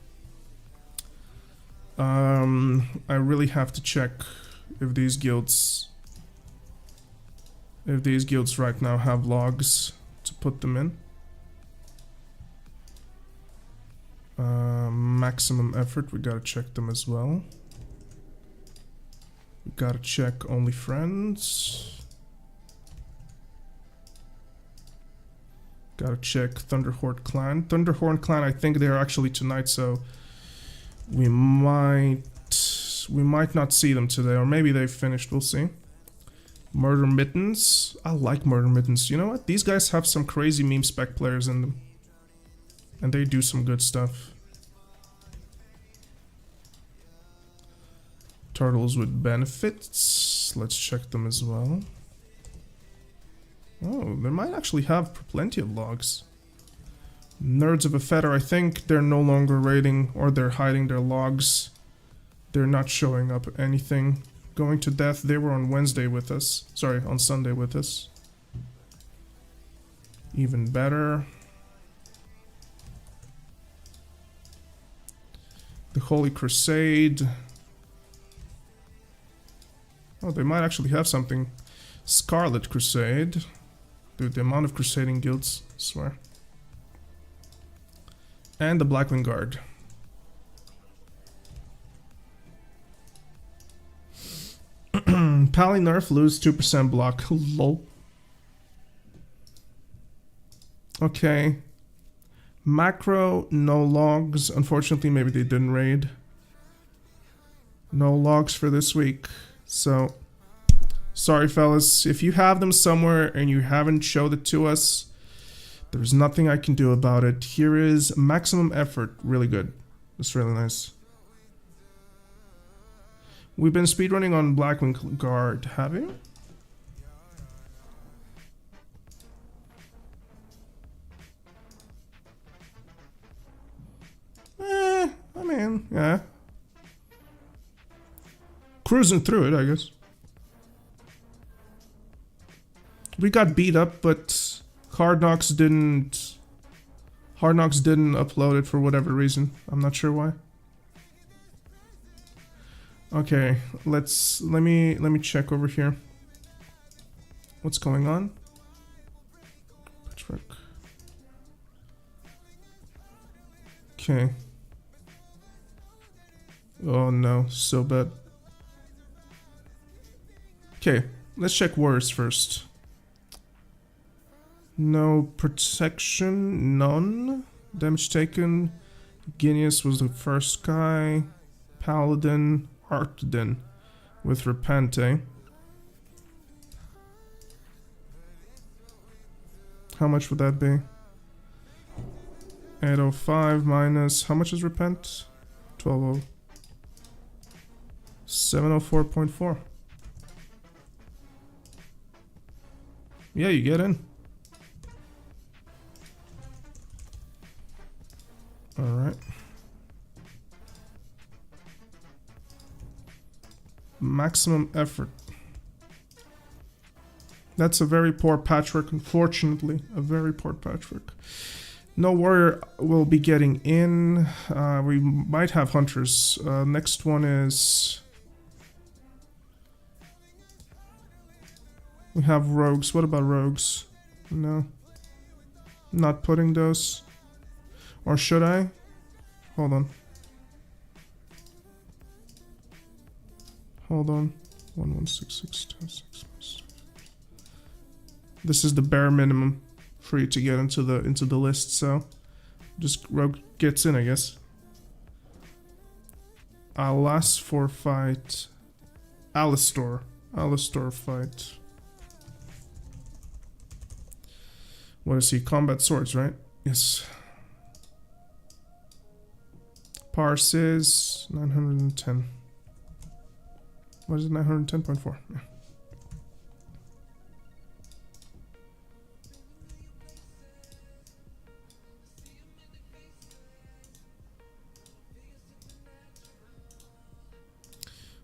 Speaker 2: I really have to check if these guilds... If these guilds right now have logs to put them in. Maximum effort, we gotta check them as well. We gotta check only friends. Gotta check Thunderhorn Clan. Thunderhorn Clan, I think they're actually tonight, so we might not see them today, or maybe they've finished, we'll see. Murder Mittens. I like Murder Mittens. You know what? These guys have some crazy meme spec players in them. And they do some good stuff. Turtles with benefits. Let's check them as well. Oh, they might actually have plenty of logs. Nerds of a Feather, I think they're no longer raiding, or they're hiding their logs. They're not showing up anything. Going to Death, they were on Wednesday with us. Sorry, on Sunday with us. Even better. The Holy Crusade. Oh, they might actually have something. Scarlet Crusade. Dude, the amount of crusading guilds, I swear. And the Blackwing Guard. Pally nerf, lose 2% block. Lol. Okay. Macro, no logs. Unfortunately, maybe they didn't raid. No logs for this week. So, sorry fellas. If you have them somewhere and you haven't showed it to us, there's nothing I can do about it. Here is maximum effort. Really good. That's really nice. We've been speedrunning on Blackwing Guard, have you? I mean, yeah. Cruising through it, I guess. We got beat up, but Hard Knocks didn't upload it for whatever reason. I'm not sure why. Okay, let me check over here. What's going on? Patchwork. Okay. Oh no, so bad. Okay, let's check Warriors first. No protection, none. Damage taken. Guineas was the first guy. Paladin, Arctden with Repente. How much would that be? 805 minus, how much is Repent? 1200. 704.4. Yeah, you get in. Alright. Maximum effort. That's a very poor patchwork, unfortunately. A very poor patchwork. No warrior will be getting in. We might have hunters. Next one is... We have rogues. What about rogues? No. Not putting those. Or should I? Hold on. Hold on. 1166. This is the bare minimum for you to get into the list, so just rogue gets in, I guess. Last for fight. Alistor fight. What is he? Combat swords, right? Yes. Parse is 910. What is it? 910.4. Yeah.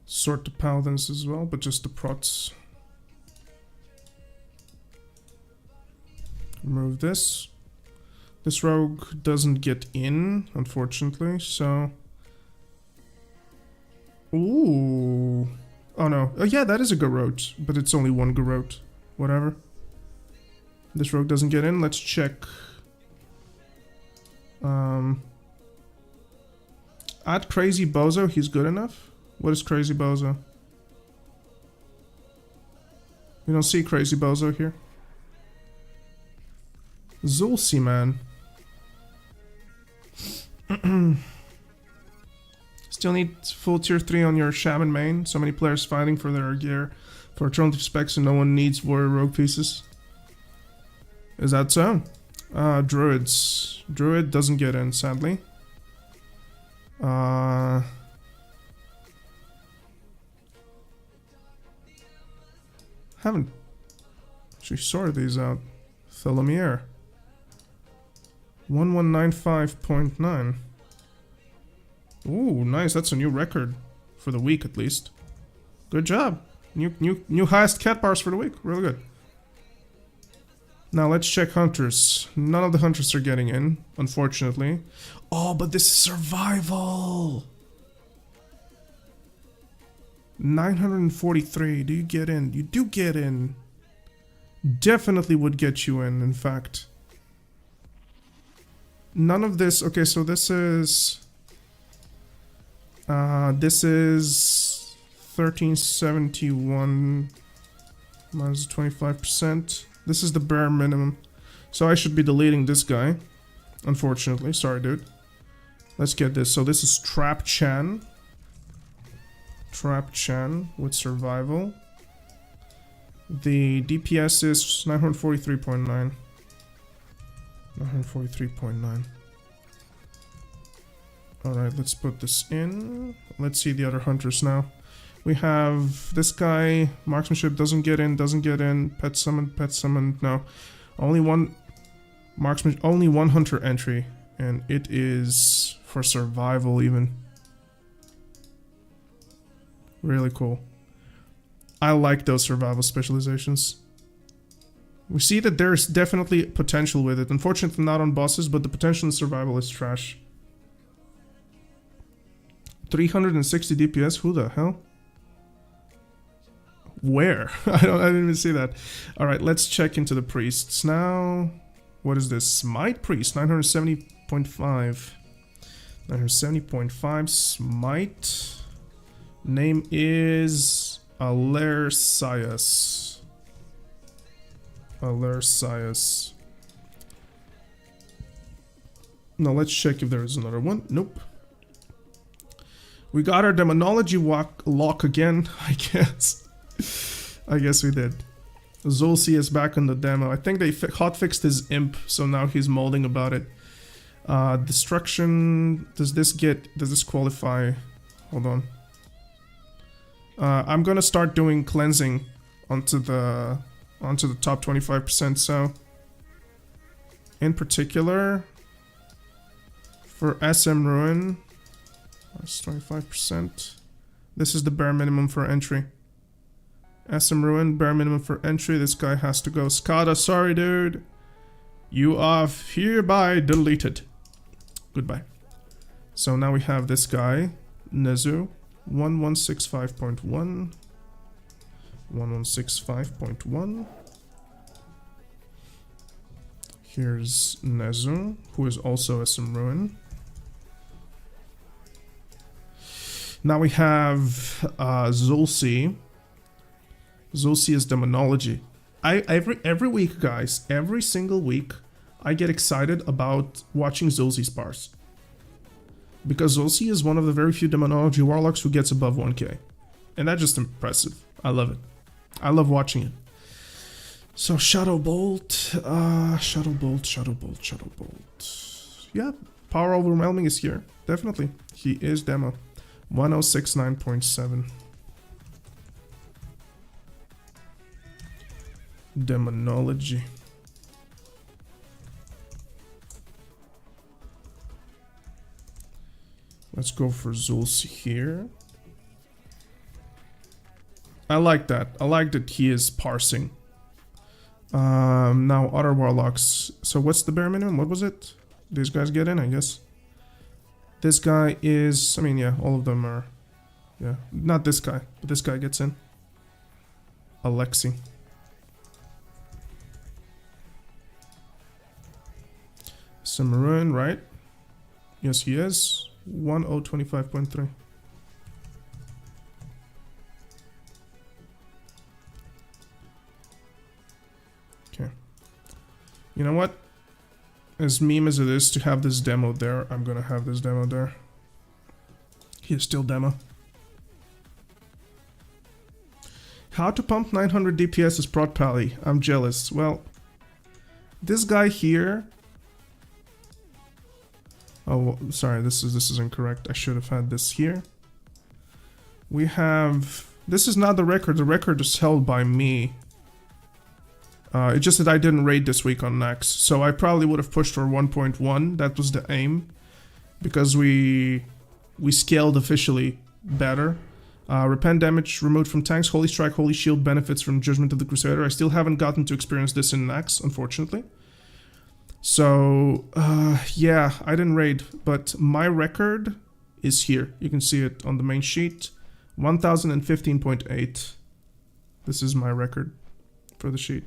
Speaker 2: Sort the paladins as well, but just the prots. Remove this. This rogue doesn't get in, unfortunately, so... Ooh. Oh no. Oh yeah, that is a garrote, but it's only one garrote. Whatever. This rogue doesn't get in. Let's check. Add Crazy Bozo. He's good enough. What is Crazy Bozo? We don't see Crazy Bozo here. Zulsi, man. Still need full tier 3 on your shaman main. So many players fighting for their gear for alternative specs and no one needs warrior rogue pieces. Is that so? Druids. Druid doesn't get in, sadly. Haven't actually sorted these out. Thelomere. 1195.9. Ooh, nice. That's a new record for the week, at least. Good job. New highest cat bars for the week. Really good. Now let's check hunters. None of the hunters are getting in, unfortunately. Oh, but this is survival. 943. Do you get in? You do get in. Definitely would get you in fact. None of this. Okay, so this is 1371 minus 25%. This is the bare minimum. So I should be deleting this guy. Unfortunately. Sorry, dude. Let's get this. So this is Trap Chan. Trap Chan with survival. The DPS is 943.9. 943.9. Alright, let's put this in. Let's see the other hunters now. We have this guy, marksmanship doesn't get in, pet summon, no. Only one marksman, only one hunter entry, and it is for survival even. Really cool. I like those survival specializations. We see that there's definitely potential with it. Unfortunately not on bosses, but the potential in survival is trash. 360 DPS, who the hell? Where? I didn't even see that. Alright, let's check into the priests now. What is this? Smite priest, 970.5. 970.5 smite. Name is Alersias. Alersias. Now let's check if there is another one. Nope. We got our demonology lock again, I guess. I guess we did. Zulsi is back on the demo. I think they hotfixed his imp, so now he's molding about it. Destruction. Does this qualify? Hold on. I'm gonna start doing cleansing onto the top 25%. So, in particular, for SM Ruin, that's 25%. This is the bare minimum for entry. SM Ruin, bare minimum for entry. This guy has to go. Skada, sorry, dude. You are hereby deleted. Goodbye. So now we have this guy, Nezu. 1165.1. 1165.1. Here's Nezu, who is also SM Ruin. Now we have Zulsi. Zulsi is Demonology. Every week, guys, every single week, I get excited about watching Zulsi spars. Because Zulsi is one of the very few Demonology Warlocks who gets above 1k. And that's just impressive. I love it. I love watching it. So Shadowbolt, Shadowbolt. Yeah, Power Overwhelming is here. Definitely. He is demo. 1069.7. Demonology. Let's go for Zulsi here. I like that. I like that he is parsing. Now other warlocks. So what's the bare minimum? What was it? These guys get in, I guess. This guy is... I mean, yeah, all of them are... Yeah, not this guy, but this guy gets in. Alexi. Cimarron, right? Yes, he is. 1025.3. Okay. You know what? As meme as it is to have this demo there, I'm gonna have this demo there. He is still demo. How to pump 900 DPS is Prot Pally. I'm jealous. Well, this guy here... Oh, sorry, this is incorrect. I should have had this here. We have... This is not the record. The record is held by me. It's just that I didn't raid this week on Nex. So I probably would have pushed for 1.1. That was the aim. Because we scaled officially better. Repent damage removed from tanks. Holy Strike, Holy Shield benefits from Judgment of the Crusader. I still haven't gotten to experience this in Nex, unfortunately. So, yeah, I didn't raid, but my record is here. You can see it on the main sheet. 1015.8. This is my record for the sheet.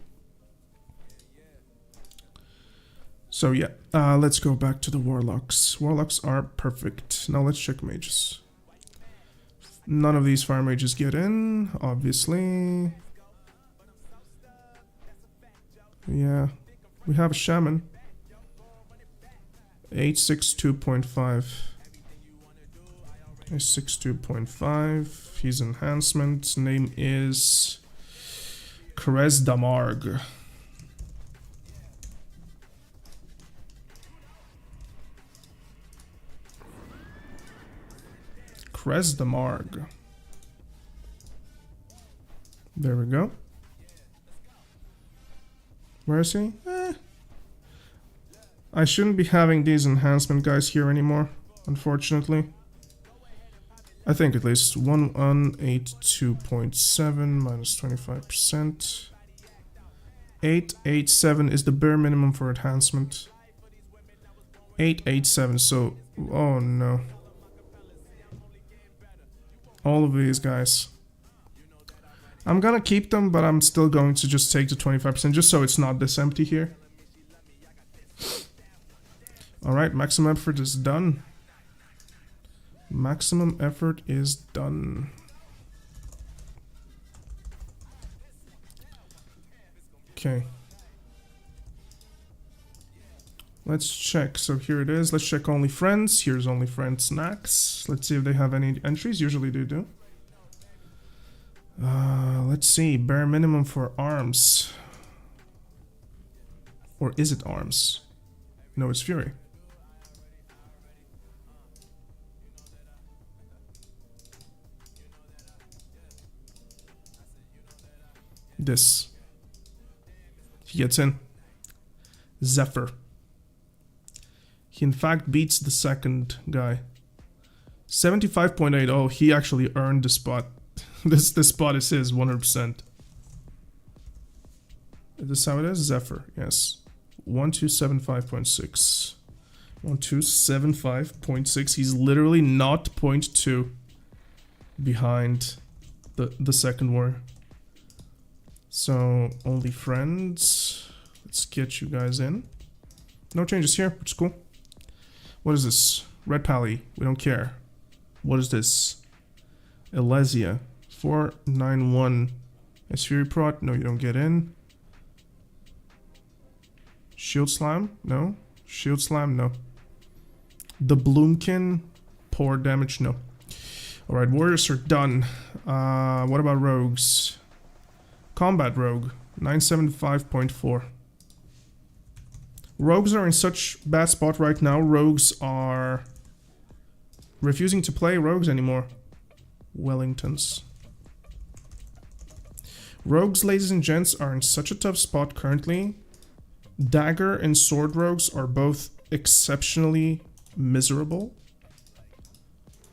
Speaker 2: So, yeah, let's go back to the Warlocks. Warlocks are perfect. Now let's check mages. None of these fire mages get in, obviously. Yeah, we have a shaman. 862.5. 862.5. His enhancement name is Krez Damarg. Krez Damarg. There we go. Where is he? I shouldn't be having these enhancement guys here anymore, unfortunately. I think at least 1182.7 minus 25%. 887 is the bare minimum for enhancement. 887, so... Oh no. All of these guys. I'm gonna keep them, but I'm still going to just take the 25% just so it's not this empty here. Alright, maximum effort is done. Maximum effort is done. Okay. Let's check. So here it is. Let's check only friends. Here's only friends next. Let's see if they have any entries. Usually they do. Let's see. Bare minimum for arms. Or is it arms? No, it's Fury. This. He gets in. Zephyr. He in fact beats the second guy. 75.8. Oh, he actually earned the spot. This spot is his, 100%. Is this how it is? Zephyr, yes. 1275.6. 1275.6. He's literally not 0.2 behind the second warrior. So, only friends. Let's get you guys in. No changes here, which is cool. What is this? Red Pally. We don't care. What is this? Elysia. 491. Is Fury Prot? No, you don't get in. Shield Slam? No. Shield Slam? No. The Bloomkin? Poor damage? No. Alright, Warriors are done. What about Rogues? Combat Rogue. 975.4. Rogues are in such bad spot right now. Rogues are refusing to play Rogues anymore. Wellingtons. Rogues, ladies and gents, are in such a tough spot currently. Dagger and Sword Rogues are both exceptionally miserable.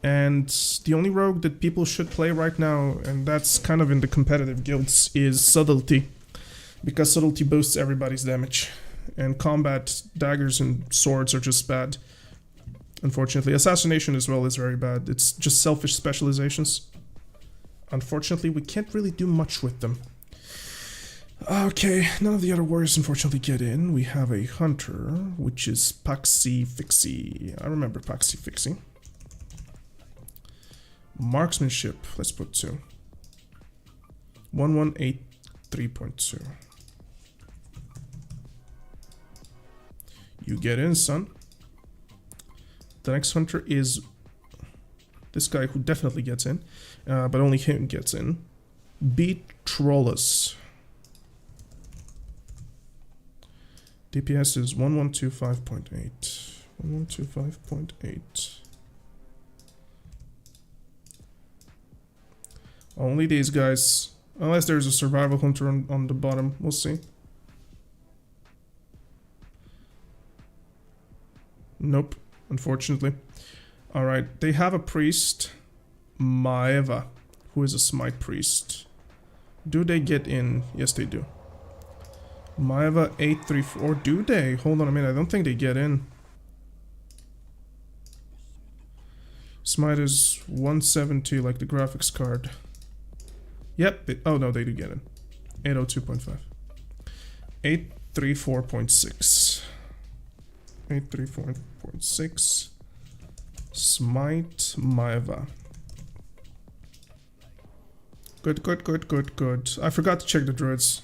Speaker 2: And the only rogue that people should play right now, and that's kind of in the competitive guilds, is Subtlety. Because Subtlety boosts everybody's damage. And combat daggers and swords are just bad. Unfortunately. Assassination as well is very bad. It's just selfish specializations. Unfortunately, we can't really do much with them. Okay, none of the other warriors unfortunately get in. We have a hunter, which is Paxi Fixie. I remember Paxi Fixie. Marksmanship, let's put 2. 1183.2. You get in, son. The next hunter is this guy who definitely gets in, but only him gets in. Beat Trollus. DPS is 1125.8. 1125.8. Only these guys. Unless there's a survival hunter on the bottom. We'll see. Nope. Unfortunately. Alright. They have a priest. Maeva. Who is a smite priest. Do they get in? Yes, they do. Maeva 834. Do they? Hold on a minute. I don't think they get in. Smite is 170 like the graphics card. Yep. Oh no, they do get in. 802.5. 834.6. 834.6. Smite Maeva. Good, good, good, good, good. I forgot to check the druids.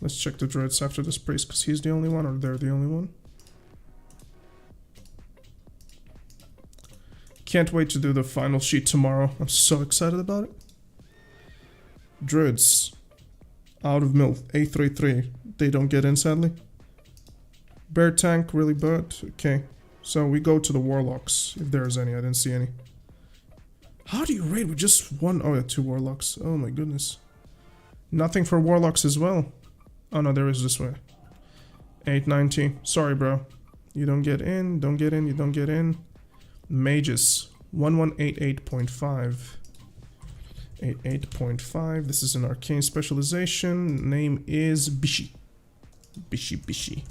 Speaker 2: Let's check the druids after this priest, because he's the only one, or they're the only one. Can't wait to do the final sheet tomorrow. I'm so excited about it. Druids. Out of milk. 833. They don't get in, sadly. Bear tank, really bad. Okay. So we go to the warlocks, if there's any. I didn't see any. How do you raid with just one? Oh yeah, 2 warlocks. Oh my goodness. Nothing for warlocks as well. Oh no, there is this way. 890. Sorry, bro. You don't get in, don't get in, you don't get in. Mages. 1188.5. 88.5. This is an arcane specialization. Name is Bishi. Bishi, Bishi.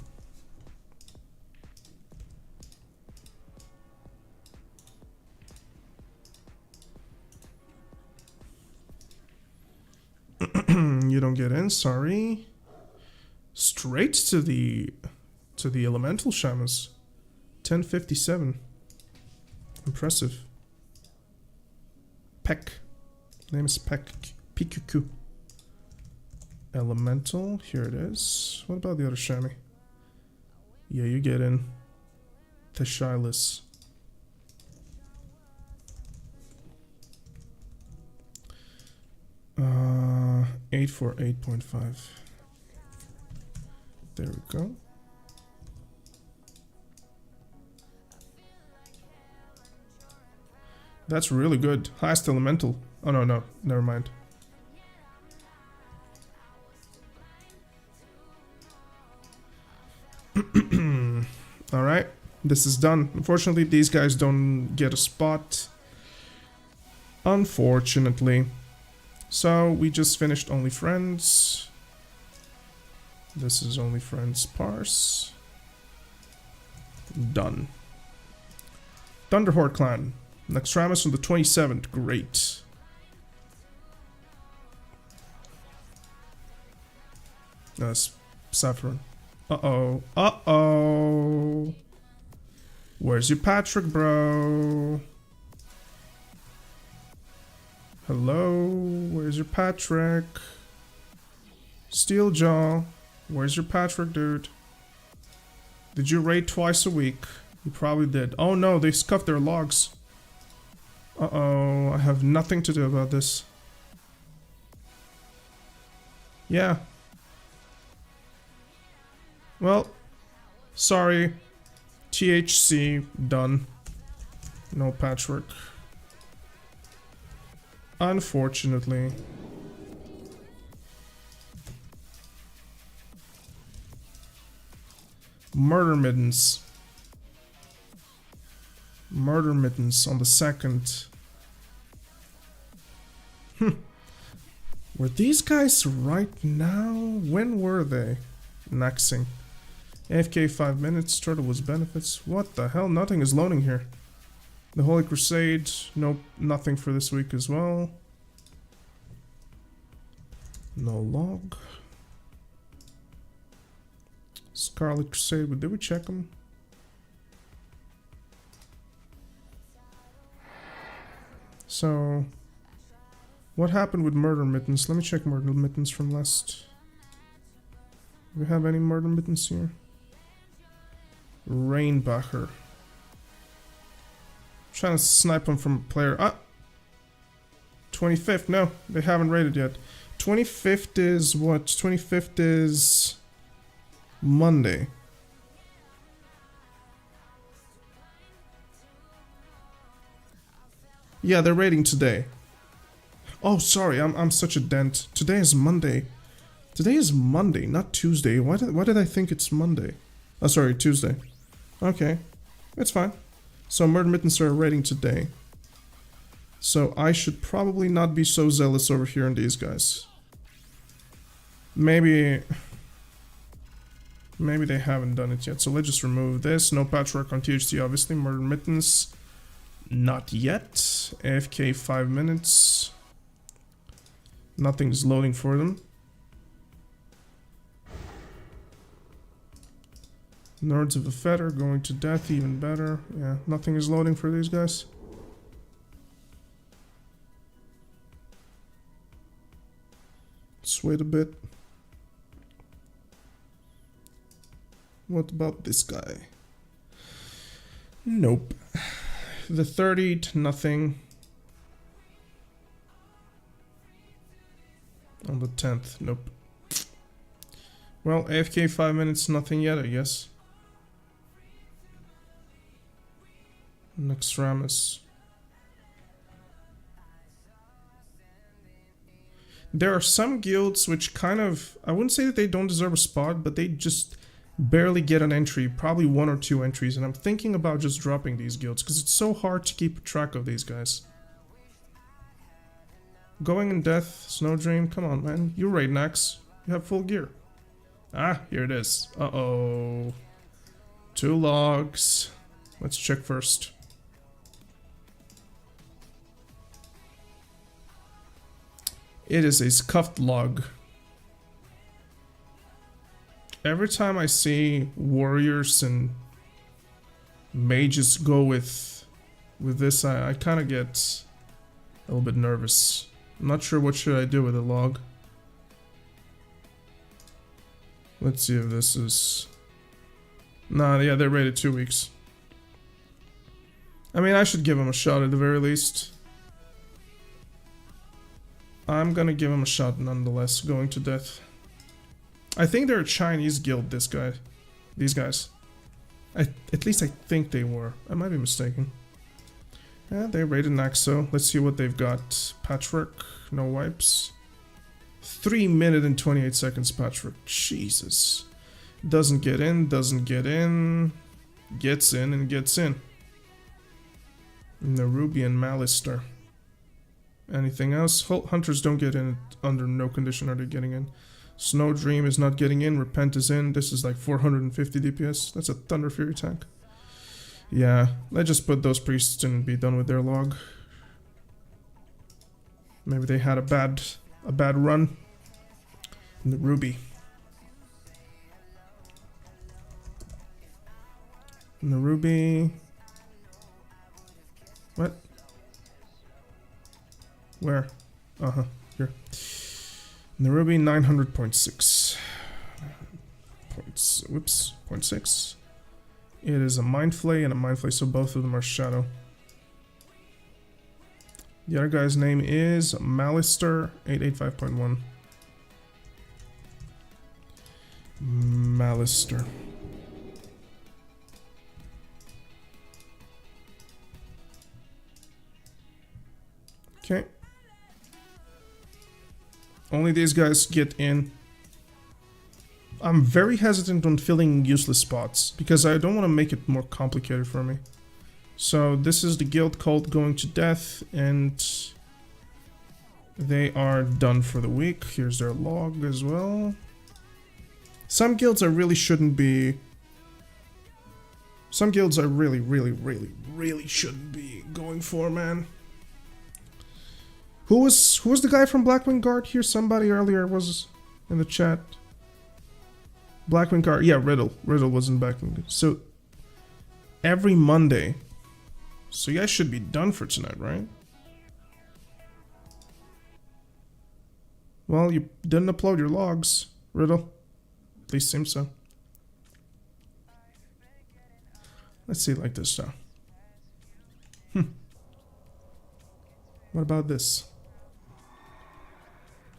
Speaker 2: You don't get in, sorry. Straight to the elemental shamans. 1057. Impressive. Peck. Name is Peck. PQQ. Elemental. Here it is. What about the other shami? Yeah, you get in. Teshilis. Uh, 848.5. There we go. That's really good. Highest elemental. Oh no, no, never mind. Alright, this is done. Unfortunately, these guys don't get a spot. Unfortunately. So, we just finished Only Friends. This is Only Friends parse. Done. Thunderhorde Clan. Nextramus on the 27th. Great. Saffron. Uh-oh. Uh-oh. Where's your Patrick, bro? Hello? Where's your Patrick? Steeljaw. Where's your Patrick, dude? Did you raid twice a week? You probably did. Oh no, they scuffed their logs. Uh-oh, I have nothing to do about this. Yeah. Well, sorry. THC, done. No patchwork. Unfortunately. Murder Mittens. Murder Mittens on the 2nd. Were these guys right now? When were they? Naxing. AFK 5 minutes, Turtle was benefits. What the hell? Nothing is loading here. The Holy Crusade. Nope, nothing for this week as well. No log. Scarlet Crusade, but did we check them? So, what happened with Murder Mittens? Let me check Murder Mittens from last. Do we have any Murder Mittens here? Rainbacher. Trying to snipe him from a player. Ah! 25th, no, they haven't raided yet. 25th is what? 25th is Monday. Yeah, they're raiding today. Oh, sorry, I'm such a dent. Today is Monday. Today is Monday, not Tuesday. Why did I think it's Monday? Oh, sorry, Tuesday. Okay, it's fine. So Murder Mittens are raiding today. So I should probably not be so zealous over here on these guys. Maybe they haven't done it yet. So let's just remove this. No patchwork on THC, obviously. Murder Mittens. Not yet. AFK 5 minutes. Nothing's loading for them. Nerds of a Feather going to death, even better. Yeah, nothing is loading for these guys. Let's wait a bit. What about this guy? Nope. The 30th, nothing. On the 10th, nope. Well, AFK 5 minutes, nothing yet, I guess. Next Ramus. There are some guilds which kind of, I wouldn't say that they don't deserve a spot, but they just barely get an entry, probably 1 or 2 entries, and I'm thinking about just dropping these guilds because it's so hard to keep track of these guys. Going in Death, Snow Dream, come on man, you raid Nax, you have full gear. Ah, here it is. Uh-oh. 2 logs. Let's check first. It is a scuffed log. Every time I see warriors and mages go with this, I kind of get a little bit nervous. I'm not sure what should I do with a log. Let's see if this is... Nah, yeah, they're rated 2 weeks. I mean, I should give them a shot at the very least. I'm gonna give him a shot nonetheless, going to death. I think they're a Chinese guild, these guys. At least I think they were. I might be mistaken. Yeah, they raided Naxo. Let's see what they've got. Patchwork, no wipes. 3 minutes and 28 seconds patchwork. Jesus. Doesn't get in, doesn't get in. Gets in and gets in. Nerubian Malister. Anything else? Hunters don't get in. Under no condition are they getting in. Snow Dream is not getting in. Repent is in. This is like 450 DPS. That's a Thunder Fury tank. Yeah, let's just put those priests in and be done with their log. Maybe they had a bad run. And the Ruby. And the ruby. What? Where? Here. And the ruby 900.6. Whoops, 0.6. It is a mind flay and a mind flay, so both of them are shadow. The other guy's name is Malister 885.1. Malister. Okay. Only these guys get in. I'm very hesitant on filling useless spots because I don't want to make it more complicated for me. So this is the guild cult going to death, and they are done for the week. Here's their log as well. Some guilds I really shouldn't be... Some guilds I really shouldn't be going for, man. Who was the guy from Blackwing Guard here? Somebody earlier was in the chat. Blackwing Guard, yeah, Riddle. Riddle was in Blackwing. So every Monday. So you guys should be done for tonight, right? Well, you didn't upload your logs, Riddle. At least seems so. Let's see it like this now. What about this?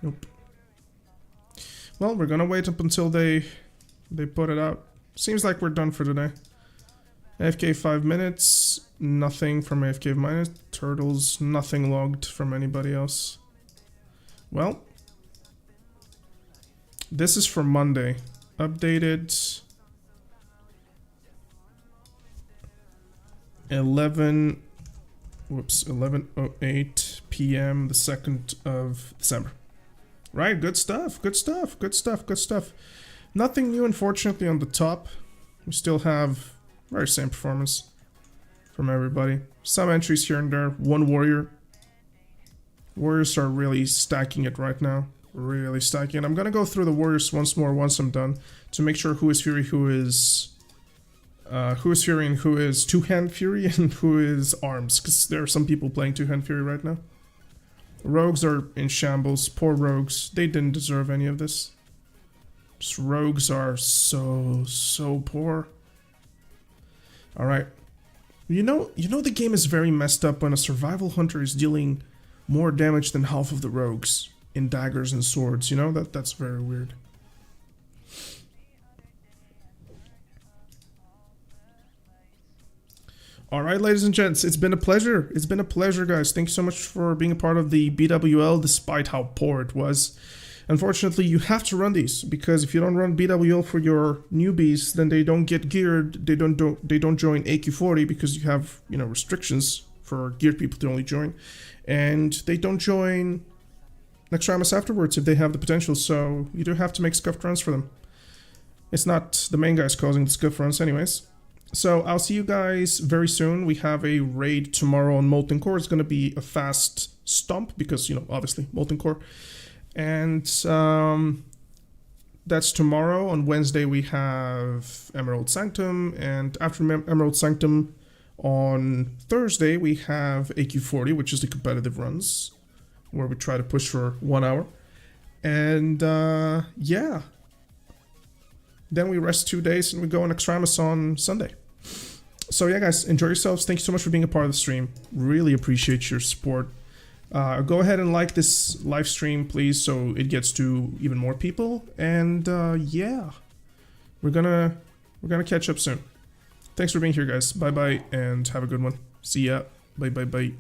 Speaker 2: Nope. Well, we're gonna wait up until they put it out. Seems like we're done for today. AFK 5 minutes. Nothing from AFK minus. Turtles. Nothing logged from anybody else. Well. This is for Monday. Updated. 11:08 p.m. the 2nd of December. Right, good stuff, good stuff, good stuff, good stuff. Nothing new, unfortunately, on the top. We still have very same performance from everybody. Some entries here and there. One warrior. Warriors are really stacking it right now. Really stacking it. I'm gonna go through the warriors once more once I'm done to make sure who is Fury, who is Fury, and who is two-hand Fury, and who is arms, because there are some people playing two-hand Fury right now. Rogues are in shambles. Poor rogues. They didn't deserve any of this. Just rogues are so poor. Alright. You know the game is very messed up when a survival hunter is dealing more damage than half of the rogues in daggers and swords. You know, that's very weird. Alright, ladies and gents, it's been a pleasure. It's been a pleasure, guys. Thank you so much for being a part of the BWL, despite how poor it was. Unfortunately, you have to run these, because if you don't run BWL for your newbies, then they don't get geared, they don't join AQ40, because you have, you know, restrictions for geared people to only join. And they don't join Nextramus afterwards if they have the potential, so you do have to make scuffed runs for them. It's not the main guys causing the scuffed runs anyways. So I'll see you guys very soon. We have a raid tomorrow on Molten Core. It's going to be a fast stomp because, you know, obviously Molten Core. And that's tomorrow. On Wednesday we have Emerald Sanctum. And after Emerald Sanctum on Thursday we have AQ40, which is the competitive runs, where we try to push for 1 hour. And yeah. Then we rest 2 days and we go on Extramus on Sunday. So yeah, guys, enjoy yourselves. Thank you so much for being a part of the stream. Really appreciate your support. Go ahead and like this live stream, please, so it gets to even more people. And yeah, we're gonna catch up soon. Thanks for being here, guys. Bye bye, and have a good one. See ya. Bye bye bye.